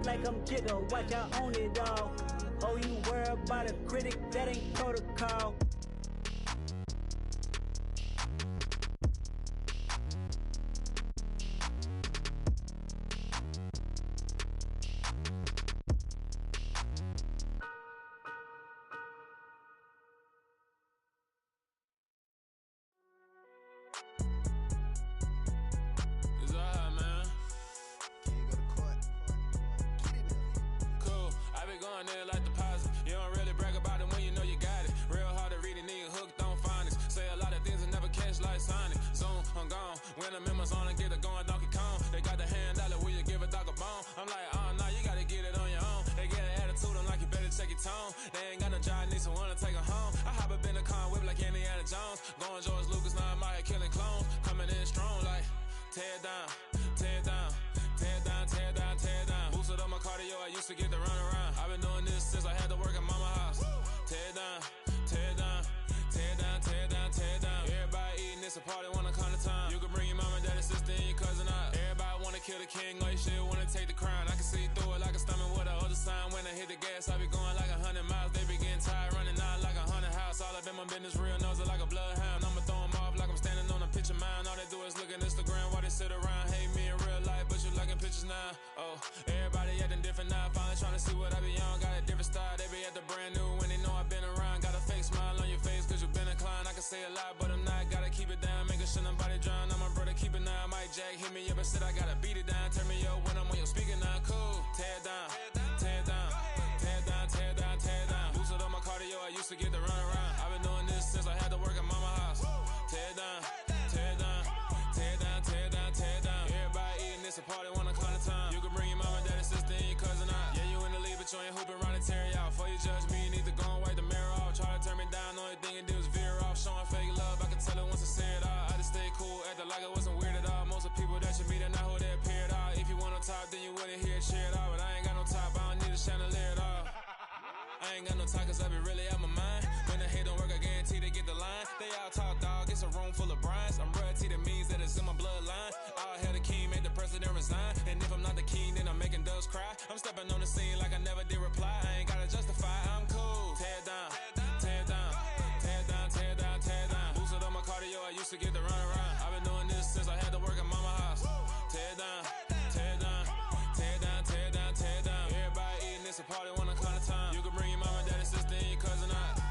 S16: like I'm Jigga, watch I own it all. Oh, you worry about a critic, that ain't protocol.
S23: Showing fake love, I can tell it once I say it all. I just stay
S5: cool, acting like it wasn't weird at all. Most of the people that you meet are not who they appear at all. If you want on top, then you wouldn't hear it cheer at all. But I ain't got no top, I don't need a chandelier at all. I ain't got no talk, cause I be really out my mind. When the hate don't work, I guarantee they get the line. They all talk, dog, it's a room full of brines. I'm royalty, that means that it's in my bloodline. All hail the king, made the president resign. And if I'm not the king, then I'm making doves cry. I'm stepping on the scene like I never did reply. I ain't gotta justify, I'm cool. Tear down, tear down, tear down, tear down, tear down. Boosted on my cardio, I used to get the run around. I've been doing this since I had to work at mama house. Tear down, tear down, tear down, tear down, tear down. Everybody eating, it's a party, one kind of time. You can bring your mama, daddy, sister, and your cousin out.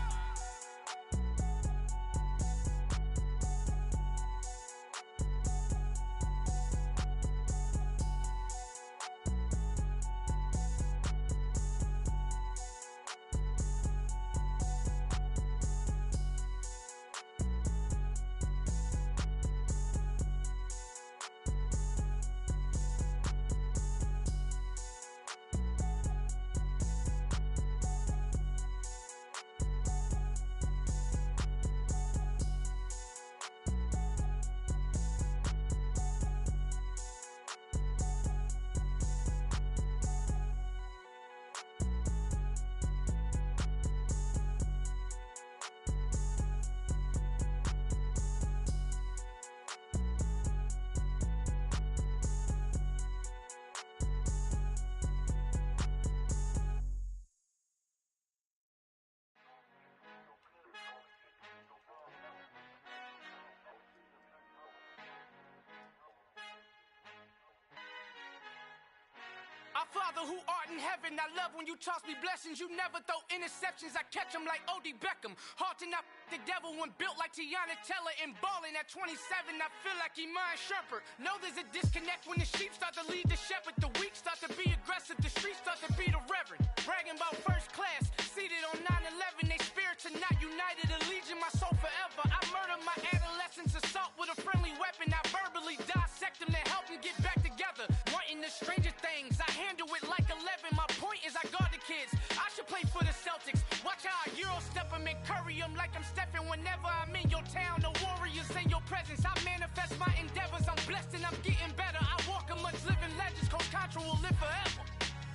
S1: Our Father who art in heaven, I love when you toss me blessings. You never throw interceptions, I catch them like O.D. Beckham. Hard to not the devil when built like Tiana Teller and balling at 27. I feel like Iman Shumpert. Know there's a disconnect when the sheep start to lead the shepherd. The weak start to be aggressive, the streets start to be the reverend. Bragging about first class, seated on 9/11. They spirits are not united, a legion, my soul forever. I murder my adolescence, assault with a friendly weapon. I verbally dissect them to help them get back together. Wanting the stranger things, I handle it like 11. My point is I guard the kids. I should play for the Celtics. Watch how I Euro step them and curry them like I'm Stephen. Whenever I'm in your town, the warriors in your presence. I manifest my endeavors. I'm blessed and I'm getting better. I walk amongst living legends. Coach Contra will live forever.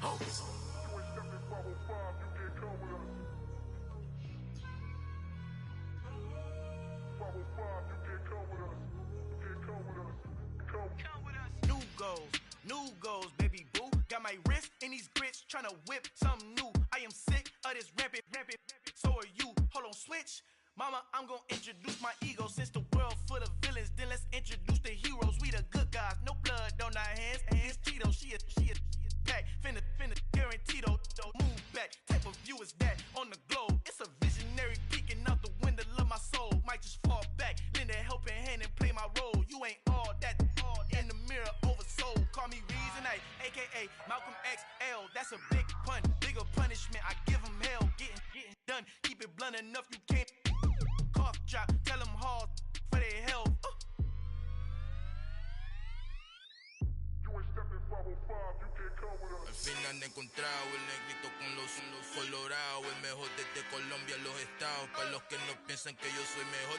S1: Oh. New goals, baby boo. Got my wrist in these grits, tryna whip something new. I am sick of this rampant. So are you. Hold on, switch. Mama, I'm gonna introduce my ego. Since the world full of villains, then let's introduce the heroes. We the good guys, no blood on our hands. Hands Tito, she is back. Finna, guaranteed. Move back. Type of view is that on the globe? It's a visionary peeking out the window of my soul. Might just fall back, lend a helping hand and play my role. You ain't all that. In the mirror, oversold. Call me Reason A, aka Malcolm XL. That's a big pun, bigger punishment. I give him hell, getting done. Keep it blunt enough, you can't. Cough drop, tell them hard for their health.
S3: Al fin han encontrado el negrito con los colorados, el mejor desde Colombia, los estados. Para los que no piensan que yo soy mejor,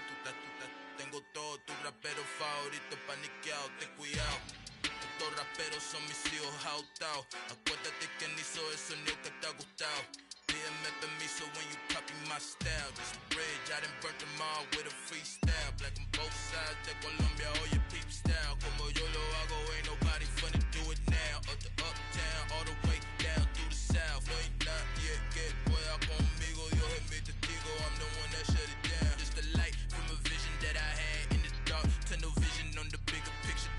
S3: tengo todo, tu rapero favorito paniqueado, ten cuidado. Estos raperos son mis hijos adoptados. Acuérdate quien hizo eso, ni el que te ha gustado. Pídeme permiso when you copy my style. This bridge, I done burnt them all with a freestyle. Black on both sides de Colombia, oye peep style. Como yo lo hago, ain't nobody finna do it now. Up to uptown, all the way down through the south. No hay nadie que pueda conmigo, Dios es mi testigo. I'm the one that shut it down. Just the light from a vision that I had in the dark. Tunnel vision on the bigger picture.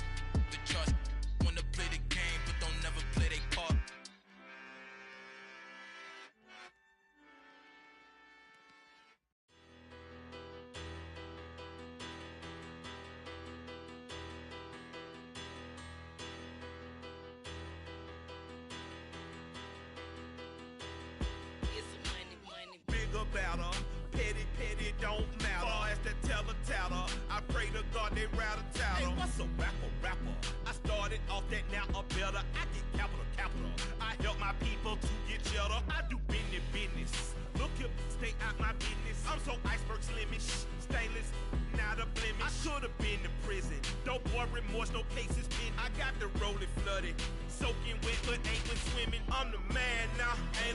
S3: The charts wanna play the game, but don't never play their part.
S9: Better, petty don't matter. Far as the teller, I pray to God they rattle tattle. Hey, what's a rapper? I started off that, now I'm better. I get capital. I help my people to get cheddar. I do business. Look here, stay out my business. I'm so iceberg slimmish, stainless, not a blemish. I should have been in prison.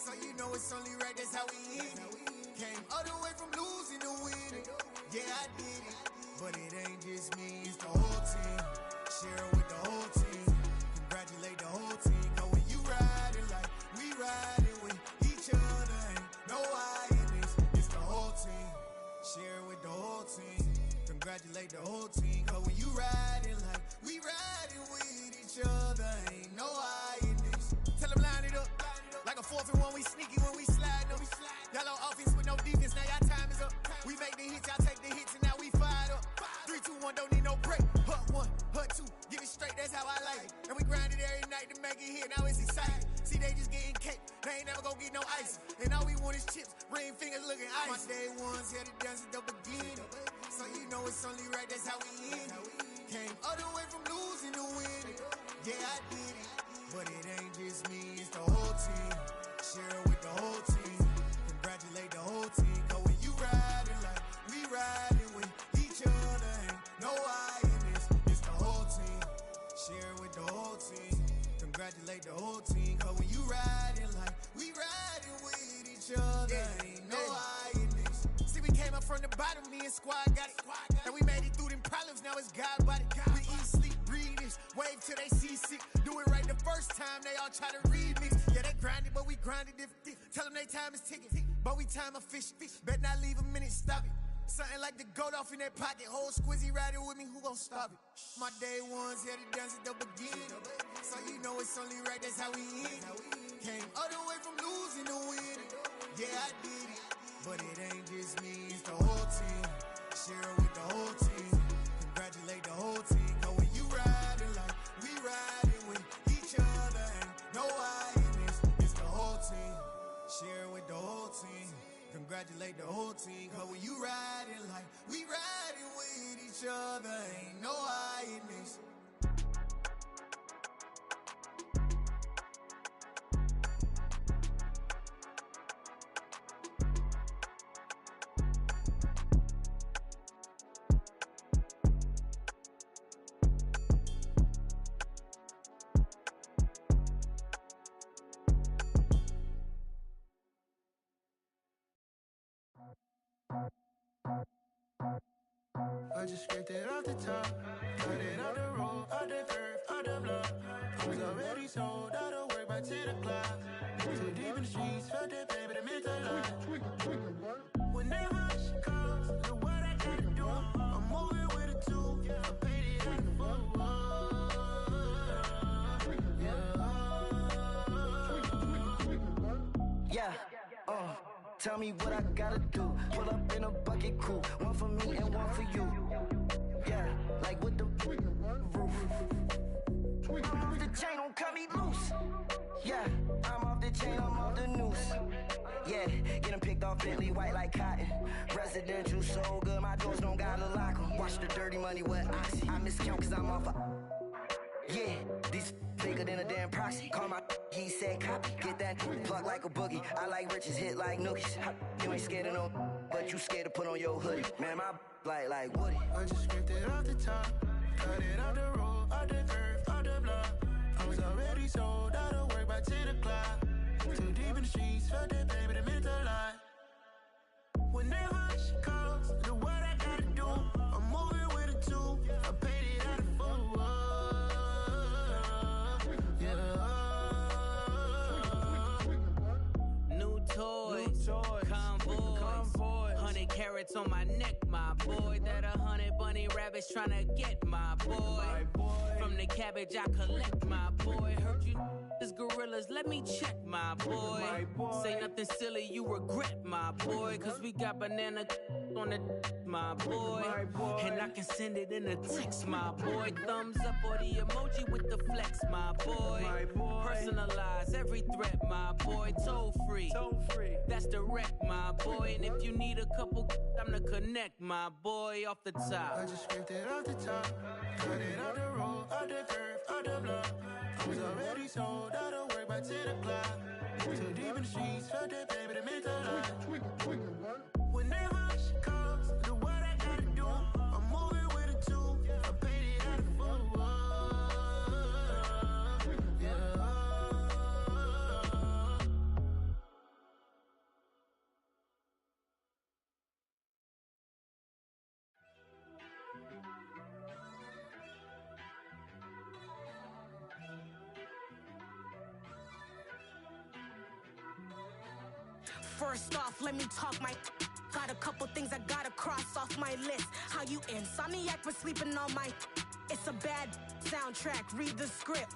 S2: So you know it's only right, that's how we hit it. Came all the way from losing to winning. Yeah, I did it. But it ain't just me, it's the whole team. Share it with the whole team. Congratulate the whole team. Cause when you riding like we riding with each other, ain't no I in this. It's the whole team. Share it with the whole team. Congratulate the whole team. Cause when you riding like we riding with each other, ain't no I in this. Tell them line it up. Like a 4th and 1, we sneaky when we slide them. Yellow offense with no defense, now y'all time is up. We make the hits, y'all take the hits, and now we fired up. 3, 2, 1, don't need no break. Hut 1, hut 2, give it straight, that's how I like it. And we grind it every night to make it hit, now it's exciting. See, they just getting cake, they ain't never gonna get no ice. And all we want is chips, ring fingers looking ice. My day ones here to dance at the beginning. So you know it's only right, that's how we end it. Came all the way from losing to winning. Yeah, I did it. But it ain't just me, it's the whole team. Share it with the whole team. Congratulate the whole team. Cause when you riding like we riding with each other, ain't no I in this. It's the whole team. Share it with the whole team. Congratulate the whole team. Cause when you riding like we riding with each other, ain't no I in this. See, we came up from the bottom, me and squad got it. And we made it through them problems, now it's God body. We eat, sleep, breathe this. Wave till they seasick. Do it right the first time, they all try to remix. Yeah, they grinded, but we grinded different. Tell them they time is ticking, but we time a fish. Bet not leave a minute, stop it. Something like the goat off in their pocket. Whole squizzy riding with me, who gon' stop it? My day ones here to dance at the beginning. So you know it's only right, that's how we end it. Came all the way from losing to winning. Yeah, I did it. But it ain't just me, it's the whole team. Share it with the whole team. Congratulate the whole team. Cause when you riding like we riding with each other, ain't no I in this. It's the whole team. Share it with the whole team. Congratulate the whole team. Cause when you riding like we riding with each other, ain't no I in this.
S10: I just scraped it off the top, cut it out the road, out the curve, out the block. I was already sold, out of work by 10 o'clock. Too deep in the streets, felt that pain, but it meant a lot. Whenever she calls, do what I gotta do. I'm moving with a two, I paid it out the full.
S23: Yeah, tell me what I gotta do. Pull up in a bucket crew, one for me and one for you. Yeah, like with the roof. I'm off the chain, don't cut me loose. Yeah, I'm off the chain, I'm off the noose. Yeah, getting picked off Bentley white like cotton. Residential so good, my doors don't gotta lock 'em. Watch the dirty money with oxy. I miscount cause I'm off a. Yeah, these bigger than a damn proxy. Call my he said copy. Get that plug like a boogie. I like riches, hit like nookies. You ain't scared of no, but you scared to put on your hoodie. Man, my like Woody.
S10: I just scraped it off the top, cut it out the road, out the curve, out the block. I was already sold, out of work by 10 o'clock. Too deep in the streets, felt that pain, but it meant a lot. Whenever she calls, do what I gotta do. I'm moving with a two, I paid it out of full.
S5: New toys, convoys, 100 carats on my neck, my boy. That 100 bunny rabbits tryna get my boy. From the cabbage I collect, my boy. Heard you is gorillas, let me check, my boy. Say nothing silly, you regret, my boy. Cause we got banana on the my boy. And I can send it in a text, my boy. Thumbs up or the emoji with the flex, my boy. Personalize every threat, my boy. Toll free, that's direct, my boy. And if you need a couple, I'm to connect, my boy. Off the top,
S10: I just scraped it off the top, cut it out the road, out the curve, out the block. I was already sold, out of work by 10 o'clock. Too deep in the streets, felt that pain, but it meant a lot. Whenever she calls, do what I gotta do. I'm moving with a two, I paid it out of full.
S7: First off, let me talk my. Got a couple things I gotta cross off my list. How you insomniac for sleeping on my. It's a bad soundtrack, read the script.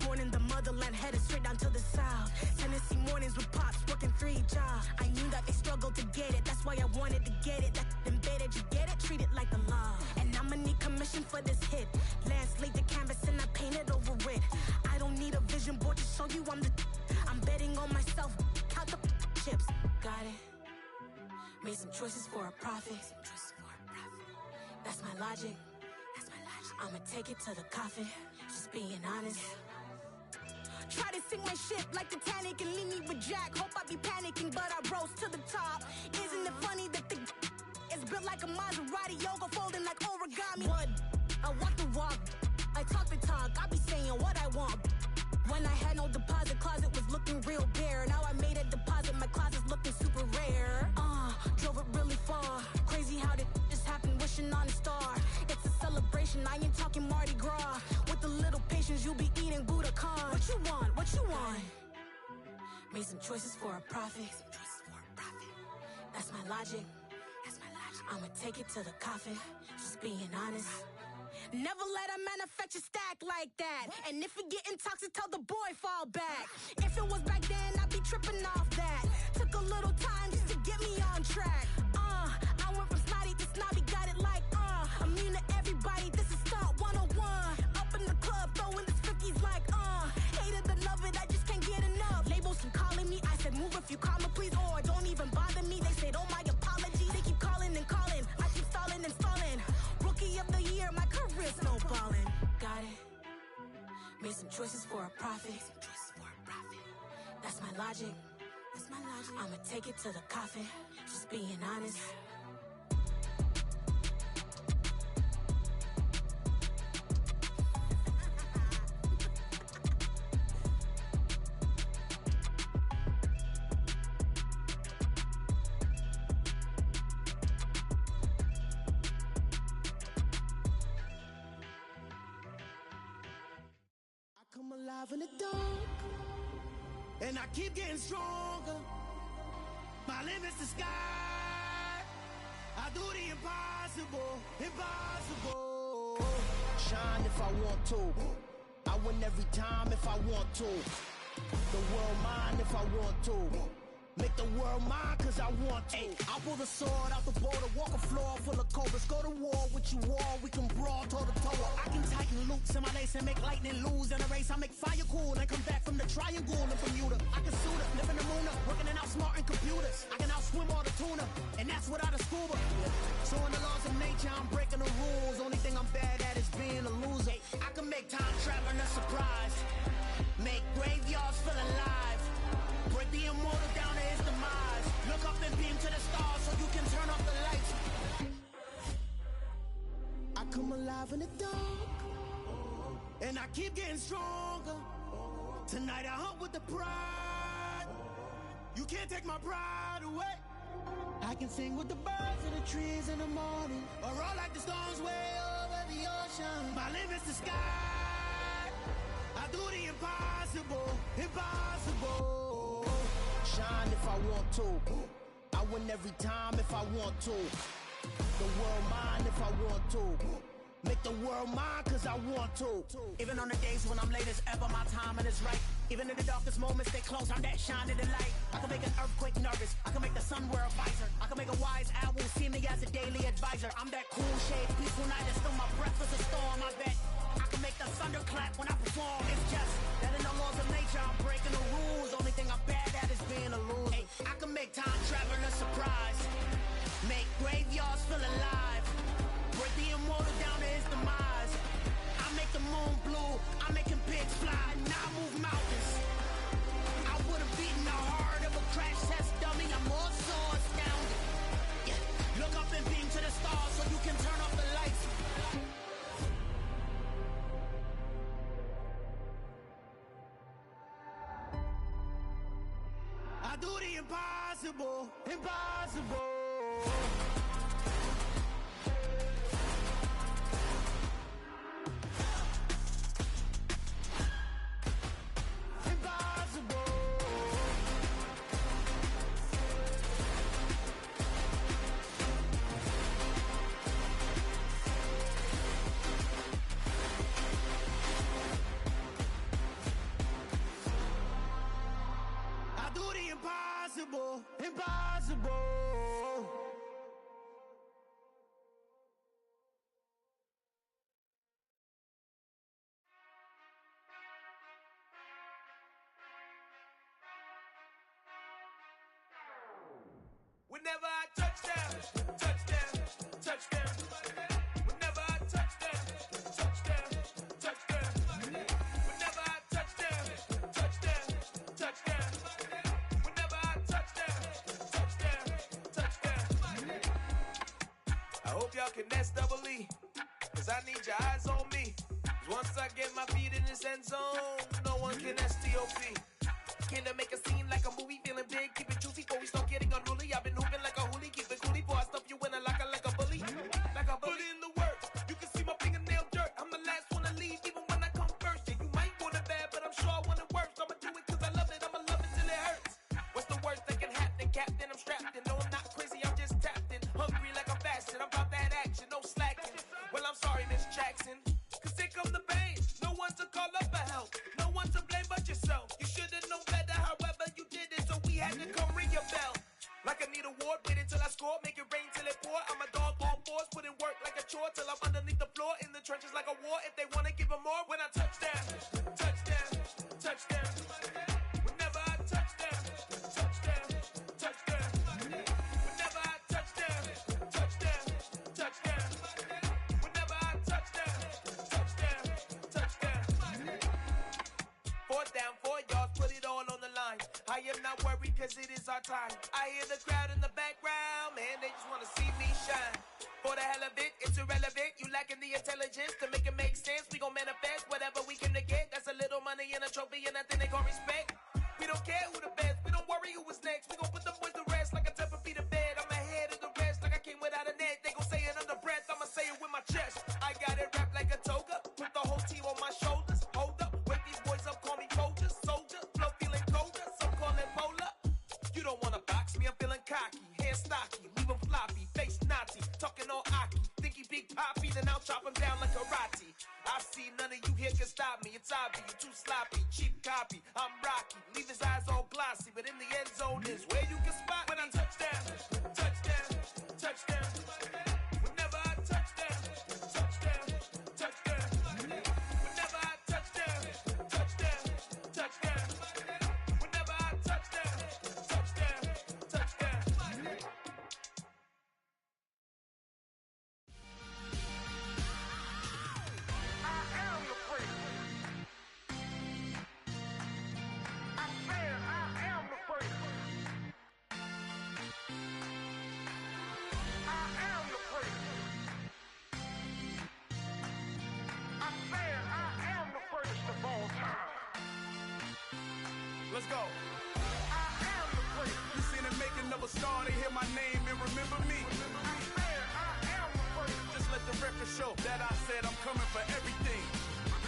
S7: Born in the motherland, headed straight down to the south. Tennessee mornings with pops, working 3 jobs. I knew that they struggled to get it, that's why I wanted to get it. That embedded, you get it, treat it like the law. And I'ma need commission for this hit. Lance laid the canvas and I painted over it. I don't need a vision board to show you I'm betting on myself, count the chips. Got it. Made some choices for a profit. That's my logic. I'ma take it to the coffin, just being honest. Try to sink my ship like Titanic and leave me with Jack. Hope I be panicking, but I rose to the top. Isn't it funny that the is built like a Maserati, yoga folding like origami? What? I walk the walk, I talk the talk, I be saying what I want. When I had no deposit, closet was looking real bare. Now I made a deposit, my closet's looking super rare. Drove it really far. Crazy how did just happen, wishing on a star. It's a celebration, I ain't talking Mardi Gras. With a little patience, you'll be eating Budokan. What you want? What you want? Made some choices for a profit. That's my logic. I'ma take it to the coffin, just being honest. Never let a manufacture stack like that. And if it getting toxic, tell the boy fall back. If it was back then, I'd be tripping off that. Took a little time just to get me on track. I went from snotty to snobby, got it like immune to everybody, this is stunt 101. Up in the club, throwing the cookies like hate it or love it, I just can't get enough. Labels keep calling me, I said move if you call me please, or don't even bother me. They said oh my apologies, they keep calling and calling. I keep stalling and stalling. Rookie of the year, my career snowballing. Got it. Made some choices for a profit. That's my logic. I'ma take it to the coffin, just being honest.
S17: Come alive in the dark, and I keep getting stronger. My limit's the sky. I do the impossible, impossible. Shine if I want to. I win every time if I want to. The world mine if I want to. Make the world mine cause I want to. I pull the sword out the border, walk a floor full of cobras. Go to war with you all, we can brawl toe to toe. I can tighten loops in my lace and make lightning lose in a race. I make fire cool and come back from the triangle in Bermuda. I can suit it, live in the moon, working and outsmarting computers. I can outswim all the tuna, and that's without a scuba. So in the laws of nature, I'm breaking the rules. Only thing I'm bad at is being a loser. I can make time traveling a surprise. Make graveyards feel alive. Break the immortal down to his demise. Look up and beam to the stars so you can turn off the lights. I come alive in the dark, and I keep getting stronger. Tonight I hunt with the pride. You can't take my pride away. I can sing with the birds in the trees in the morning, or roll like the storms way over the ocean. My limit's the sky. I do the impossible, impossible. Shine if I want to. I win every time if I want to. The world mine if I want to. Make the world mine cause I want to. Even on the days when I'm late as ever, my timing is right. Even in the darkest moments, they close, I'm that shining the light. I can make an earthquake nervous, I can make the sun wear a visor. I can make a wise owl see me as a daily advisor. I'm that cool shade, peaceful night, and still my breath is a storm, I bet. I can make the thunder clap when I perform. It's just that in the laws of nature, I'm breaking the rules. Only thing I'm bad at is being a loser. Hey, I can make time travel a surprise. Make graveyards feel alive. Break the immortal down to his demise. I make the moon blue, I'm making pigs fly. Now I move mountains. I would've beaten the heart of a crash test dummy. I'm more so astounded. Yeah. Look up and beam to the stars so you can turn off the lights. I do the impossible, impossible.
S1: Whenever I touch down, touchdown, touchdown. Whenever I touch down, touchdown, touchdown. Whenever I touch down, touchdown, touchdown. Whenever I touch down, touchdown, touchdown. I hope y'all can double E, cause I need your eyes on me. Once I get my feet in this end zone, no one can STOP. Can I make a scene like a movie, feeling big, keep it juicy before we start getting unruly. I've been hooping like a hoolie, keep it coolie before I stuff you in a locker like a bully. Like a bully. Put in the work, you can see my fingernail dirt. I'm the last one to leave, even when I come first. Yeah, you might want it bad, but I'm sure I want it worse. I'ma do it cause I love it, I'ma love it till it hurts. What's the worst that can happen, Captain? I'm strapped in, no I'm not crazy, I'm just tapped in. Hungry like I'm fasting, I'm about that action, no slacking. Well, I'm sorry, Miss Jackson, cause here come the pain. No one to call up for help, no one to blame but yourself. You should've known better, however you did it, so we had to come ring your bell. Like I need a ward, wait until I score, make it rain till it pour. I'm a dog on fours, put in work like a chore till I'm underneath the floor, in the trenches like a war. If they wanna give them more, when I touch down, touchdown, touchdown. Whenever I touch down, touchdown, touchdown. Whenever I touch down, touchdown, touchdown. Whenever I touch down, touchdown, touchdown. 4th down, 4 yards, put it all on the line. I am not worried cause it is our time. I hear the crowd in the background, man, they just wanna see me shine. For the hell of it, it's irrelevant. You lacking the intelligence to make it make sense. We gon' manifest whatever we can to get. That's a little money and a trophy and nothing they gon' respect. We don't care who the best, we don't worry who was next. We gon' put them boys to rest like a 10 feet of bed. I'm ahead of the rest like I came without a net. They gon' say it under breath, I'ma say it with my chest. I got it wrapped like a toga, put the whole team on my shoulders. Hold up, wake these boys up, call me Folger, soldier, flow feeling colder, some call it polar. You don't wanna box me, I'm feeling cocky, hair stocky, leave him floppy, face naughty, talking all aki, think he big poppy, then I'll chop him down like karate. I see none of you here can stop me, it's obvious, you too sloppy, cheap copy, I'm Rocky, leave his eyes all glossy, but in the end zone is where you can spot when I touch down, touchdown, touchdown. Whenever I touch down, touchdown, touchdown. Whenever I touch down, touchdown, touchdown. Whenever I touch down, touchdown, touchdown. I am the first. I said I am the first. I am the first. I said I am the first of all time. Let's go. I am the first. You seen the making of a star, they hear my name and remember me. I said I am the first. Just let the record show that I said I'm coming for everything.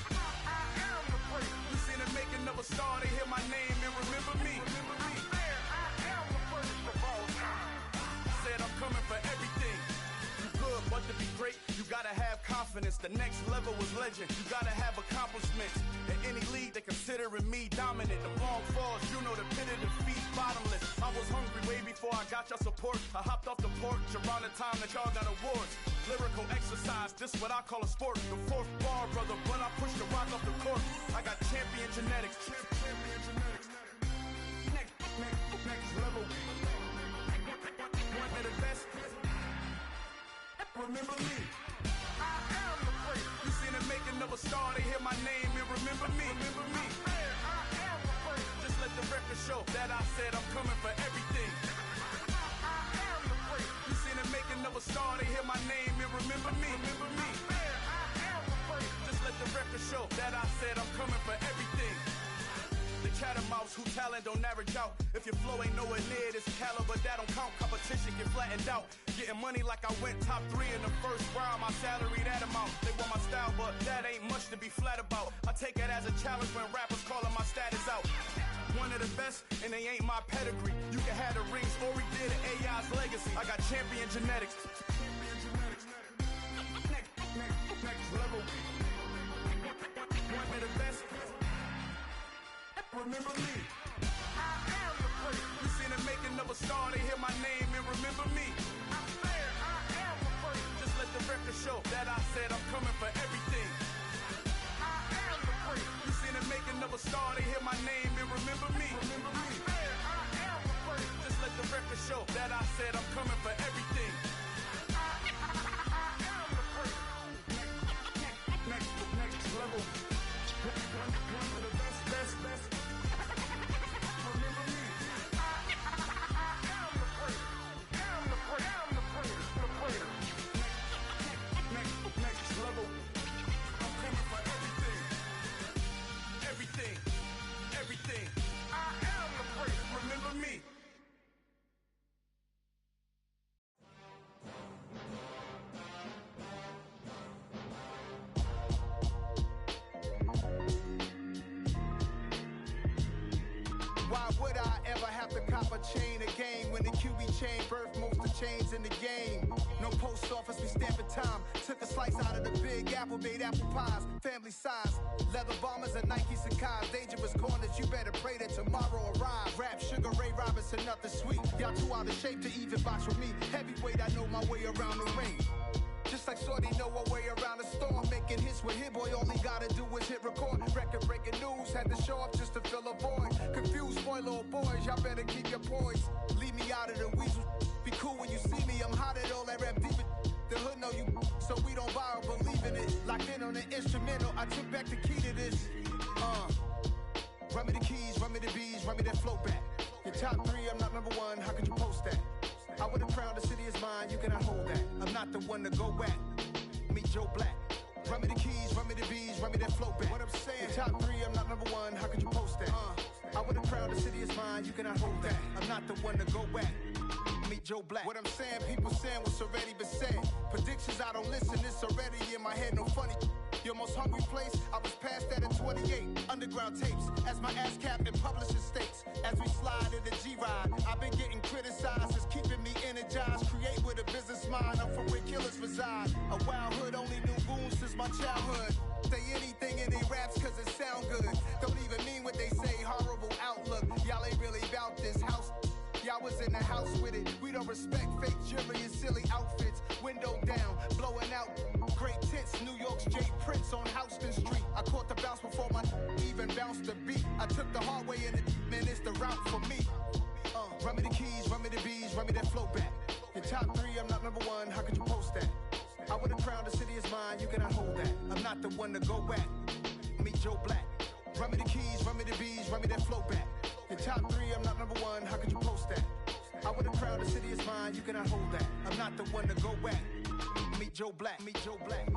S1: I am the first. You seen the making of a star, they hear my name and remember me. I said I am the first of all time. Said I'm coming for everything. You good, but to be great, you gotta have confidence. The next level was legend. You gotta have accomplishments. In any league, they considering me dominant. The long falls, you know the pit of defeat, bottomless. I was hungry way before I got your support. I hopped off the porch around the time that y'all got awards. Lyrical exercise, this what I call a sport. The 4th bar, brother, but I pushed the rock off the court. I got champion genetics. Champion genetics. Next level. One of the best. Remember me. I am the first. You seen the making of a star, they hear my name and remember me. Remember me. I am the first. Just let the record show that I said I'm coming for everything. I am the first. You seen the making of a star, they hear my name and remember me. Remember me. I am the first. Just let the record show that I said I'm coming for everything. The cat and mouse who talent don't average out. If your flow ain't nowhere near this caliber, that don't count. Competition get flattened out. Getting money like I went top 3 in the first round. My salary that amount. They want my style, but that ain't much to be flat about. I take it as a challenge when rappers calling my status out. One of the best, and they ain't my pedigree. You can have the rings, or we did it, AI's legacy. I got champion genetics. Next level. One of the best. Remember me. I am the first. You seen the making of a star, they hear my name and remember me. I said I am the first. Just let the record show that I said I'm coming for everything. I am the first. You seen the making of a star, they hear my name and remember me. Remember me. I said I am the first. Just let the record
S4: to show that I said I'm coming for everything. Next level. One of the best. Remember me. I'm the prayer. Next level. I'm coming for everything. Everything. I am the prayer. Remember me.
S11: Why would I ever have to cop a chain again when the QB chain birthed most of the chains in the game? No post office, we stamping time. Took a slice out of the big apple, made apple pies, family size. Leather bombers and Nike Sacai's. Dangerous corners, you better pray that tomorrow arrives. Rap, Sugar Ray Robinson, nothing sweet. Y'all too out of shape to even box with me. Heavyweight, I know my way around the ring. Just like Shorty know her way around the storm. Making hits with Hit Boy, all he gotta do is hit record. Record breaking news, had to show up just to fill a void. Confused boy, little boys, y'all better keep your poise. Leave me out of the weasel. Be cool when you see me, I'm hot at all that rap deep. The hood know you, so we don't borrow, believe in it. Locked in on the instrumental, I took back the key to this. Run me the keys, run me the bees, run me that flow back. Your top three, I'm not number one, how could you post that? I would have crowned the city is mine, you cannot hold that. I'm not the one to go back. Meet Joe Black. Run me the keys, run me the bees, run me that flow back. What I'm saying, your top three, I'm not number one, how could you post that? I would have crowned the city is mine, you cannot hold that. I'm not the one to go back. Meet Joe Black. What I'm saying, people saying what's already been said. Predictions, I don't listen, it's already in my head, no funny. Your most hungry place, I was past that at 28. Underground tapes, as my ass cap in publishing states. As we slide in the G-Ride, I've been getting criticized, it's keeping me energized. Create with a business mind, I'm from where killers reside. A wild hood, only knew goons since my childhood. Say anything in they raps cause it sound good. Don't even mean what they say, horrible outlook. Y'all ain't really about this house. Y'all was in the house with it. We don't respect fake jewelry and silly outfits. Window down, blowing out great tits. New York's J. Prince on Houston Street. I caught the bounce before my even bounced the beat. I took the hard way in it, man, it's the route for me. Run me the keys, run me the bees, run me that flow back. Your top three, I'm not number one, how could you post that? I would have crowned the city is mine, you cannot hold that. I'm not the one to go back. Meet Joe Black. Run me the keys, run me the bees, run me that flow back. Your top three, I'm not number one, how could you post that? I would have crowned the city is mine, you cannot hold that. I'm not the one to go back. Meet Joe Black, meet Joe Black.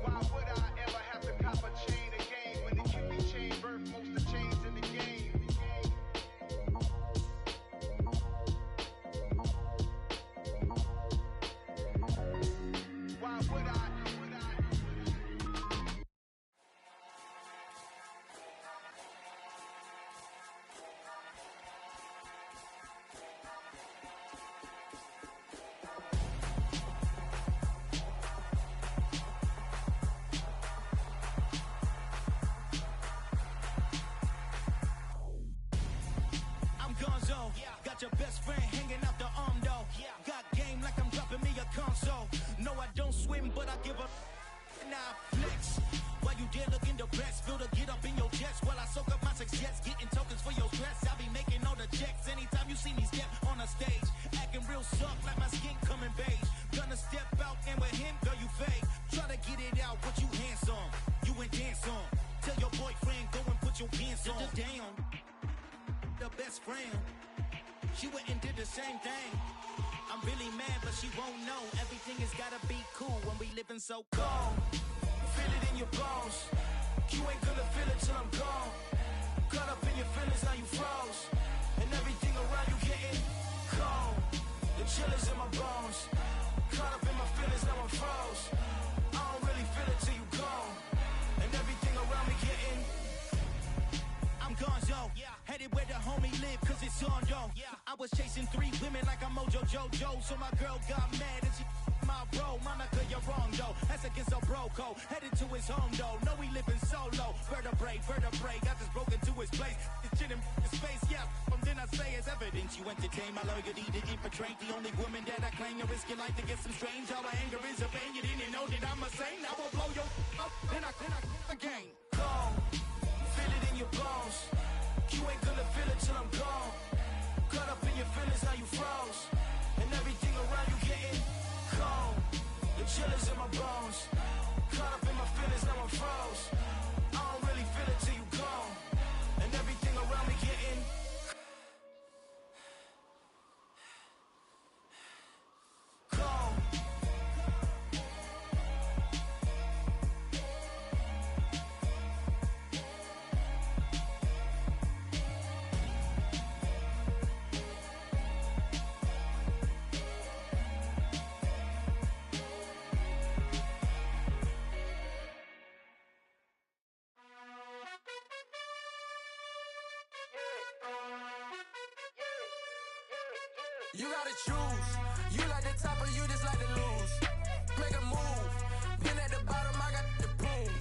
S11: Why would I ever have to cop a chain again when the QB chain birthed most of the chains in the game? Why would I?
S12: Got your best friend hanging out the arm though. Got game like I'm dropping me a console. No, I don't swim, but I give a nah flex. While you there looking depressed, feel to get up in your chest while I soak up my success, getting tokens for your stress. I be making all the checks anytime you see me step on a stage, acting real soft like my skin coming beige. Gonna step out and with him, girl, you fake. Try to get it out, but you handsome. You ain't dance on. Tell your boyfriend go and put your pants on. Down. The best friend. She went and did the same thing. I'm really mad, but she won't know. Everything has gotta be cool when we living so cold. Feel it in your bones. You ain't gonna feel it till I'm gone. Caught up in your feelings, now you froze. And everything around you getting cold. The chill is in my bones. Caught up in my feelings, now I'm froze. I don't really feel it till you gone. And everything around me getting I'm gone, yo. Headed where the homie live, cause it's on, yo. I was chasing 3 women like I'm Mojo Jojo. So my girl got mad and she my bro. Monica, you're wrong, though. That's against a bro code. Headed to his home, though. No, we living solo. Vertebrae. Got this broken to his place. This shit in his face, yeah. From then I say it's evidence. You entertain my loyalty to infiltrate. The only woman that I claim to risk your life to get some strange. All my anger is a pain. You didn't know that I'm a saint. I will blow your up. Then I again. Go. Feel it in your bones. you ain't gonna feel it till I'm gone. Caught up in your feelings, how you froze. And everything around you getting cold. The chillers in my bones. Caught up in my feelings, now I'm froze. I don't really feel it till you gone. And everything around me getting cold.
S16: You gotta choose. You like the top or you just like to lose. Make a move. Been at the bottom, I got the proof.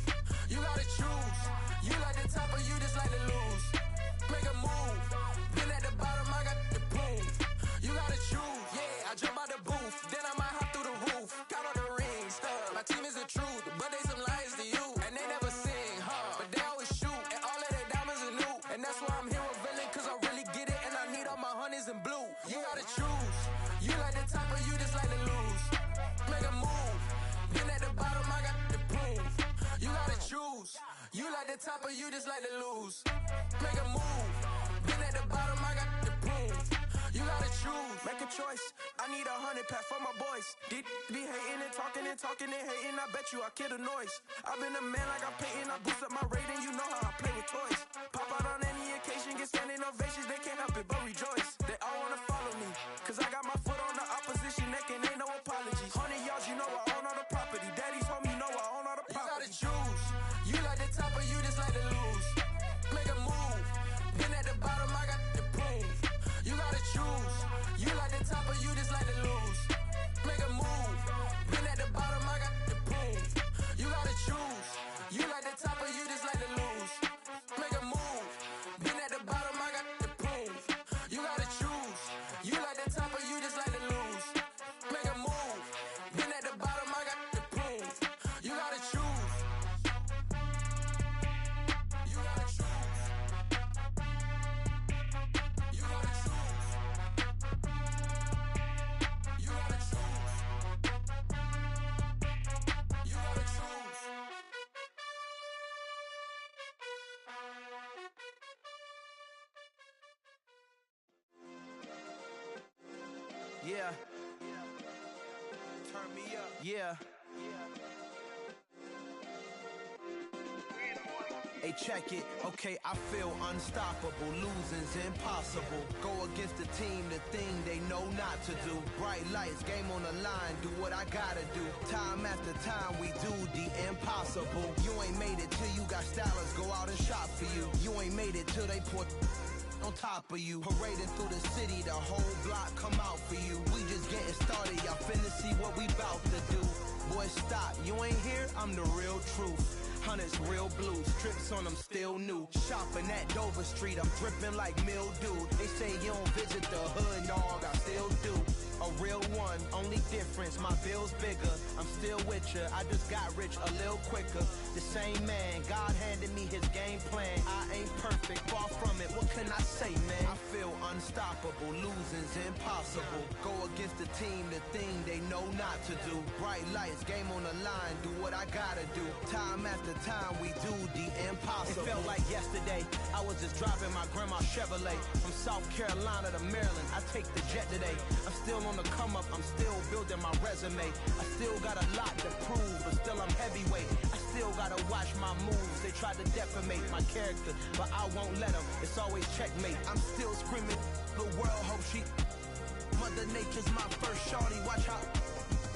S16: You gotta choose. You like the top or you just like to lose. Make a move. Been at the bottom, I got the proof. You gotta choose. Yeah, I jump out the booth. Then I might hop through the roof. Count on the rings. My team is the truth, but they some liars to you. And they never sing, but they always shoot. And all of their diamonds are new. And that's why I'm here revealing, cause I really get it. And I need all my honeys in blue. You gotta choose. You like the top or you just like to lose. Make a move. Been at the bottom, I got the proof. You gotta choose. You like the top or you just like to lose. Make a move. Been at the bottom, I got the proof. You gotta choose.
S6: Make a choice. I need 100 pack for my boys. Did be hating and talking and hating. I bet you I kill the noise. I've been a man like I'm Peyton. I boost up my rating. You know how I play with toys. Pop out on any occasion, get standing ovations. They can't help it but rejoice. They all wanna follow me, cause I got my foot on the opposition neck and ain't no apologies. 100 yards, you know I own all the property. Daddy's home, you know I own all the property.
S16: You gotta choose. You like the top or you just like to lose. Make a move. Been at the bottom, I got the proof. You gotta choose. You like the top or you just like to lose. Make a move. Been at the bottom, I got the proof. You gotta choose. You like the top or you just like to lose. Make a move. Been at the bottom, I got the proof. You gotta choose. You like the top or you just like to lose. Make a move. Been at the bottom, I got the proof. You gotta choose. You gotta choose. You gotta choose. You gotta choose. You gotta choose.
S6: Yeah. Turn me up. Yeah. Hey, check it. Okay, I feel unstoppable. Losing's impossible. Go against the team, the thing they know not to do. Bright lights, game on the line, do what I gotta do. Time after time, we do the impossible. You ain't made it till you got stylers go out and shop for you. You ain't made it till they put on top of you. Parading through the city, the whole block come out for you. We just getting started, y'all finna see what we bout to do. Boy, stop, you ain't here, I'm the real truth. Hunters, real blue, strips on them still new. Shopping at Dover Street, I'm dripping like mildew. They say you don't visit the hood, dog, I still do. A real one, only difference, my bill's bigger. I'm still with ya, I just got rich a little quicker. The same man, God handed me his game plan. I ain't perfect, far from it, what can I say, man? I feel unstoppable, losing's impossible. Go against the team, the thing they know not to do. Bright lights, game on the line, do what I gotta do. Time after time, we do the impossible. It felt like yesterday, I was just driving my grandma's Chevrolet. From South Carolina to Maryland, I take the jet today. I'm still on the come up, I'm still building my resume. I still got a lot to prove, but still I'm heavyweight. I still gotta watch my moves. They try to defamate my character, but I won't let them. It's always checkmate. I'm still screaming, the world hope she. Mother Nature's my first shorty, watch how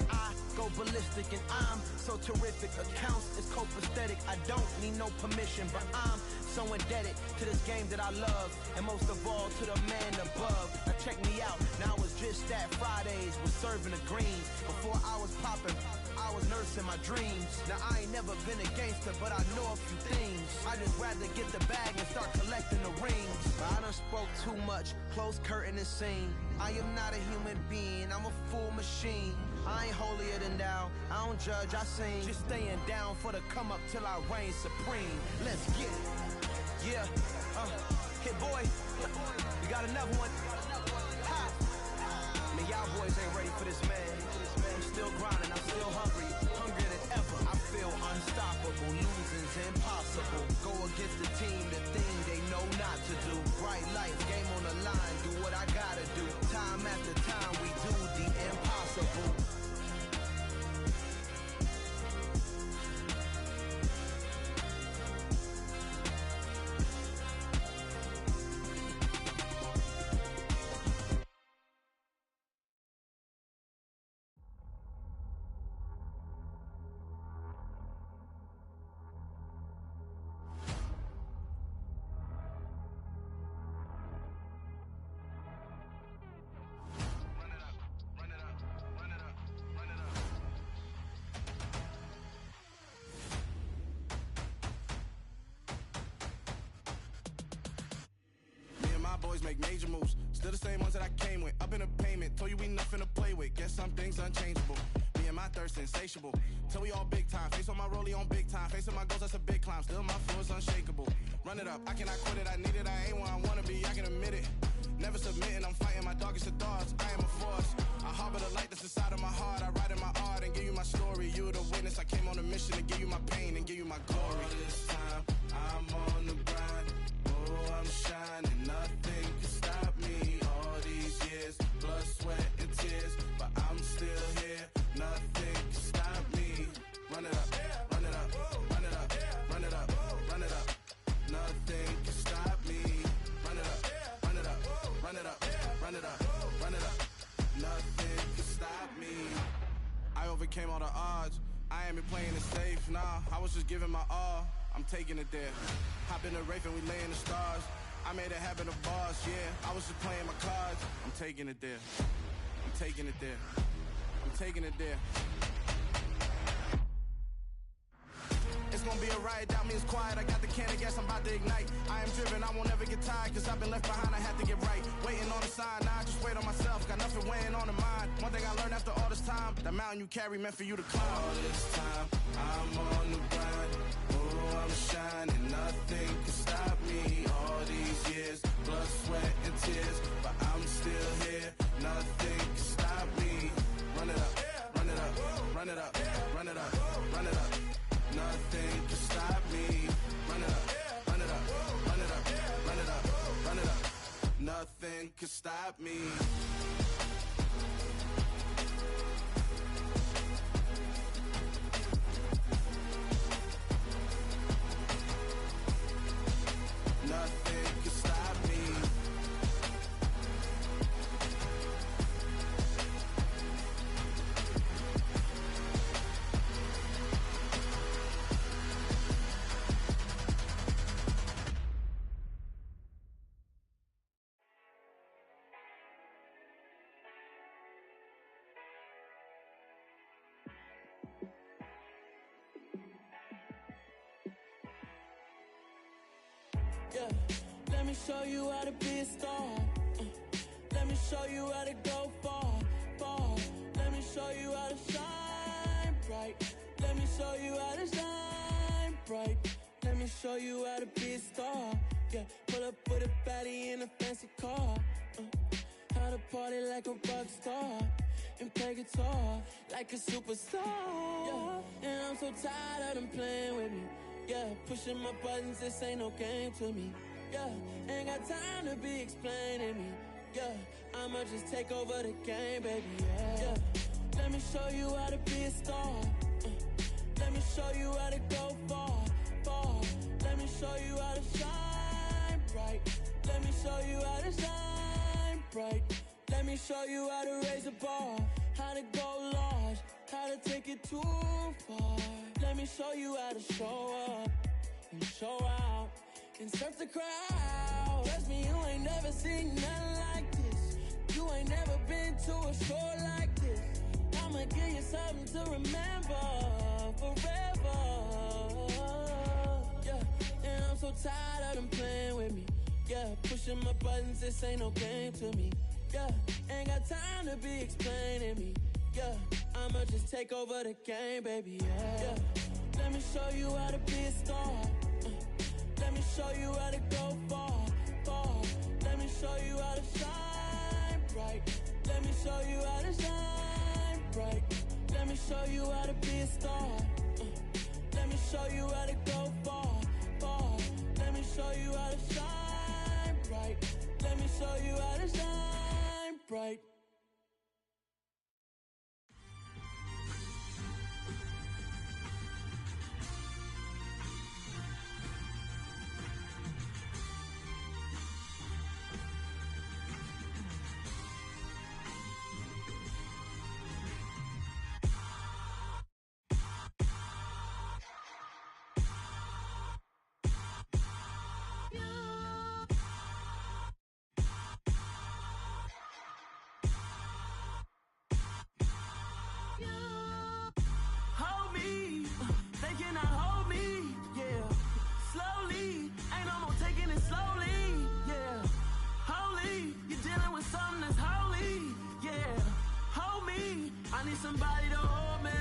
S6: I go ballistic and I'm so terrific. Accounts is copacetic, I don't need no permission, but I'm so indebted to this game that I love, and most of all to the man above. Now check me out, now it's just that Fridays was serving the greens. Before I was popping, I was nursing my dreams. Now I ain't never been a gangster, but I know a few things. I just rather get the bag and start collecting the rings. I done spoke too much, close curtain and scene. I am not a human being, I'm a full machine. I ain't holier than thou, I don't judge, I sing. Just staying down for the come up till I reign supreme. Let's get it. Yeah, Hit boy, we got another one. Ha! Man, y'all boys ain't ready for this, man. I'm still grinding, I'm still hungry, hungrier than ever. I feel unstoppable, losing's impossible. Go against the team, the thing they know not to do. Bright lights, game on the line, do what I gotta do. Time after time, we do the impossible.
S8: Boys make major moves, still the same ones that I came with. Up in a payment, told you we nothing to play with. Guess some things unchangeable. Me and my thirst insatiable. Till we all big time. Face on my rollie on big time. Facing my goals, that's a big climb. Still my flow is unshakable. Run it up, I cannot quit it. I need it, I ain't where I wanna be. I can admit it. Never submitting, I'm fighting my darkest of thoughts. I am a force. I harbor the light that's inside of my heart. I write in my art and give you my story. You the witness. I came on a mission to give you my pain and give you my glory. All this time, I'm on the grind. Oh, I'm shining. Nothing can stop me. All these years, blood, sweat, and tears. But I'm still here. Nothing can stop me. Run it up, run it up, run it up, run it up, run it up. Nothing can stop me. Run it up, run it up, run it up, run it up, run it up. Nothing can stop me. I overcame all the odds. I ain't been playing it safe, nah. I was just giving my all. I'm taking it there. Hop in the Wraith and we lay in the stars. I made it happen, the boss, yeah. I was just playing my cards. I'm taking it there. I'm taking it there. I'm taking it there. It's gonna be a riot, doubt me it's quiet. I got the can of gas, I'm about to ignite. I am driven, I won't ever get tired. Cause I've been left behind, I had to get right. Waiting on the sign, now I just wait on myself. Got nothing weighing on the mind. One thing I learned after all this time, the mountain you carry meant for you to climb. All this time, I'm on the grind. Oh, I'm shining, nothing can stop me. All these years, blood, sweat, and tears. But I'm still here, nothing can stop me. Run it up, run it up, run it up, run it up, run it up. Nothing can stop me. Run it up, run it up, run it up, run it up, run it up. Nothing can stop me. Nothing can stop me.
S5: Yeah, let me show you how to be a star. Let me show you how to go far, far. Let me show you how to shine bright. Let me show you how to shine bright. Let me show you how to be a star. Yeah, pull up with a baddie in a fancy car. How to party like a rock star and play guitar like a superstar. Yeah, and I'm so tired of them playing with me. Yeah, pushing my buttons, this ain't no game to me. Yeah, ain't got time to be explaining me. Yeah, I'ma just take over the game, baby. Yeah, let me show you how to be a star. Let me show you how to go far, far. Let me show you how to shine bright. Let me show you how to shine bright. Let me show you how to raise a bar, how to go large, how to take it too far. Let me show you how to show up and show out and surf the crowd. Trust me, you ain't never seen nothing like this. You ain't never been to a show like this. I'ma give you something to remember forever. Yeah, and I'm so tired of them playing with me. Yeah, pushing my buttons, this ain't no game to me. Yeah, ain't got time to be explaining me. Yeah, I'ma just take over the game, baby. Yeah, let me show you how to be a star. Let me show you how to go far, far. show you how to shine bright. Let me show you how to shine bright. Let me show you how to be a star. Let me show you how to go far, far. Let me show you how to shine bright. Let me show you how to shine bright. Hold me, they cannot hold me, yeah. Slowly, ain't no more taking it slowly, yeah. Holy, you're dealing with something that's holy, yeah. Hold me, I need somebody to hold me.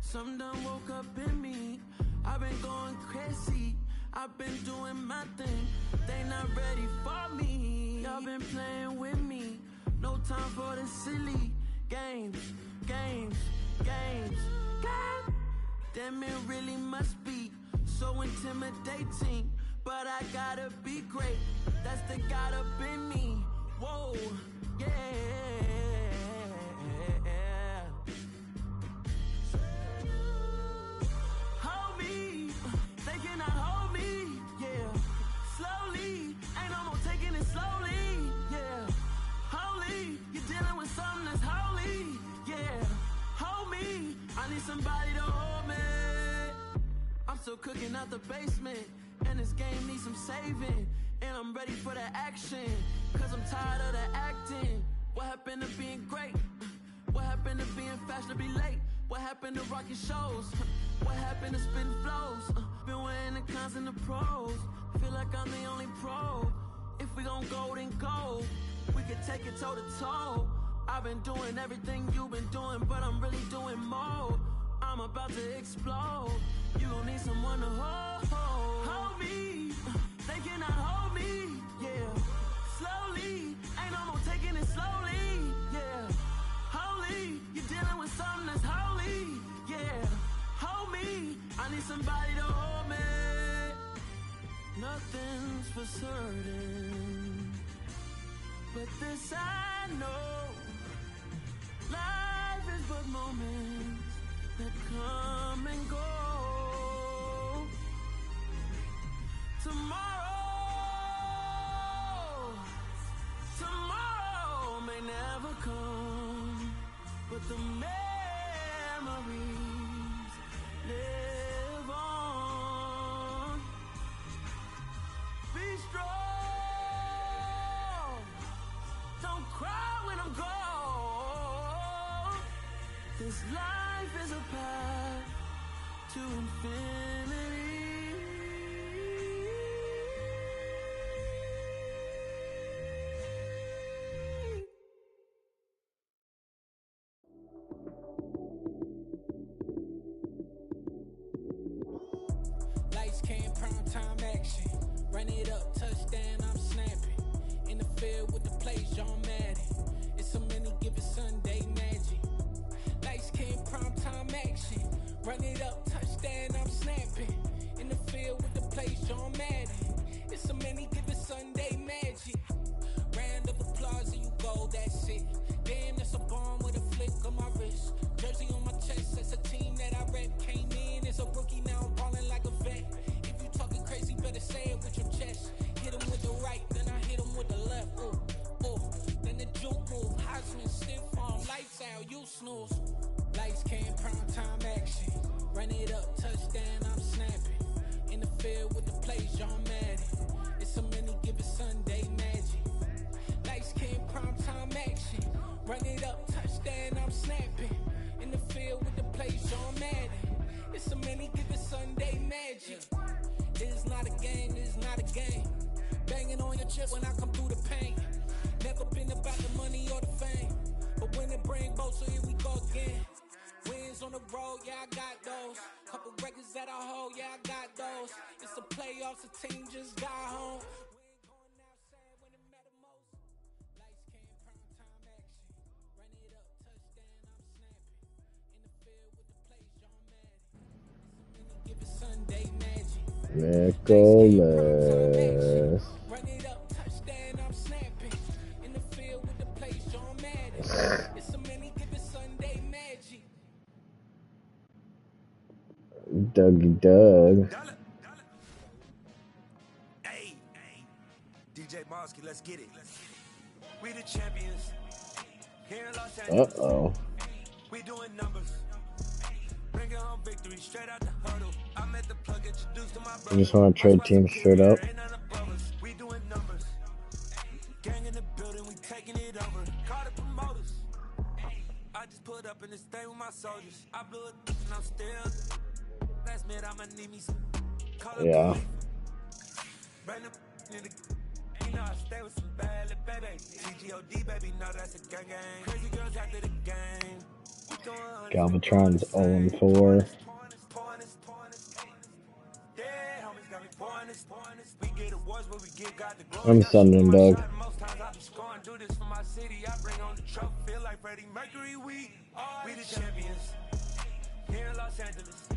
S5: Something done woke up in me. I've been going crazy, I've been doing my thing. They not ready for me. Y'all been playing with me. No time for the silly games, games, games, games. Damn, it really must be so intimidating. But I gotta be great. That's the God up in me. Whoa, yeah. Hold me, they cannot hold me, yeah. Slowly, ain't no more taking it slowly, yeah. Holy, you're dealing with something that's holy, yeah. Hold me, I need somebody to hold me. I'm still cooking out the basement, and this game needs some saving. And I'm ready for the action, cause I'm tired of the acting. What happened to being great? What happened to being fashionably late? What happened to rocking shows? What happened to spitting flows? Been weighing the cons and the pros. Feel like I'm the only pro. If we gon' go, then go. We could take it toe to toe. I've been doing everything you've been doing, but I'm really doing more. I'm about to explode. You gon' need someone to hold. Hold me, they cannot hold me, yeah. Slowly, ain't no more taking it slowly, yeah. Holy, you're dealing with something that's holy, yeah. Hold me, I need somebody to hold me. Nothing's for certain, but this I know. Life is but moments that come and go. Tomorrow may never come, but the memories live on. Be strong, don't cry when I'm gone. This life is a path to infinity.
S14: Lights came, prime time action. Run it up, touchdown, I'm snapping. In the field with the plays, John Madden. It's a many given Sunday magic. Lights came, prime time action. Run it up, touchdown, I'm snapping. In the field with the plays, John Madden. It's a many given Sunday magic. Round of applause and you go, that's it. Damn, that's a bomb with a flick on my wrist. Jersey on my chest, that's a team that I rep. Came in as a rookie, now I'm ballin' like a vet. If you talking crazy, better say it with your chest. Hit him with the right, then I hit him with the left. Ooh, ooh. Then the juke move, Heisman, stiff arm, lights out, you snooze. Lights came, prime time action. Run it up, touchdown, I'm snapping. In the field with the plays, John Madden. It's a many given Sunday magic. Lights came, prime time action. Run it up, touchdown, I'm snapping. In the field with the plays, John Madden. It's a many given Sunday magic. It is not a game, it is not a game. Banging on your chest when I come through the pain. Never been about the money or the fame, but when it bring both, so here we go again. Wins on the road, yeah, I got those. Couple records that I hold, yeah, I got those. It's the playoffs, the team just got home. We ain't going outside when
S15: Nicholas.
S14: Run it up, touchdown, I'm snapping. In the field with the plays, John Madden. It's so many give it Sunday magic.
S15: Dougie Doug.
S16: Hey, DJ Mosky, let's get it. We the champions. Here in Los Angeles.
S15: Uh-oh.
S16: We doing numbers. Bring home victory straight out the huddle. I met the plug introduced to my brother.
S15: I just want to trade teams straight up.
S16: We doing numbers. Gang in the building, we taking it over. Call the promoters. I just put up in this thing with my soldiers. I blew it and I'm still. Last minute I'ma need me some.
S15: Yeah.
S16: Bring the in the. You know I stay with some bad little baby. CGOD baby, no that's a gang gang. Crazy girls after the game.
S15: Galvatron's 0-4. I'm sending Doug.
S16: Most times I be scoring, do this for my city. I bring on the trophy, feel like Freddie Mercury. We the champions here in Los Angeles.